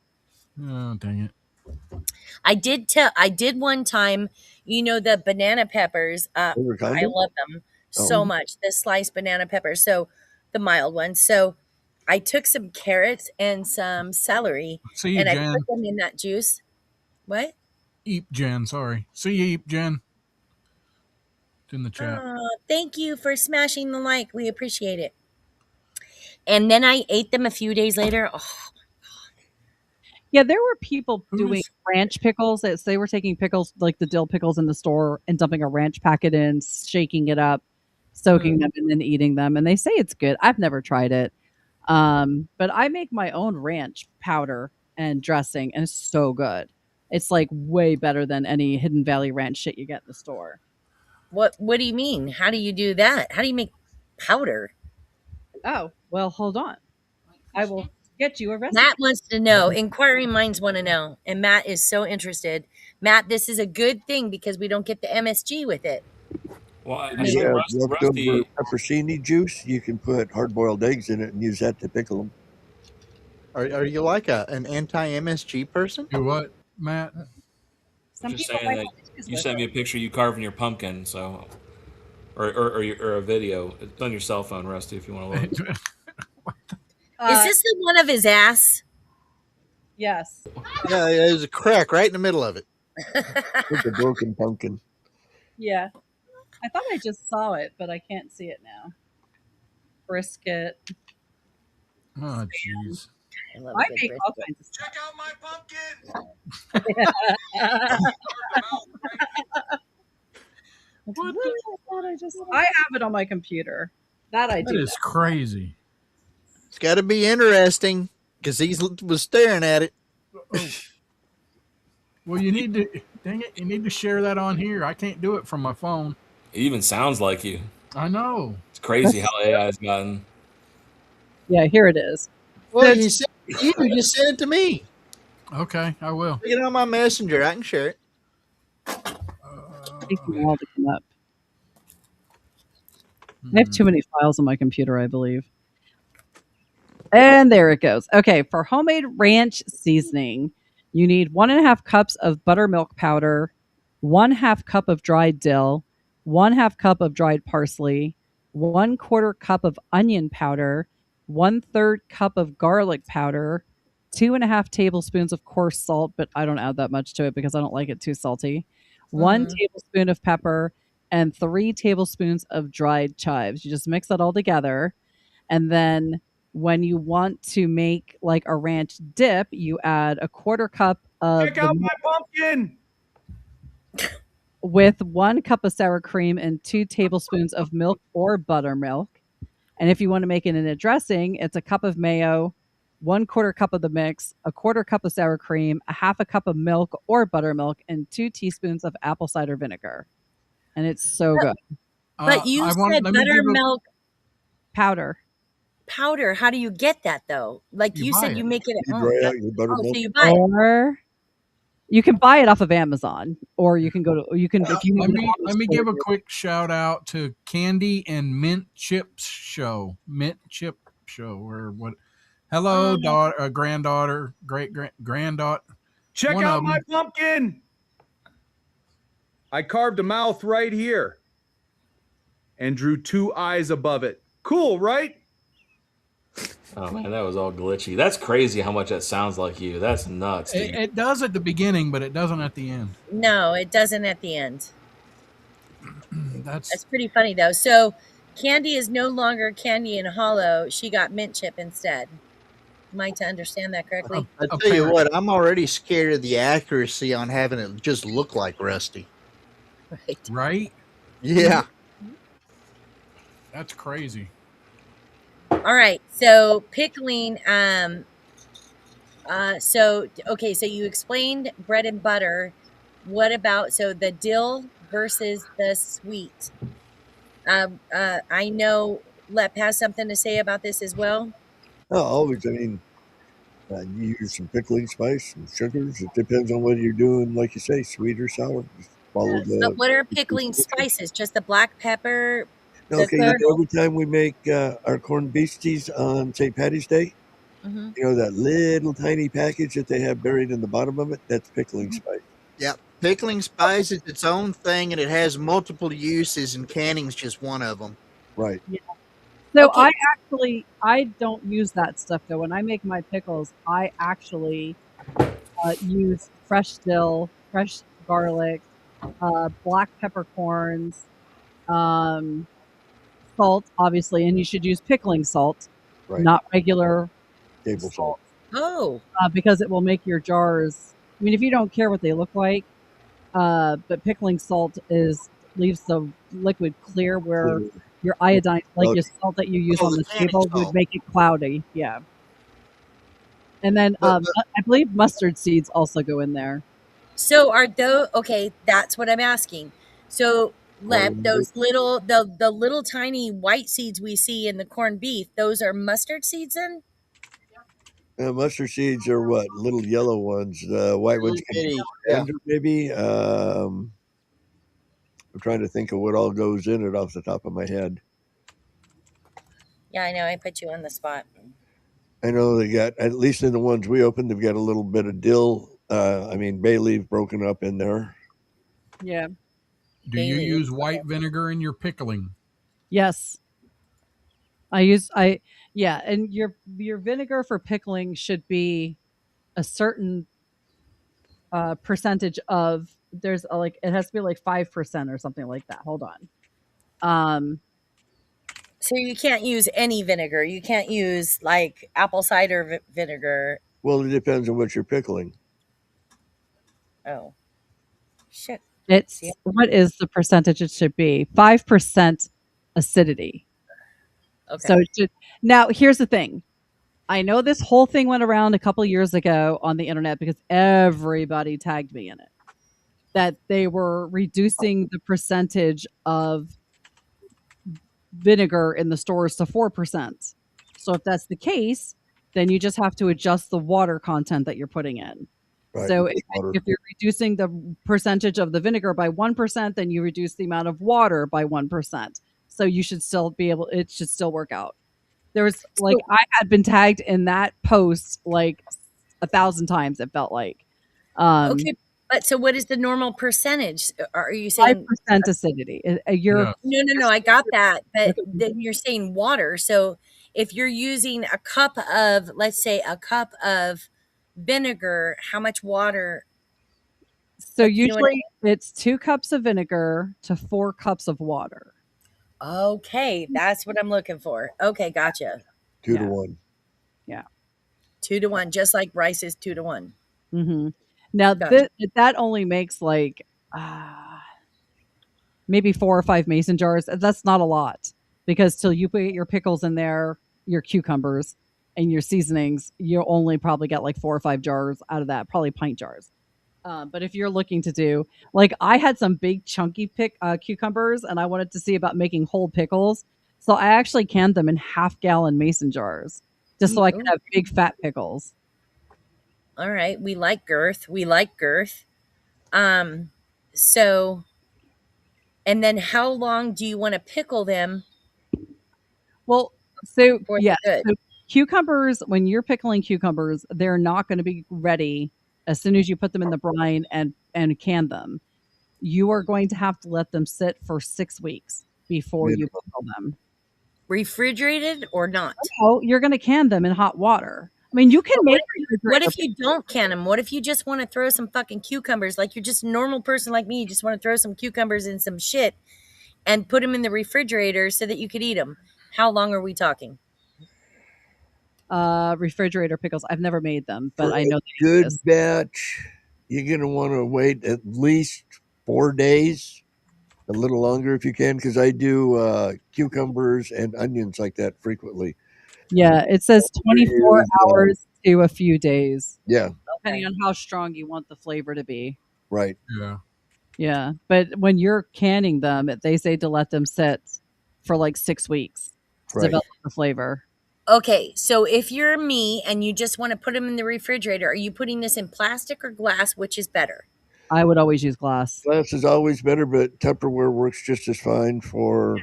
Speaker 2: Oh, dang it.
Speaker 1: I did one time, the banana peppers. I love them so much. The sliced banana peppers. So the mild ones. So I took some carrots and some celery
Speaker 2: See you,
Speaker 1: and I
Speaker 2: Jen.
Speaker 1: put them in that juice. What?
Speaker 2: Eep, Jen. Sorry. See you, Eep, Jen. It's in the chat.
Speaker 1: Thank you for smashing the like. We appreciate it. And then I ate them a few days later. Oh,
Speaker 9: Yeah, there were people doing ranch pickles. They were taking pickles like the dill pickles in the store and dumping a ranch packet in, shaking it up, soaking them, and then eating them. And they say it's good. I've never tried it. But I make my own ranch powder and dressing, and it's so good. It's like way better than any Hidden Valley ranch shit you get in the store.
Speaker 1: What do you mean? How do you do that? How do you make powder?
Speaker 9: Oh, well, hold on. I will get you a recipe.
Speaker 1: Matt wants to know. Inquiring minds want to know. And Matt is so interested. Matt, this is a good thing because we don't get the MSG with it.
Speaker 4: Well, I
Speaker 5: You
Speaker 4: saw
Speaker 5: have
Speaker 4: Rusty.
Speaker 5: leftover pepperoncini juice. You can put hard-boiled eggs in it and use that to pickle them.
Speaker 3: Are you like an anti-MSG person?
Speaker 2: You what, Matt?
Speaker 4: Just saying that you sent me a picture of you carving your pumpkin, so or a video. It's on your cell phone, Rusty, if you want to look.
Speaker 1: Is this the one of his ass?
Speaker 9: Yes.
Speaker 3: Yeah, there's a crack right in the middle of it.
Speaker 5: It's a broken pumpkin.
Speaker 9: Yeah. I thought I just saw it, but I can't see it now. Brisket.
Speaker 2: Oh, jeez.
Speaker 1: I love
Speaker 9: I
Speaker 1: a good
Speaker 9: make all
Speaker 1: brisket.
Speaker 9: kinds of stuff.
Speaker 12: Check out my pumpkin.
Speaker 9: I have it on my computer. That I do.
Speaker 2: That is crazy.
Speaker 3: It's got to be interesting because he was staring at it.
Speaker 2: Well, you need to, dang it, you need to share that on here. I can't do it from my phone.
Speaker 4: It even sounds like you.
Speaker 2: I know.
Speaker 4: It's crazy how AI has gotten.
Speaker 9: Yeah, here it is.
Speaker 3: Well, you said you just sent it to me.
Speaker 2: Okay, I will.
Speaker 3: Get it on my messenger. I can share it.
Speaker 9: Take them all to come up. I have too many files on my computer, I believe. And there it goes. Okay, for homemade ranch seasoning, you need 1.5 cups of buttermilk powder, 1/2 cup of dried dill, 1/2 cup of dried parsley, 1/4 cup of onion powder, 1/3 cup of garlic powder, 2.5 tablespoons of coarse salt, but I don't add that much to it because I don't like it too salty, 1 tablespoon of pepper, and 3 tablespoons of dried chives. You just mix that all together. And then when you want to make like a ranch dip, you add 1/4 cup of
Speaker 12: Check out my pumpkin.
Speaker 9: with 1 cup of sour cream and 2 tablespoons of milk or buttermilk. And if you want to make it in a dressing, it's a cup of mayo, 1/4 cup of the mix, 1/4 cup of sour cream, 1/2 cup of milk or buttermilk, and 2 teaspoons of apple cider vinegar. And it's so good.
Speaker 1: But you said buttermilk
Speaker 9: powder.
Speaker 1: Powder. How do you get that though? Like you said, you make it at home.
Speaker 5: dry out your buttermilk.
Speaker 1: So you buy it.
Speaker 9: Or you can buy it off of Amazon, or you can go to if you
Speaker 2: Let me give a quick shout out to Candy and Mint Chips Show. Mint Chip Show or what? Hello, daughter, granddaughter, granddaughter.
Speaker 12: Check
Speaker 2: One
Speaker 12: out
Speaker 2: of
Speaker 12: my
Speaker 2: them.
Speaker 12: pumpkin. I carved a mouth right here and drew 2 eyes above it. Cool, right?
Speaker 4: Oh man, that was all glitchy. That's crazy how much that sounds like you. That's nuts, dude.
Speaker 2: It does at the beginning, but it doesn't at the end.
Speaker 1: No, it doesn't at the end.
Speaker 2: That's
Speaker 1: That's pretty funny though. So Candy is no longer Candy and Hollow. She got mint chip instead. Am I to understand that correctly?
Speaker 3: I tell you what, I'm already scared of the accuracy on having it just look like Rusty.
Speaker 1: Right.
Speaker 2: right.
Speaker 3: Yeah.
Speaker 2: That's crazy.
Speaker 1: All right. So pickling. So okay. So you explained bread and butter. What about the dill versus the sweet? I know Lep has something to say about this as well.
Speaker 5: Oh, always. I mean, you use some pickling spice, some sugars. It depends on whether you're doing, like you say, sweet or sour. Just follow
Speaker 1: But
Speaker 5: the.
Speaker 1: what are pickling spices? Just the black pepper, the
Speaker 5: Okay, every time we make our corned beasties on St. Patty's Day,
Speaker 1: Mhm.
Speaker 5: you know that little tiny package that they have buried in the bottom of it? That's pickling spice.
Speaker 3: Yeah. Pickling spice is its own thing, and it has multiple uses, and canning's just one of them.
Speaker 5: Right.
Speaker 9: Yeah. So
Speaker 1: Okay.
Speaker 9: I don't use that stuff though. When I make my pickles, I actually use fresh dill, fresh garlic, black peppercorns, salt, obviously, and you should use pickling salt,
Speaker 5: Right.
Speaker 9: not regular
Speaker 5: Table salt.
Speaker 1: Oh.
Speaker 9: Because it will make your jars. I mean, if you don't care what they look like, but pickling salt leaves the liquid clear, where
Speaker 5: Clear.
Speaker 9: your iodine, like your
Speaker 5: Okay.
Speaker 9: salt that you use
Speaker 3: Oh,
Speaker 9: on
Speaker 3: the
Speaker 9: the
Speaker 3: canning
Speaker 9: table, would
Speaker 3: salt.
Speaker 9: make it cloudy. Yeah. And then
Speaker 3: But-
Speaker 9: I believe mustard seeds also go in there.
Speaker 1: So are those okay? That's what I'm asking. So Lep, those little the little tiny white seeds we see in the corned beef, those are mustard seeds then?
Speaker 5: Mustard seeds are what? Little yellow ones. The white ones can be
Speaker 3: Yeah.
Speaker 5: coriander, maybe. I'm trying to think of what all goes in it off the top of my head.
Speaker 1: Yeah, I know. I put you on the spot.
Speaker 5: I know they got, at least in the ones we opened, they've got a little bit of dill. Bay leaf broken up in there.
Speaker 9: Yeah.
Speaker 2: Do you use white vinegar in your pickling?
Speaker 9: Yes. Yeah, and your vinegar for pickling should be a certain percentage of it has to be like 5% or something like that. Hold on.
Speaker 1: So you can't use any vinegar. You can't use like apple cider vinegar.
Speaker 5: Well, it depends on what you're pickling.
Speaker 1: Oh, shit.
Speaker 9: What is the percentage it should be? 5% acidity.
Speaker 1: Okay.
Speaker 9: So now here's the thing. I know this whole thing went around a couple years ago on the internet because everybody tagged me in it, that they were reducing the percentage of vinegar in the stores to 4%. So if that's the case, then you just have to adjust the water content that you're putting in.
Speaker 5: Right.
Speaker 9: So if you're reducing the percentage of the vinegar by 1%, then you reduce the amount of water by 1%. So you should still it should still work out. There was I had been tagged in that post like 1,000 times, it felt like.
Speaker 1: Okay, but so what is the normal percentage? Are you saying
Speaker 9: 5% acidity?
Speaker 1: No, I got that, but then you're saying water. So if you're using a cup of, let's say, a cup of vinegar, how much water?
Speaker 9: So usually it's 2 cups of vinegar to 4 cups of water.
Speaker 1: Okay, that's what I'm looking for. Okay, gotcha.
Speaker 5: 2 to 1.
Speaker 9: Yeah.
Speaker 1: 2 to 1, just like rice is 2 to 1.
Speaker 9: Mm-hmm. Now that only makes like maybe 4 or 5 mason jars. That's not a lot, because till you put your pickles in there, your cucumbers and your seasonings, you'll only probably get like 4 or 5 jars out of that, probably pint jars. But if you're looking to do, like, I had some big chunky cucumbers, and I wanted to see about making whole pickles, so I actually canned them in half-gallon mason jars, just so I could have big fat pickles.
Speaker 1: All right, we like girth. So, and then how long do you want to pickle them?
Speaker 9: Well, so
Speaker 1: good?
Speaker 9: So cucumbers, when you're pickling cucumbers, they're not going to be ready as soon as you put them in the brine and can them. You are going to have to let them sit for 6 weeks before you pickle them.
Speaker 1: refrigerated or not?
Speaker 9: No, you're going to can them in hot water. I mean, you can
Speaker 1: But
Speaker 9: make
Speaker 1: what if you don't can them? What if you just want to throw some fucking cucumbers? Like you're just a normal person like me. You just want to throw some cucumbers in some shit and put them in the refrigerator so that you could eat them. How long are we talking?
Speaker 9: refrigerator pickles. I've never made them, but
Speaker 5: For
Speaker 9: I know
Speaker 5: a
Speaker 9: they
Speaker 5: good
Speaker 9: exist.
Speaker 5: batch, you're going to want to wait at least 4 days, a little longer if you can, because I do cucumbers and onions like that frequently.
Speaker 9: Yeah, it says 24
Speaker 5: Use,
Speaker 9: hours to a few days,
Speaker 5: yeah,
Speaker 9: depending on how strong you want the flavor to be.
Speaker 5: right.
Speaker 2: Yeah.
Speaker 9: Yeah, but when you're canning them, they say to let them sit for like 6 weeks to
Speaker 5: Right.
Speaker 9: develop the flavor.
Speaker 1: Okay, so if you're me and you just want to put them in the refrigerator, are you putting this in plastic or glass? Which is better?
Speaker 9: I would always use glass.
Speaker 5: Glass is always better, but Tupperware works just as fine for,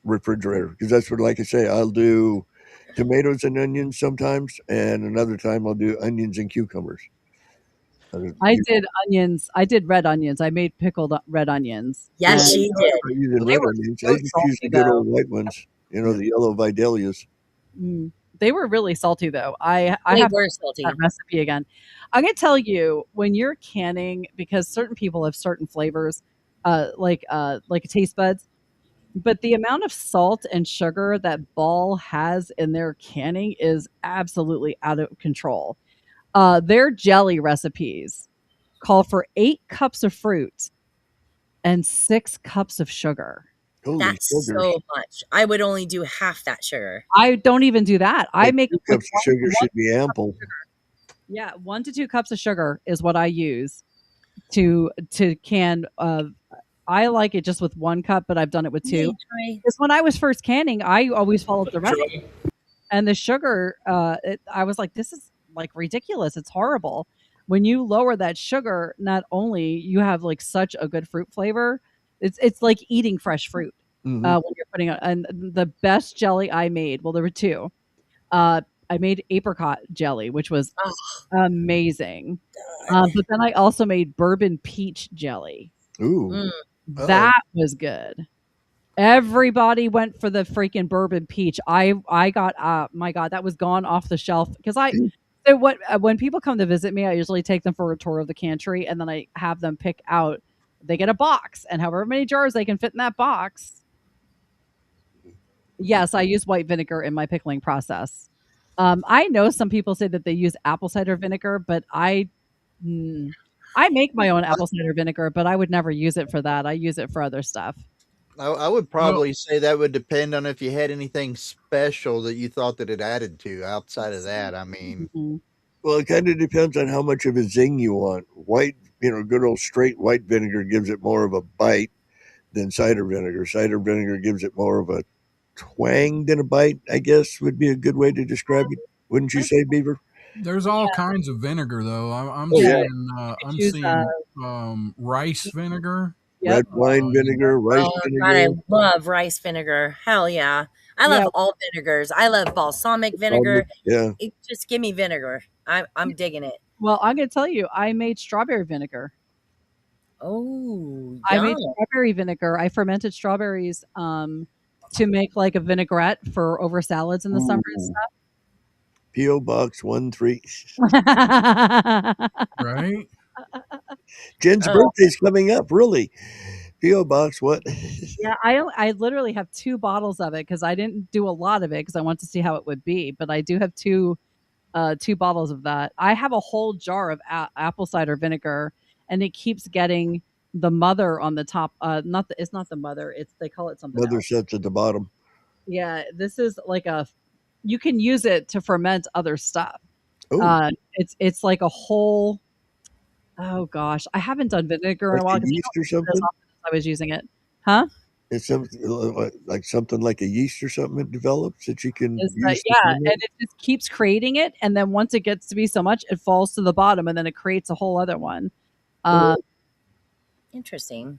Speaker 5: refrigerator. Because that's what, like I say, I'll do tomatoes and onions sometimes, and another time I'll do onions and cucumbers.
Speaker 9: I did onions. I did red onions. I made pickled red onions.
Speaker 1: Yes,
Speaker 9: and
Speaker 1: she did.
Speaker 5: I'm not using
Speaker 9: they
Speaker 5: red
Speaker 9: were
Speaker 5: onions.
Speaker 9: so
Speaker 5: I just use the
Speaker 9: salty,
Speaker 5: good
Speaker 9: though.
Speaker 5: old white ones. The yellow Vidalias.
Speaker 9: They were really salty, though. I
Speaker 1: They
Speaker 9: have to
Speaker 1: were
Speaker 9: make
Speaker 1: salty.
Speaker 9: that recipe again. I'm gonna tell you, when you're canning, because certain people have certain flavors, like taste buds, but the amount of salt and sugar that Ball has in their canning is absolutely out of control. Their jelly recipes call for 8 cups of fruit and 6 cups of sugar.
Speaker 5: Holy
Speaker 1: That's
Speaker 5: sugars.
Speaker 1: so much. I would only do half that sugar.
Speaker 9: I don't even do that. I
Speaker 5: Like
Speaker 9: make
Speaker 5: 2
Speaker 9: like
Speaker 5: cups of sugar should be ample.
Speaker 9: Yeah, 1 to 2 cups of sugar is what I use to can. I like it just with 1 cup, but I've done it with 2.
Speaker 1: Troy.
Speaker 9: Because when I was first canning, I always followed the recipe, and the sugar. I was like, this is like ridiculous. It's horrible. When you lower that sugar, not only you have like such a good fruit flavor, it's like eating fresh fruit.
Speaker 5: Mhm.
Speaker 9: When you're putting it, and the best jelly I made. Well, there were 2. I made apricot jelly, which was amazing. But then I also made bourbon peach jelly.
Speaker 5: Ooh.
Speaker 9: That was good. Everybody went for the freaking bourbon peach. I got my God, that was gone off the shelf because so what when people come to visit me, I usually take them for a tour of the pantry and then I have them pick out. They get a box and however many jars they can fit in that box. Yes, I use white vinegar in my pickling process. I know some people say that they use apple cider vinegar, but I make my own apple cider vinegar, but I would never use it for that. I use it for other stuff.
Speaker 3: I would probably say that would depend on if you had anything special that you thought that it added to outside of that. I mean,
Speaker 5: Well, it kind of depends on how much of a zing you want. White, good old straight white vinegar gives it more of a bite than cider vinegar. Cider vinegar gives it more of a twang than a bite, I guess would be a good way to describe it. Wouldn't you say, Beaver?
Speaker 2: There's all kinds of vinegar, though. I'm
Speaker 5: Oh, yeah.
Speaker 2: seeing rice vinegar.
Speaker 5: Red wine vinegar, rice
Speaker 1: Oh
Speaker 5: vinegar.
Speaker 1: God, I love rice vinegar. Hell yeah. I love all vinegars. I love balsamic vinegar.
Speaker 5: Yeah.
Speaker 1: Just give me vinegar. I'm digging it.
Speaker 9: Well, I'm going to tell you, I made strawberry vinegar.
Speaker 1: Oh,
Speaker 9: I made strawberry vinegar. I fermented strawberries to make like a vinaigrette for over salads in the summer and stuff.
Speaker 5: P.O. Box 13.
Speaker 2: Right?
Speaker 5: Jen's birthday's coming up, really. P.O. Box what?
Speaker 9: Yeah, I literally have 2 bottles of it because I didn't do a lot of it because I want to see how it would be. But I do have 2 bottles of that. I have a whole jar of apple cider vinegar, and it keeps getting the mother on the top. It's not the mother. They call it something
Speaker 5: Mother
Speaker 9: else.
Speaker 5: sets at the bottom.
Speaker 9: Yeah, this is like you can use it to ferment other stuff.
Speaker 5: Oh.
Speaker 9: It's like a whole. Oh gosh, I haven't done vinegar in a while.
Speaker 5: Like a yeast or something?
Speaker 9: I was using it, huh?
Speaker 5: It's something like a yeast or something it develops that you can use.
Speaker 9: And it just keeps creating it, and then once it gets to be so much, it falls to the bottom, and then it creates a whole other one.
Speaker 1: Interesting.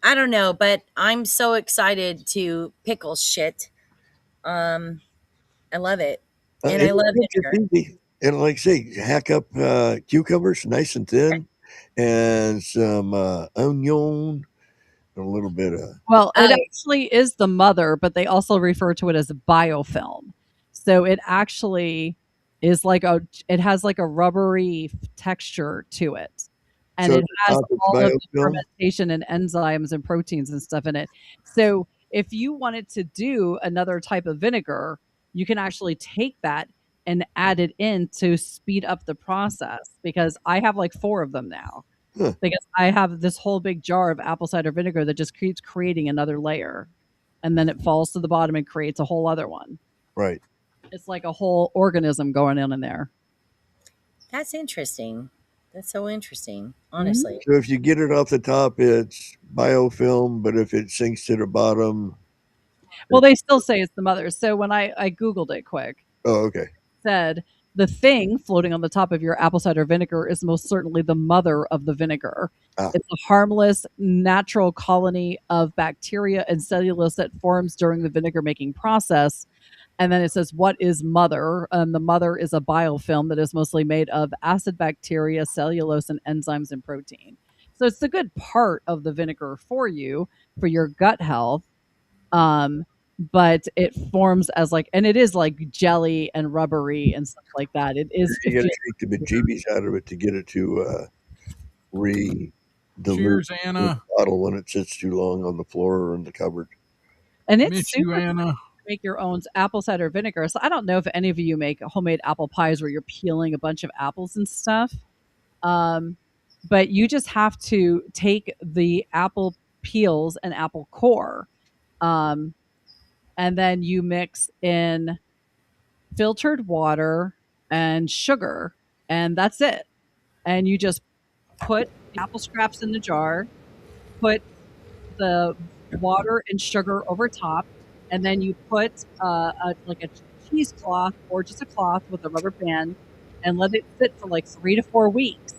Speaker 1: I don't know, but I'm so excited to pickle shit. I love it, and I love vinegar.
Speaker 5: Easy. And like I say, hack up cucumbers nice and thin, and some onion, a little bit of.
Speaker 9: Well, it actually is the mother, but they also refer to it as biofilm. So it actually is it has like a rubbery texture to it. And
Speaker 5: So
Speaker 9: it
Speaker 5: at the
Speaker 9: has
Speaker 5: top it's
Speaker 9: all of the
Speaker 5: biofilm?
Speaker 9: fermentation and enzymes and proteins and stuff in it. So if you wanted to do another type of vinegar, you can actually take that and add it in to speed up the process, because I have like 4 of them now.
Speaker 5: Huh.
Speaker 9: Because I have this whole big jar of apple cider vinegar that just keeps creating another layer, and then it falls to the bottom and creates a whole other one.
Speaker 5: Right.
Speaker 9: It's like a whole organism going in there.
Speaker 1: That's interesting. That's so interesting, honestly.
Speaker 5: So if you get it off the top, it's biofilm, but if it sinks to the bottom.
Speaker 9: Well, they still say it's the mother. So when I Googled it quick,
Speaker 5: Oh, okay.
Speaker 9: it said the thing floating on the top of your apple cider vinegar is most certainly the mother of the vinegar.
Speaker 5: Ah.
Speaker 9: It's a harmless, natural colony of bacteria and cellulose that forms during the vinegar making process. And then it says, what is mother? The mother is a biofilm that is mostly made of acid bacteria, cellulose, and enzymes and protein. So it's a good part of the vinegar for you, for your gut health. But it forms as and it is like jelly and rubbery and stuff like that. It is.
Speaker 5: You got to take the bejeebies out of it to get it to re-dilute
Speaker 2: Cheers,
Speaker 5: in
Speaker 2: Anna.
Speaker 5: the bottle when it sits too long on the floor or in the cupboard.
Speaker 9: And it's
Speaker 2: Miss you,
Speaker 9: super
Speaker 2: Anna.
Speaker 9: to make your own apple cider vinegar. So I don't know if any of you make homemade apple pies where you're peeling a bunch of apples and stuff. But you just have to take the apple peels and apple core, and then you mix in filtered water and sugar, and that's it. And you just put the apple scraps in the jar, put the water and sugar over top, and then you put a cheesecloth or just a cloth with a rubber band and let it sit for like 3 to 4 weeks.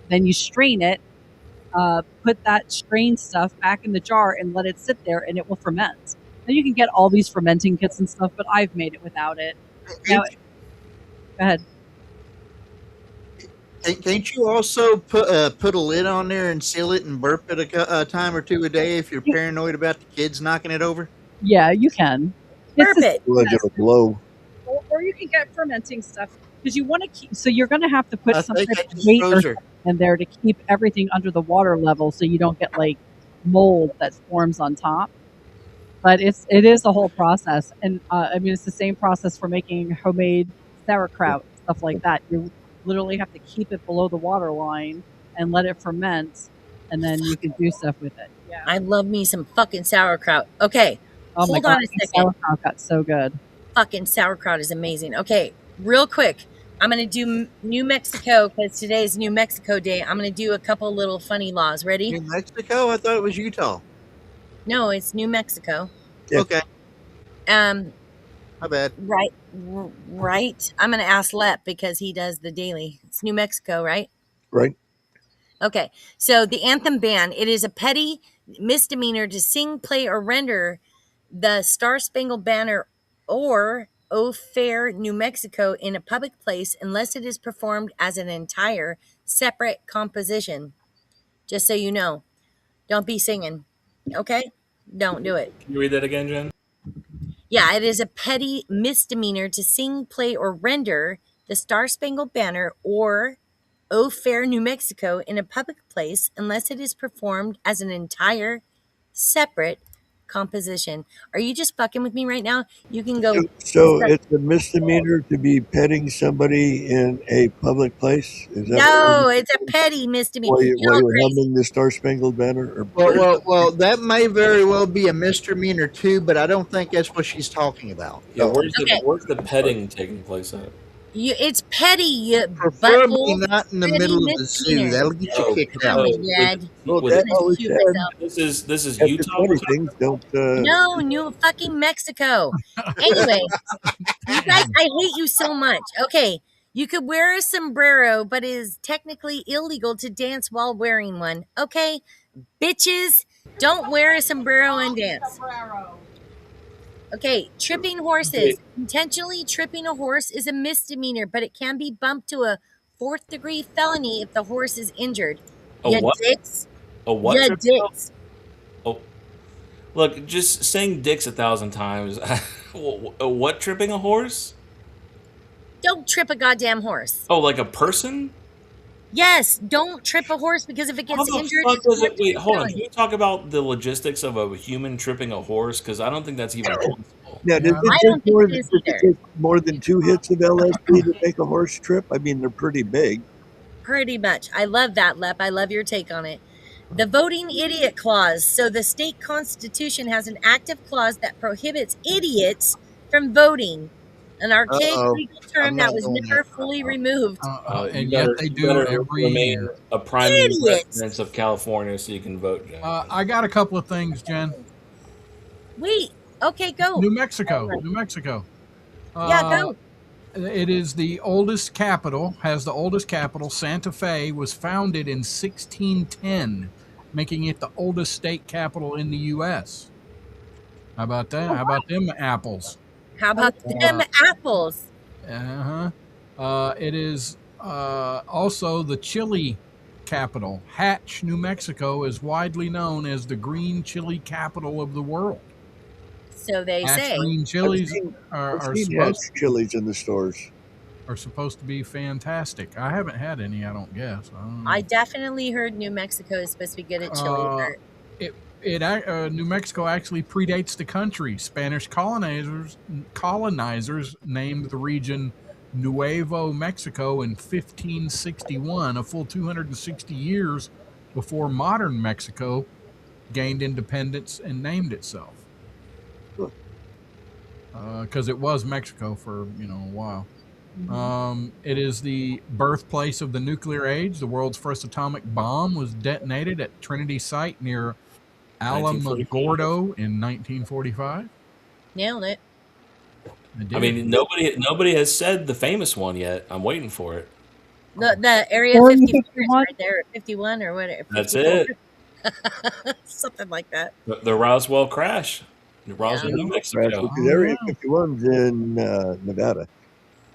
Speaker 9: Then you strain it, put that strained stuff back in the jar and let it sit there, and it will ferment. Now you can get all these fermenting kits and stuff, but I've made it without it. Now, go ahead.
Speaker 3: Can't you also put a lid on there and seal it and burp it a time or two a day if you're paranoid about the kids knocking it over?
Speaker 9: Yeah, you can.
Speaker 1: Burp it.
Speaker 5: Let it blow.
Speaker 9: Or you can get fermenting stuff, because you want to keep. So you're going to have to put
Speaker 3: I
Speaker 9: some
Speaker 3: think
Speaker 9: type
Speaker 3: I
Speaker 9: of
Speaker 3: just
Speaker 9: weight
Speaker 3: froze
Speaker 9: or
Speaker 3: her.
Speaker 9: something in there to keep everything under the water level, so you don't get like mold that forms on top. But it is the whole process, and I mean it's the same process for making homemade sauerkraut, stuff like that. You literally have to keep it below the water line and let it ferment, and then you can do stuff with it. Yeah.
Speaker 1: I love me some fucking sauerkraut. Okay,
Speaker 9: Oh my
Speaker 1: hold
Speaker 9: god,
Speaker 1: on a second.
Speaker 9: sauerkraut got so good.
Speaker 1: Fucking sauerkraut is amazing. Okay, real quick, I'm gonna do New Mexico because today is New Mexico Day. I'm gonna do a couple little funny laws. Ready?
Speaker 3: New Mexico? I thought it was Utah.
Speaker 1: No, it's New Mexico.
Speaker 5: Yeah.
Speaker 3: Okay, my bad.
Speaker 1: Right. I'm gonna ask Lep because he does the daily. It's New Mexico, right?
Speaker 5: Right.
Speaker 1: Okay, so the anthem ban, it is a petty misdemeanor to sing, play, or render the Star Spangled Banner or O Fair, New Mexico in a public place unless it is performed as an entire separate composition. Just so you know, don't be singing, okay? Don't do it.
Speaker 4: Can you read that again, Jen?
Speaker 1: Yeah, it is a petty misdemeanor to sing, play, or render the Star Spangled Banner or O Fair, New Mexico in a public place unless it is performed as an entire separate composition. Are you just fucking with me right now? You can go.
Speaker 5: So it's a misdemeanor to be petting somebody in a public place? Is that
Speaker 1: No, it's a petty misdemeanor.
Speaker 5: while
Speaker 1: You're
Speaker 5: you're
Speaker 1: crazy.
Speaker 5: humming the Star Spangled Banner? Or
Speaker 3: Well, that may very well be a misdemeanor too, but I don't think that's what she's talking about.
Speaker 4: Yeah,
Speaker 5: Oh.
Speaker 4: where's the petting taking place at?
Speaker 1: It's petty, you
Speaker 3: Preferably
Speaker 1: butthole.
Speaker 3: not in the
Speaker 1: Petty
Speaker 3: middle of the zoo.
Speaker 1: misdemeanor.
Speaker 3: That'll get you kicked
Speaker 1: Oh
Speaker 3: out.
Speaker 1: my god.
Speaker 5: Well,
Speaker 4: With-
Speaker 5: that
Speaker 1: I'm gonna
Speaker 5: always
Speaker 1: shoot
Speaker 5: said,
Speaker 1: myself.
Speaker 4: This is
Speaker 5: after
Speaker 4: Utah.
Speaker 5: 20 things, don't.
Speaker 1: No, New fucking Mexico. Anyway, you guys, I hate you so much. Okay, you could wear a sombrero, but it is technically illegal to dance while wearing one. Okay, bitches, don't wear a sombrero and dance. Okay, tripping horses. Intentionally tripping a horse is a misdemeanor, but it can be bumped to a 4th-degree felony if the horse is injured.
Speaker 4: A
Speaker 1: Ya
Speaker 4: what?
Speaker 1: dicks.
Speaker 4: A what?
Speaker 1: Ya
Speaker 4: trip?
Speaker 1: dicks.
Speaker 4: Oh, look, just saying dicks 1,000 times. What, tripping a horse?
Speaker 1: Don't trip a goddamn horse.
Speaker 4: Oh, like a person?
Speaker 1: Yes, don't trip a horse because if it
Speaker 4: How
Speaker 1: gets
Speaker 4: the
Speaker 1: injured,
Speaker 4: fuck
Speaker 1: it's
Speaker 4: does
Speaker 1: going
Speaker 4: it?
Speaker 1: to
Speaker 4: Wait, hold on. Can
Speaker 1: fatality.
Speaker 4: you talk about the logistics of a human tripping a horse? Because I don't think that's even possible.
Speaker 5: Now, does
Speaker 1: I
Speaker 5: it
Speaker 1: don't think it
Speaker 5: does
Speaker 1: is
Speaker 5: it
Speaker 1: either.
Speaker 5: take more than 2 hits of LSD to make a horse trip? I mean, they're pretty big.
Speaker 1: Pretty much. I love that, Lep. I love your take on it. The voting idiot clause. So the state constitution has an active clause that prohibits idiots from voting, an archaic
Speaker 3: Uh-oh.
Speaker 1: legal term
Speaker 3: I'm
Speaker 1: that
Speaker 3: not
Speaker 1: was
Speaker 3: doing
Speaker 1: never
Speaker 3: that.
Speaker 1: fully removed.
Speaker 2: And yet they do every
Speaker 4: remain
Speaker 2: year.
Speaker 4: a primary
Speaker 1: Idiots.
Speaker 4: residence of California so you can vote, Jack.
Speaker 2: I got a couple of things, Jen.
Speaker 1: Wait. Okay, go.
Speaker 2: New Mexico. New Mexico.
Speaker 1: Yeah, go.
Speaker 2: It is the oldest capital, has the oldest capital. Santa Fe was founded in 1610, making it the oldest state capital in the U.S. How about that? How about them apples?
Speaker 1: How about them apples?
Speaker 2: It is also the chili capital. Hatch, New Mexico is widely known as the green chili capital of the world.
Speaker 1: So they
Speaker 2: Hatch
Speaker 1: say.
Speaker 2: green chilies
Speaker 5: I've
Speaker 2: are
Speaker 5: seen
Speaker 2: supposed
Speaker 5: Hatch chilies in the stores.
Speaker 2: are supposed to be fantastic. I haven't had any, I don't guess.
Speaker 1: I definitely heard New Mexico is supposed to be good at chili.
Speaker 2: New Mexico actually predates the country. Spanish colonizers named the region Nuevo Mexico in 1561, a full 260 years before modern Mexico gained independence and named itself. Because it was Mexico for a while. It is the birthplace of the nuclear age. The world's first atomic bomb was detonated at Trinity Site near Alamogordo in 1945.
Speaker 1: Nailed it.
Speaker 4: I mean, nobody has said the famous one yet. I'm waiting for it.
Speaker 1: The Area 51 is right there, 51 or whatever.
Speaker 4: That's it.
Speaker 1: Something like that.
Speaker 4: The Roswell crash. Roswell, New Mexico.
Speaker 5: Because Area 51's in Nevada.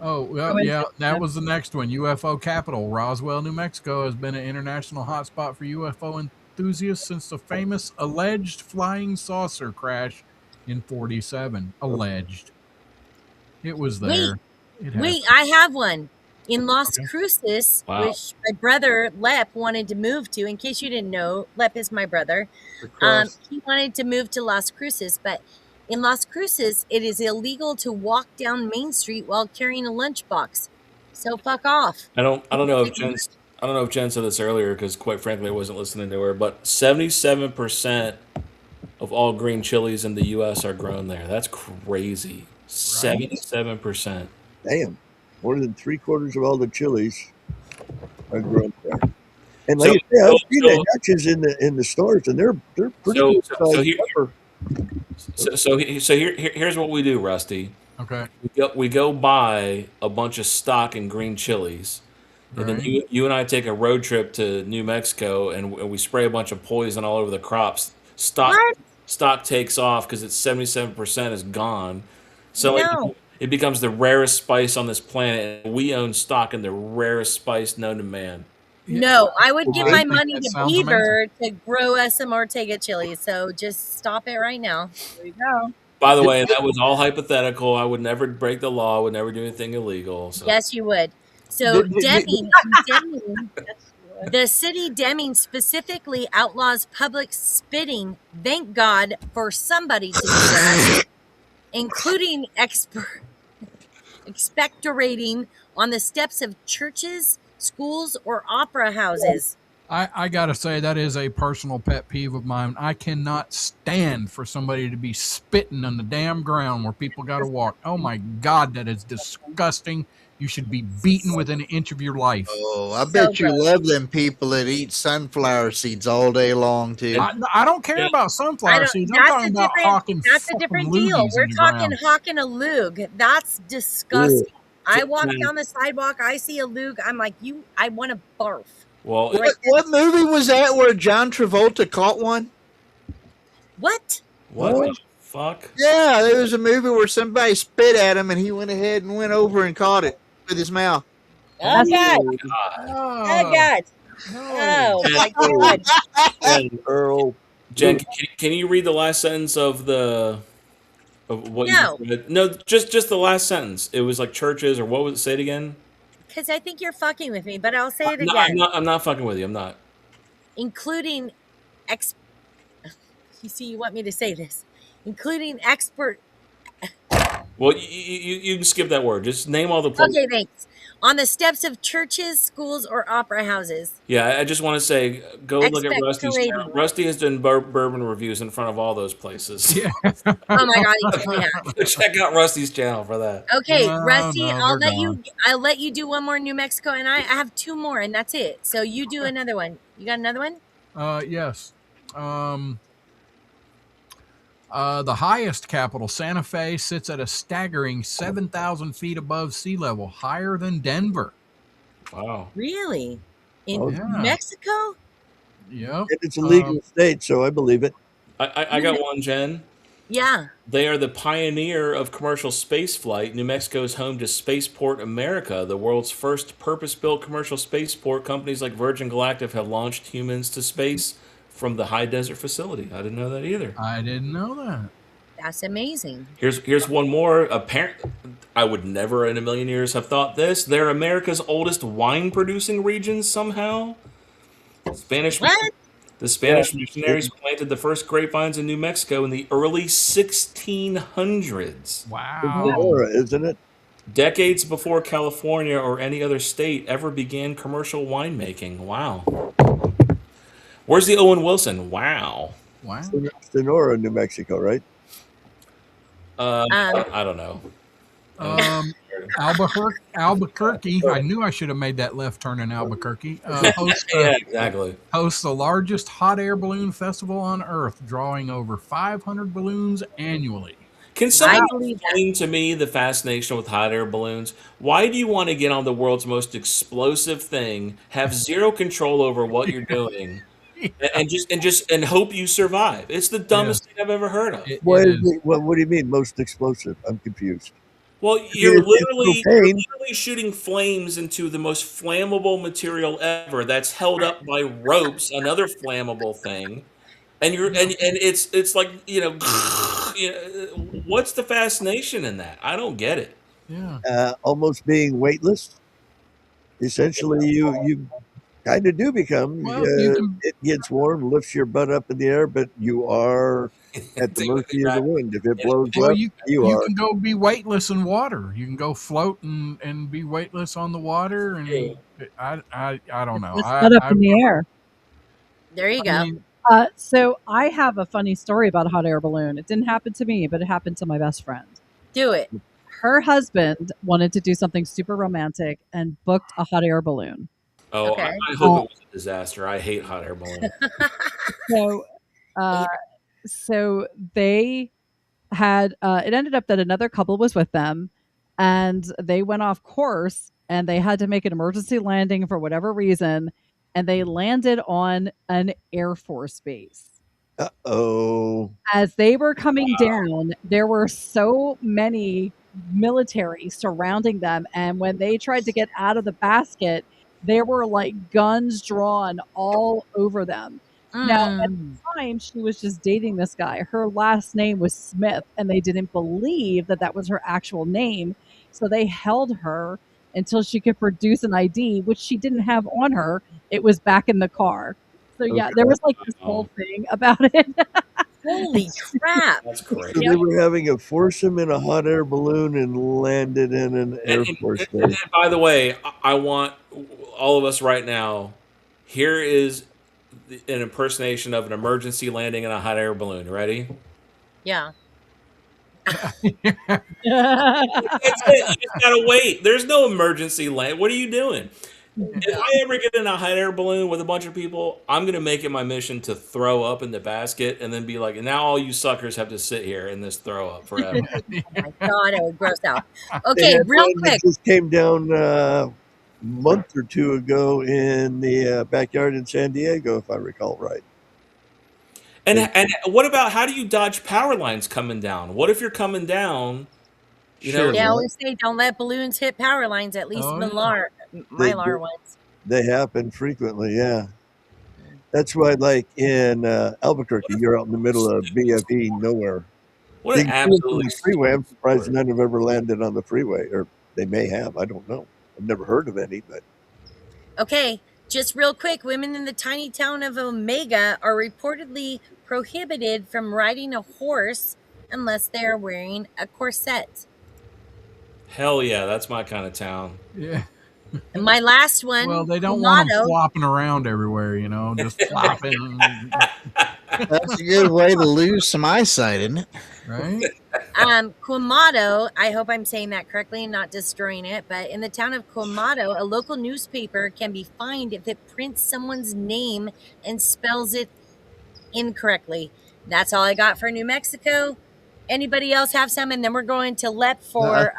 Speaker 2: Oh, well, yeah, that was the next one. UFO capital. Roswell, New Mexico has been an international hotspot for UFO enthusiasts since the famous alleged flying saucer crash in 47. Alleged. It was there.
Speaker 1: Wait, I have one. In Las Cruces, which my brother Lep wanted to move to. In case you didn't know, Lep is my brother. He wanted to move to Las Cruces, but in Las Cruces, it is illegal to walk down Main Street while carrying a lunchbox. So fuck off.
Speaker 4: I don't know if Jen said this earlier because quite frankly I wasn't listening to her, but 77% of all green chilies in the US are grown there. That's crazy. 77%.
Speaker 5: Damn. More than 3/4 of all the chilies are grown there. And like I said, I've seen the hatches in the stores, and they're pretty good.
Speaker 4: Here's what we do, Rusty.
Speaker 2: Okay.
Speaker 4: We go buy a bunch of stock in green chilies, and then you and I take a road trip to New Mexico, and we spray a bunch of poison all over the crops. Stock takes off because it's 77% is gone. So it becomes the rarest spice on this planet, and we own stock in the rarest spice known to man.
Speaker 1: No, I would give my money to Beaver to grow us some Ortega chili. So just stop it right now.
Speaker 9: There you go.
Speaker 4: By the way, that was all hypothetical. I would never break the law. I would never do anything illegal. So.
Speaker 1: Yes, you would. So Deming, the city Deming specifically outlaws public spitting. Thank God for somebody to do that, including expectorating on the steps of churches, schools, or opera houses.
Speaker 2: I gotta say that is a personal pet peeve of mine. I cannot stand for somebody to be spitting on the damn ground where people gotta walk. Oh my God, that is disgusting. You should be beaten within an inch of your life.
Speaker 3: Oh, I bet you love them people that eat sunflower seeds all day long too.
Speaker 2: I don't care about sunflower seeds. I'm talking about hawking.
Speaker 1: That's a different deal. We're talking hawking a lug. That's disgusting. I walk down the sidewalk, I see a lug, I'm like, I want to barf.
Speaker 4: Well,
Speaker 3: what movie was that where John Travolta caught one?
Speaker 1: What?
Speaker 4: What the fuck?
Speaker 3: Yeah, there was a movie where somebody spit at him and he went ahead and went over and caught it with his mouth.
Speaker 1: Oh, God. Oh, God. Oh, my God.
Speaker 5: Earl,
Speaker 4: Jen, can you read the last sentence of what you
Speaker 1: No,
Speaker 4: just read? No, just the last sentence. It was like churches, or what was it? Say it again.
Speaker 1: because I think you're fucking with me, but I'll say it
Speaker 4: No, I'm
Speaker 1: again.
Speaker 4: not. I'm not fucking with you. I'm not.
Speaker 1: Including ex. You see, you want me to say this, including expert.
Speaker 4: Well, you can skip that word. Just name all the places.
Speaker 1: Okay, thanks. On the steps of churches, schools, or opera houses.
Speaker 4: Yeah, I just want to say, go look at Rusty's channel.
Speaker 1: Expectorating.
Speaker 4: Rusty has done bourbon reviews in front of all those places.
Speaker 2: Yeah.
Speaker 1: Oh my god, he totally has.
Speaker 4: Check out Rusty's channel for that.
Speaker 1: Okay,
Speaker 2: No,
Speaker 1: Rusty,
Speaker 2: no,
Speaker 1: I'll
Speaker 2: they're
Speaker 1: let you do one more in New Mexico, and I have two more, and that's it. So you do another one. You got another one?
Speaker 2: Yes. The highest capital, Santa Fe, sits at a staggering 7,000 feet above sea level, higher than Denver.
Speaker 4: Wow.
Speaker 1: Really? In
Speaker 5: Oh,
Speaker 2: yeah.
Speaker 1: Mexico?
Speaker 2: Yep.
Speaker 5: It's a legal state, so I believe it.
Speaker 4: I got one, Jen.
Speaker 1: Yeah.
Speaker 4: They are the pioneer of commercial space flight. New Mexico is home to Spaceport America, the world's first purpose-built commercial spaceport. Companies like Virgin Galactic have launched humans to space from the high desert facility. I didn't know that either.
Speaker 2: I didn't know that.
Speaker 1: That's amazing.
Speaker 4: Here's one more. I would never in a million years have thought this. They're America's oldest wine-producing region somehow. Spanish.
Speaker 1: What?
Speaker 4: The Spanish missionaries planted the first grapevines in New Mexico in the early 1600s.
Speaker 2: Wow.
Speaker 5: Sonora, isn't it?
Speaker 4: Decades before California or any other state ever began commercial winemaking. Wow. Where's the Owen Wilson? Wow.
Speaker 2: Wow.
Speaker 5: Sonora, New Mexico, right?
Speaker 4: I don't know.
Speaker 2: Albuquerque. I knew I should have made that left turn in Albuquerque.
Speaker 4: Yeah, exactly.
Speaker 2: Hosts the largest hot air balloon festival on Earth, drawing over 500 balloons annually.
Speaker 4: Can someone explain to me the fascination with hot air balloons? Why do you want to get on the world's most explosive thing, have zero control over what you're doing, and hope you survive? It's the dumbest thing I've ever heard of.
Speaker 5: What do you mean most explosive? I'm confused.
Speaker 4: Well, you're literally shooting flames into the most flammable material ever that's held up by ropes, another flammable thing. And it's like, what's the fascination in that? I don't get it.
Speaker 2: Yeah.
Speaker 5: Almost being weightless. Essentially, you kind of do become. It gets warm, lifts your butt up in the air, but you are at the mercy of the wind. If it blows left, you are.
Speaker 2: You can go be weightless in water. You can go float and be weightless on the water. And I don't know.
Speaker 9: Just put up in the air.
Speaker 1: There you go.
Speaker 9: So I have a funny story about a hot air balloon. It didn't happen to me, but it happened to my best friend.
Speaker 1: Do it.
Speaker 9: Her husband wanted to do something super romantic and booked a hot air balloon.
Speaker 4: Oh, okay. I hope it was a disaster. I hate hot air balloons.
Speaker 9: So they had, it ended up that another couple was with them and they went off course and they had to make an emergency landing for whatever reason. And they landed on an Air Force base.
Speaker 5: Uh-oh.
Speaker 9: As they were coming down, there were so many military surrounding them. And when they tried to get out of the basket, there were like guns drawn all over them. Now, at the time, she was just dating this guy. Her last name was Smith, and they didn't believe that that was her actual name. So they held her until she could produce an ID, which she didn't have on her. It was back in the car. So yeah, there was like this whole thing about it.
Speaker 1: Holy crap.
Speaker 4: That's great.
Speaker 5: So they were having a foursome in a hot air balloon and landed in an Air Force base.
Speaker 4: And by the way, I want all of us right now, here is an impersonation of an emergency landing in a hot air balloon. Ready?
Speaker 1: Yeah.
Speaker 4: That's it. You just gotta wait. There's no emergency land. What are you doing? If I ever get in a hot air balloon with a bunch of people, I'm gonna make it my mission to throw up in the basket and then be like, now all you suckers have to sit here in this throw up forever.
Speaker 1: Oh my God, it would gross out. Okay, real quick.
Speaker 5: Just came down a month or two ago in the backyard in San Diego, if I recall right.
Speaker 4: And what about, how do you dodge power lines coming down? What if you're coming down?
Speaker 1: They always say don't let balloons hit power lines. At least Mylar ones.
Speaker 5: They happen frequently, yeah. That's why, like in Albuquerque, you're out in the middle of BFE nowhere.
Speaker 4: What
Speaker 5: You
Speaker 4: an
Speaker 5: can see it from
Speaker 4: absolutely
Speaker 5: the freeway. I'm
Speaker 4: stupid
Speaker 5: surprised
Speaker 4: story.
Speaker 5: none have ever landed on the freeway, or they may have. I don't know. I've never heard of any, but
Speaker 1: Okay, just real quick, women in the tiny town of Omega are reportedly prohibited from riding a horse unless they are wearing a corset.
Speaker 4: Hell yeah, that's my kind of town.
Speaker 2: Yeah.
Speaker 1: And my last
Speaker 2: Well,
Speaker 1: one,
Speaker 2: they don't want them
Speaker 1: Clamato.
Speaker 2: flopping around everywhere, just flopping.
Speaker 3: That's a good way to lose some eyesight, isn't it?
Speaker 2: Right?
Speaker 1: Quamato, I hope I'm saying that correctly and not destroying it, but in the town of Quamato, a local newspaper can be fined if it prints someone's name and spells it incorrectly. That's all I got for New Mexico. Anybody else have some? And then we're going to LEP for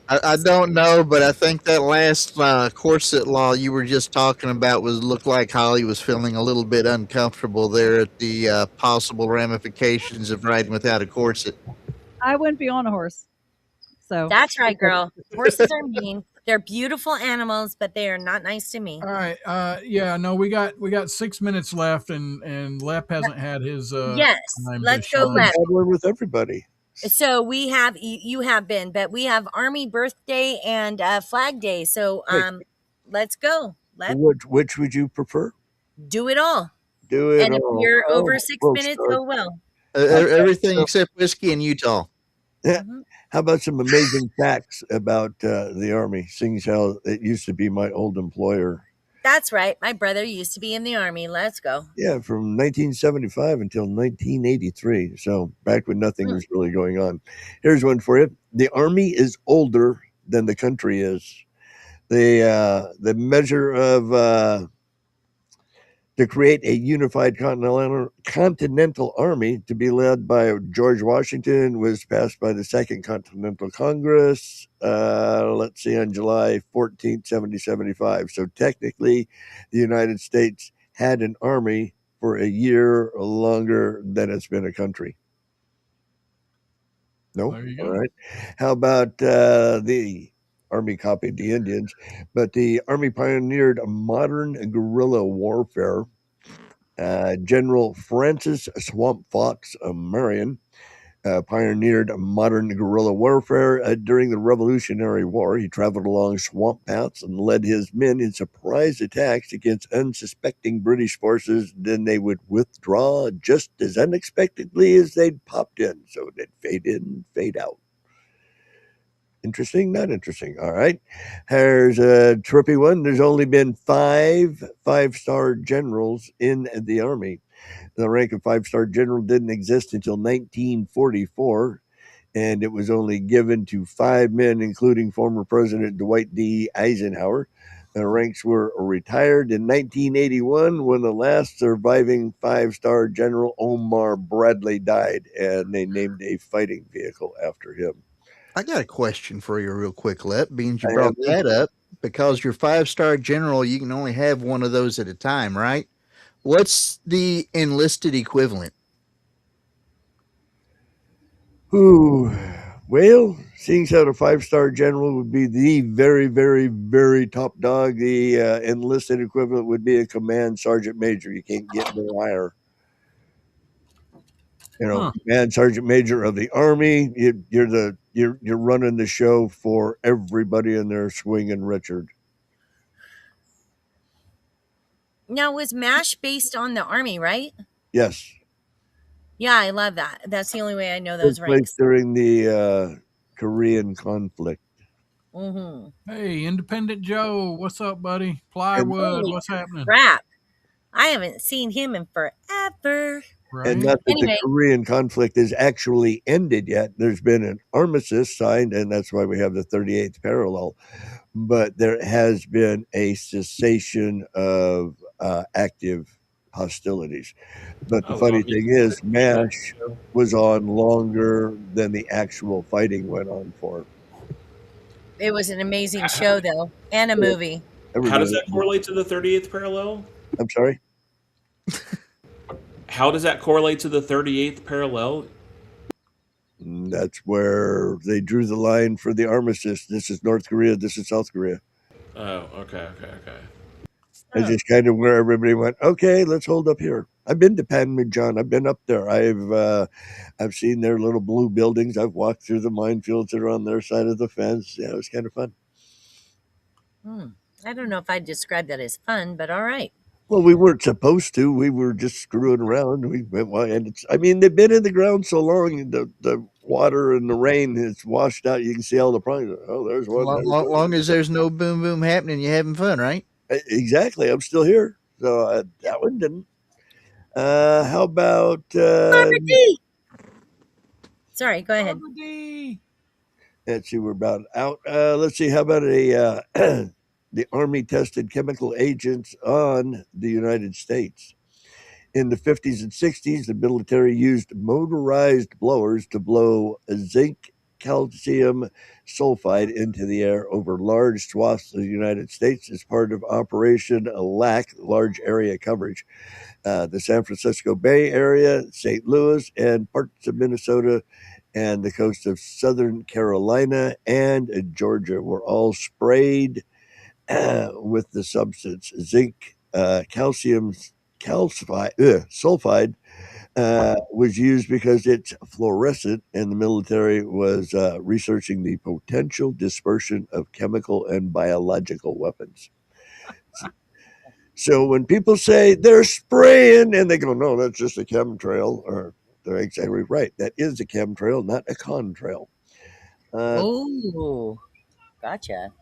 Speaker 3: I don't know, but I think that last corset law you were just talking about looked like Holly was feeling a little bit uncomfortable there at the possible ramifications of riding without a corset.
Speaker 9: I wouldn't be on a horse. So
Speaker 1: That's right, girl. Horses are mean. They're beautiful animals, but they are not nice to me.
Speaker 2: All right. Yeah. No, we got 6 minutes left, and Lep hasn't had his
Speaker 1: Yes,
Speaker 2: time to
Speaker 1: let's go
Speaker 2: shine.
Speaker 1: LEP.
Speaker 5: traveling with everybody.
Speaker 1: So we have you have been, but we have Army Birthday and Flag Day. So let's go. Let's
Speaker 5: Which would you prefer?
Speaker 1: do it all.
Speaker 5: Do it
Speaker 1: And if
Speaker 5: all.
Speaker 1: you're
Speaker 5: Oh,
Speaker 1: over 6
Speaker 5: well,
Speaker 1: minutes,
Speaker 5: start.
Speaker 1: oh well.
Speaker 3: Everything except whiskey in Utah.
Speaker 5: Yeah.
Speaker 1: Mhm.
Speaker 5: How about some amazing facts about the Army, seeing as how it used to be my old employer?
Speaker 1: That's right. My brother used to be in the Army. Let's go.
Speaker 5: Yeah, from 1975 until 1983. So back when nothing was really going on. Here's one for you. The Army is older than the country is. The measure of to create a unified continental army to be led by George Washington was passed by the Second Continental Congress, let's see, on July 14th, 1775. So technically, the United States had an army for a year longer than it's been a country. No?
Speaker 2: There you
Speaker 5: All
Speaker 2: go.
Speaker 5: right. How about the Army copied the Indians, but the Army pioneered modern guerrilla warfare. General Francis Swamp Fox Marion pioneered modern guerrilla warfare during the Revolutionary War. He traveled along swamp paths and led his men in surprise attacks against unsuspecting British forces. Then they would withdraw just as unexpectedly as they'd popped in. So they'd fade in, fade out. Interesting, not interesting. All right. Here's a trippy one. There's only been five-star generals in the Army. The rank of five-star general didn't exist until 1944, and it was only given to 5 men, including former President Dwight D. Eisenhower. The ranks were retired in 1981 when the last surviving five-star general, Omar Bradley, died, and they named a fighting vehicle after him.
Speaker 3: I got a question for you, real quick, Lep. Being you
Speaker 5: I
Speaker 3: brought
Speaker 5: have
Speaker 3: that up, because you're five-star general, you can only have one of those at a time, right? What's the enlisted equivalent?
Speaker 5: Ooh, well, seeing how the five-star general would be the very, very, very top dog, the enlisted equivalent would be a command sergeant major. You can't get no higher. Command sergeant major of the Army. You're running the show for everybody in there, swinging Richard.
Speaker 1: Now, was MASH based on the Army, right?
Speaker 5: Yes.
Speaker 1: Yeah, I love that. That's the only way I know
Speaker 5: Took
Speaker 1: those
Speaker 5: place
Speaker 1: ranks.
Speaker 5: during the Korean conflict.
Speaker 1: Mm-hmm.
Speaker 2: Hey, Independent Joe, what's up, buddy? Plywood,
Speaker 1: Holy
Speaker 2: what's happening?
Speaker 1: crap. I haven't seen him in forever.
Speaker 5: And not that
Speaker 1: Anyway.
Speaker 5: the Korean conflict is actually ended yet. There's been an armistice signed, and that's why we have the 38th parallel. But there has been a cessation of active hostilities. But the funny thing is, MASH was on longer than the actual fighting went on for.
Speaker 1: It was an amazing show, though, and a movie.
Speaker 4: How does that correlate to the 38th parallel?
Speaker 5: I'm sorry?
Speaker 4: How does that correlate to the 38th parallel?
Speaker 5: That's where they drew the line for the armistice. This is North Korea. This is South Korea.
Speaker 4: Oh, okay.
Speaker 5: It's just kind of where everybody went, okay, let's hold up here. I've been to Panmunjom. I've been up there. I've seen their little blue buildings. I've walked through the minefields that are on their side of the fence. Yeah, it was kind of fun.
Speaker 1: I don't know if I'd describe that as fun, but all right.
Speaker 5: Well, we weren't supposed to. We were just screwing around. We went, well, and I mean, they've been in the ground so long, the water and the rain has washed out. You can see all the problems. Oh, there's one.
Speaker 3: Long as there's no boom boom happening, you're having fun, right?
Speaker 5: Exactly. I'm still here. So that one didn't. How about
Speaker 1: Sorry, go ahead.
Speaker 5: let's see, we're about out. Let's see, how about the Army tested chemical agents on the United States. In the 50s and 60s, the military used motorized blowers to blow zinc calcium sulfide into the air over large swaths of the United States as part of Operation LAC, large area coverage. The San Francisco Bay Area, St. Louis, and parts of Minnesota and the coast of Southern Carolina and Georgia were all sprayed with the substance. Zinc calcium sulfide was used because it's fluorescent, and the military was researching the potential dispersion of chemical and biological weapons. So when people say they're spraying and they go, no, that's just a chemtrail, or they're exactly right. That is a chemtrail, not a contrail.
Speaker 1: Oh, gotcha.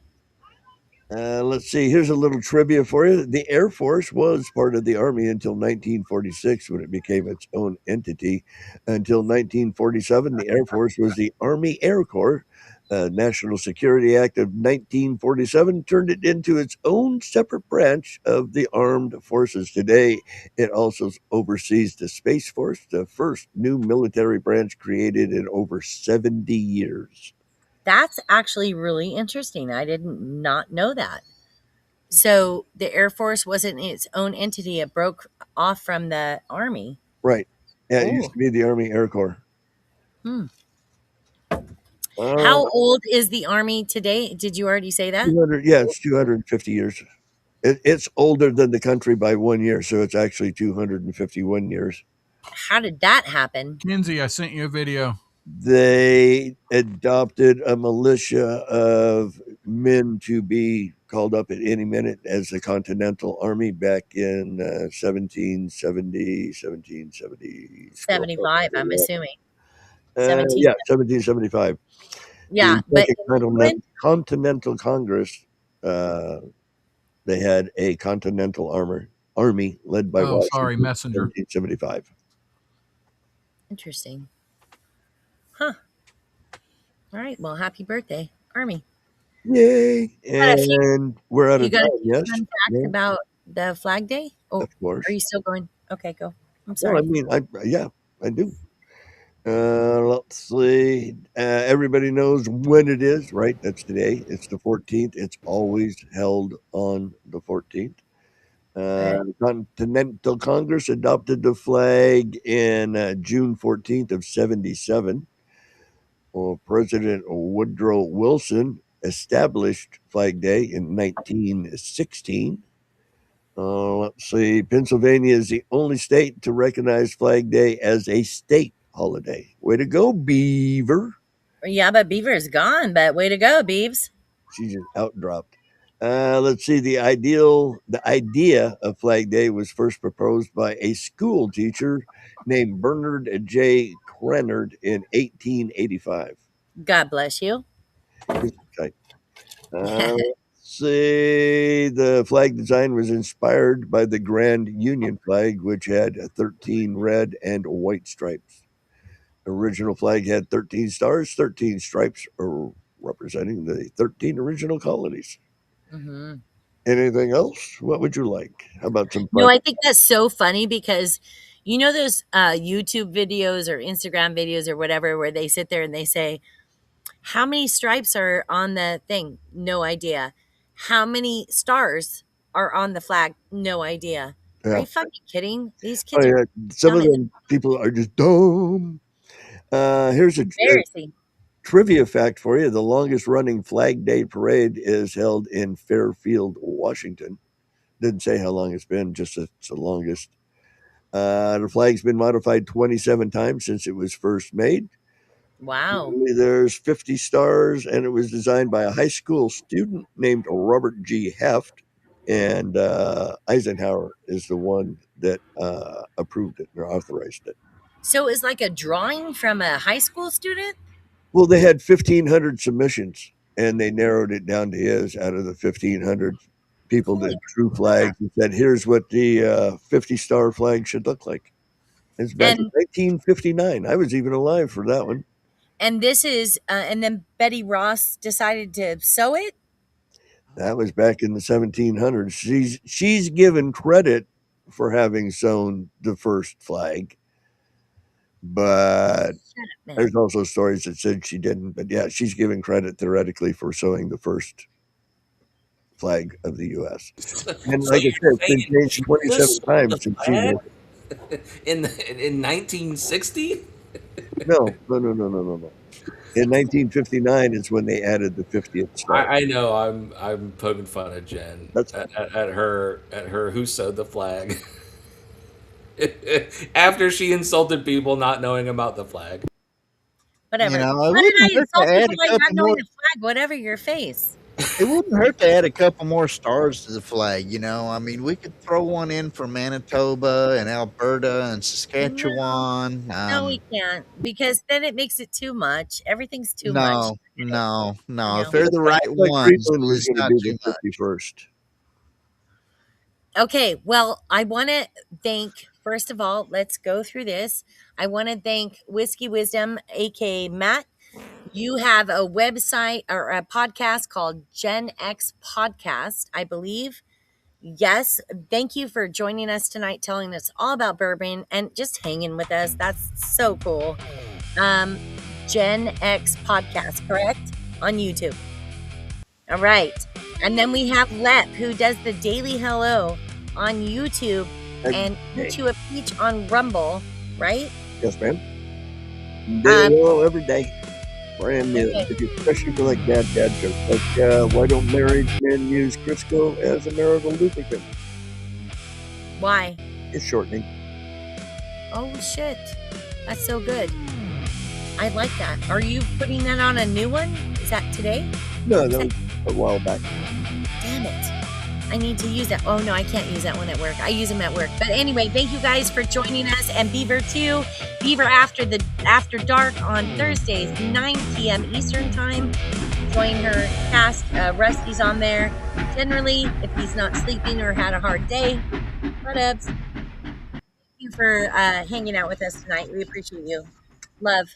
Speaker 5: Let's see. Here's a little trivia for you. The Air Force was part of the Army until 1946 when it became its own entity. Until 1947, the Air Force was the Army Air Corps. National Security Act of 1947 turned it into its own separate branch of the armed forces. Today, it also oversees the Space Force, the first new military branch created in over 70 years.
Speaker 1: That's actually really interesting. I did not know that. So the Air Force wasn't its own entity. It broke off from the Army.
Speaker 5: Right. Yeah, it
Speaker 1: Oh.
Speaker 5: used to be the Army Air Corps.
Speaker 1: How old is the Army today? Did you already say that?
Speaker 5: 200, yeah, it's 250 years. It's older than the country by 1 year, so it's actually 251 years.
Speaker 1: How did that happen?
Speaker 2: Kinsey, I sent you a video.
Speaker 5: They adopted a militia of men to be called up at any minute as the Continental Army back in 1770, 1770.
Speaker 1: 75, I'm assuming.
Speaker 5: Yeah, 1775.
Speaker 1: Yeah,
Speaker 5: The
Speaker 1: but
Speaker 5: Second Continental Congress, they had a Continental Army led by
Speaker 2: Oh,
Speaker 5: Washington
Speaker 2: sorry,
Speaker 5: in
Speaker 2: Messenger.
Speaker 5: 1775.
Speaker 1: Interesting. Huh. All right. Well, happy birthday, Army.
Speaker 5: Yay! And we're out
Speaker 1: You
Speaker 5: of
Speaker 1: got
Speaker 5: time.
Speaker 1: a few
Speaker 5: Yes.
Speaker 1: fun facts about the Flag Day? Oh,
Speaker 5: Of course.
Speaker 1: are you still going? Okay, go. I'm
Speaker 5: No,
Speaker 1: sorry.
Speaker 5: I mean, I do. Let's see. Everybody knows when it is, right? That's today. It's the 14th. It's always held on the 14th. The Continental Congress adopted the flag in June 14th of 77. President Woodrow Wilson established Flag Day in 1916. Let's see. Pennsylvania is the only state to recognize Flag Day as a state holiday. Way to go, Beaver.
Speaker 1: Yeah, but Beaver's gone, but way to go, Beavs.
Speaker 5: She just outdropped. Let's see. The idea of Flag Day was first proposed by a school teacher named Bernard J. Krennard in 1885.
Speaker 1: God bless you.
Speaker 5: Okay. Let's see. The flag design was inspired by the Grand Union flag, which had 13 red and white stripes. The original flag had 13 stars, 13 stripes, representing the 13 original colonies.
Speaker 1: Mm-hmm.
Speaker 5: Anything else? What would you like? How about some
Speaker 1: No,
Speaker 5: fun?
Speaker 1: I think that's so funny because you know those YouTube videos or Instagram videos or whatever where they sit there and they say, how many stripes are on the thing? No idea. How many stars are on the flag? No idea. Are
Speaker 5: Yeah.
Speaker 1: you fucking kidding? These
Speaker 5: Oh,
Speaker 1: kids are
Speaker 5: yeah. Some of
Speaker 1: dumb.
Speaker 5: them people are just dumb. Here's a
Speaker 1: Embarrassing.
Speaker 5: trivia fact for you. The longest running Flag Day parade is held in Fairfield, Washington. Didn't say how long it's been, just it's the longest. The flag's been modified 27 times since it was first made.
Speaker 1: Wow.
Speaker 5: There's 50 stars, and it was designed by a high school student named Robert G. Heft, and Eisenhower is the one that approved it or authorized it.
Speaker 1: So it was like a drawing from a high school student?
Speaker 5: Well, they had 1,500 submissions, and they narrowed it down to his out of the 1,500 people that drew flags and said, here's what the 50-star flag should look like. It's back in 1959. I was even alive for that one.
Speaker 1: And this is, and then Betty Ross decided to sew it?
Speaker 5: That was back in the 1700s. She's given credit for having sewn the first flag, but there's also stories that said she didn't. But yeah, she's given credit theoretically for sewing the first flag of the U.S. And like I said, it's been changed 27 times since she did it.
Speaker 4: In 1960?
Speaker 5: No. In 1959 is when they added the 50th star.
Speaker 4: I know I'm poking fun at Jen.
Speaker 5: That's
Speaker 4: at her who sewed the flag. After she insulted people not knowing about the flag.
Speaker 1: Whatever.
Speaker 3: You know,
Speaker 1: Why did I insult people by not knowing the flag? Whatever your face.
Speaker 3: It wouldn't hurt to add a couple more stars to the flag, you know. I mean, we could throw one in for Manitoba and Alberta and Saskatchewan.
Speaker 1: No, we can't, because then it makes it too much. Everything's too much.
Speaker 3: No.
Speaker 1: You know?
Speaker 3: If they're the right ones, it's not too much.
Speaker 5: 51st.
Speaker 1: Okay, well, I want to thank, first of all, let's go through this. I want to thank Whiskey Wisdom, aka Matt. You have a website or a podcast called Gen X Podcast, I believe. Yes, thank you for joining us tonight, telling us all about bourbon and just hanging with us. That's so cool. Gen X Podcast, correct? On YouTube. All right. And then we have Lep, who does the Daily Hello on YouTube and To a Peach on Rumble, right?
Speaker 5: Yes, ma'am. Daily Hello every day. Brand new.
Speaker 1: Okay.
Speaker 5: If you especially for like dad jokes, like why don't married men use Crisco as a marital lubricant?
Speaker 1: Why?
Speaker 5: It's shortening.
Speaker 1: Oh, shit. That's so good. I like that. Are you putting that on a new one? Is that today?
Speaker 5: No, that was a while back.
Speaker 1: Damn it. I need to use that. Oh, no, I can't use that one at work. I use them at work. But anyway, thank you guys for joining us. And Beaver 2, Beaver After Dark on Thursdays, 9 p.m. Eastern Time. Join her cast. Rusty's on there. Generally, if he's not sleeping or had a hard day. Whatevs. Thank you for hanging out with us tonight. We appreciate you. Love.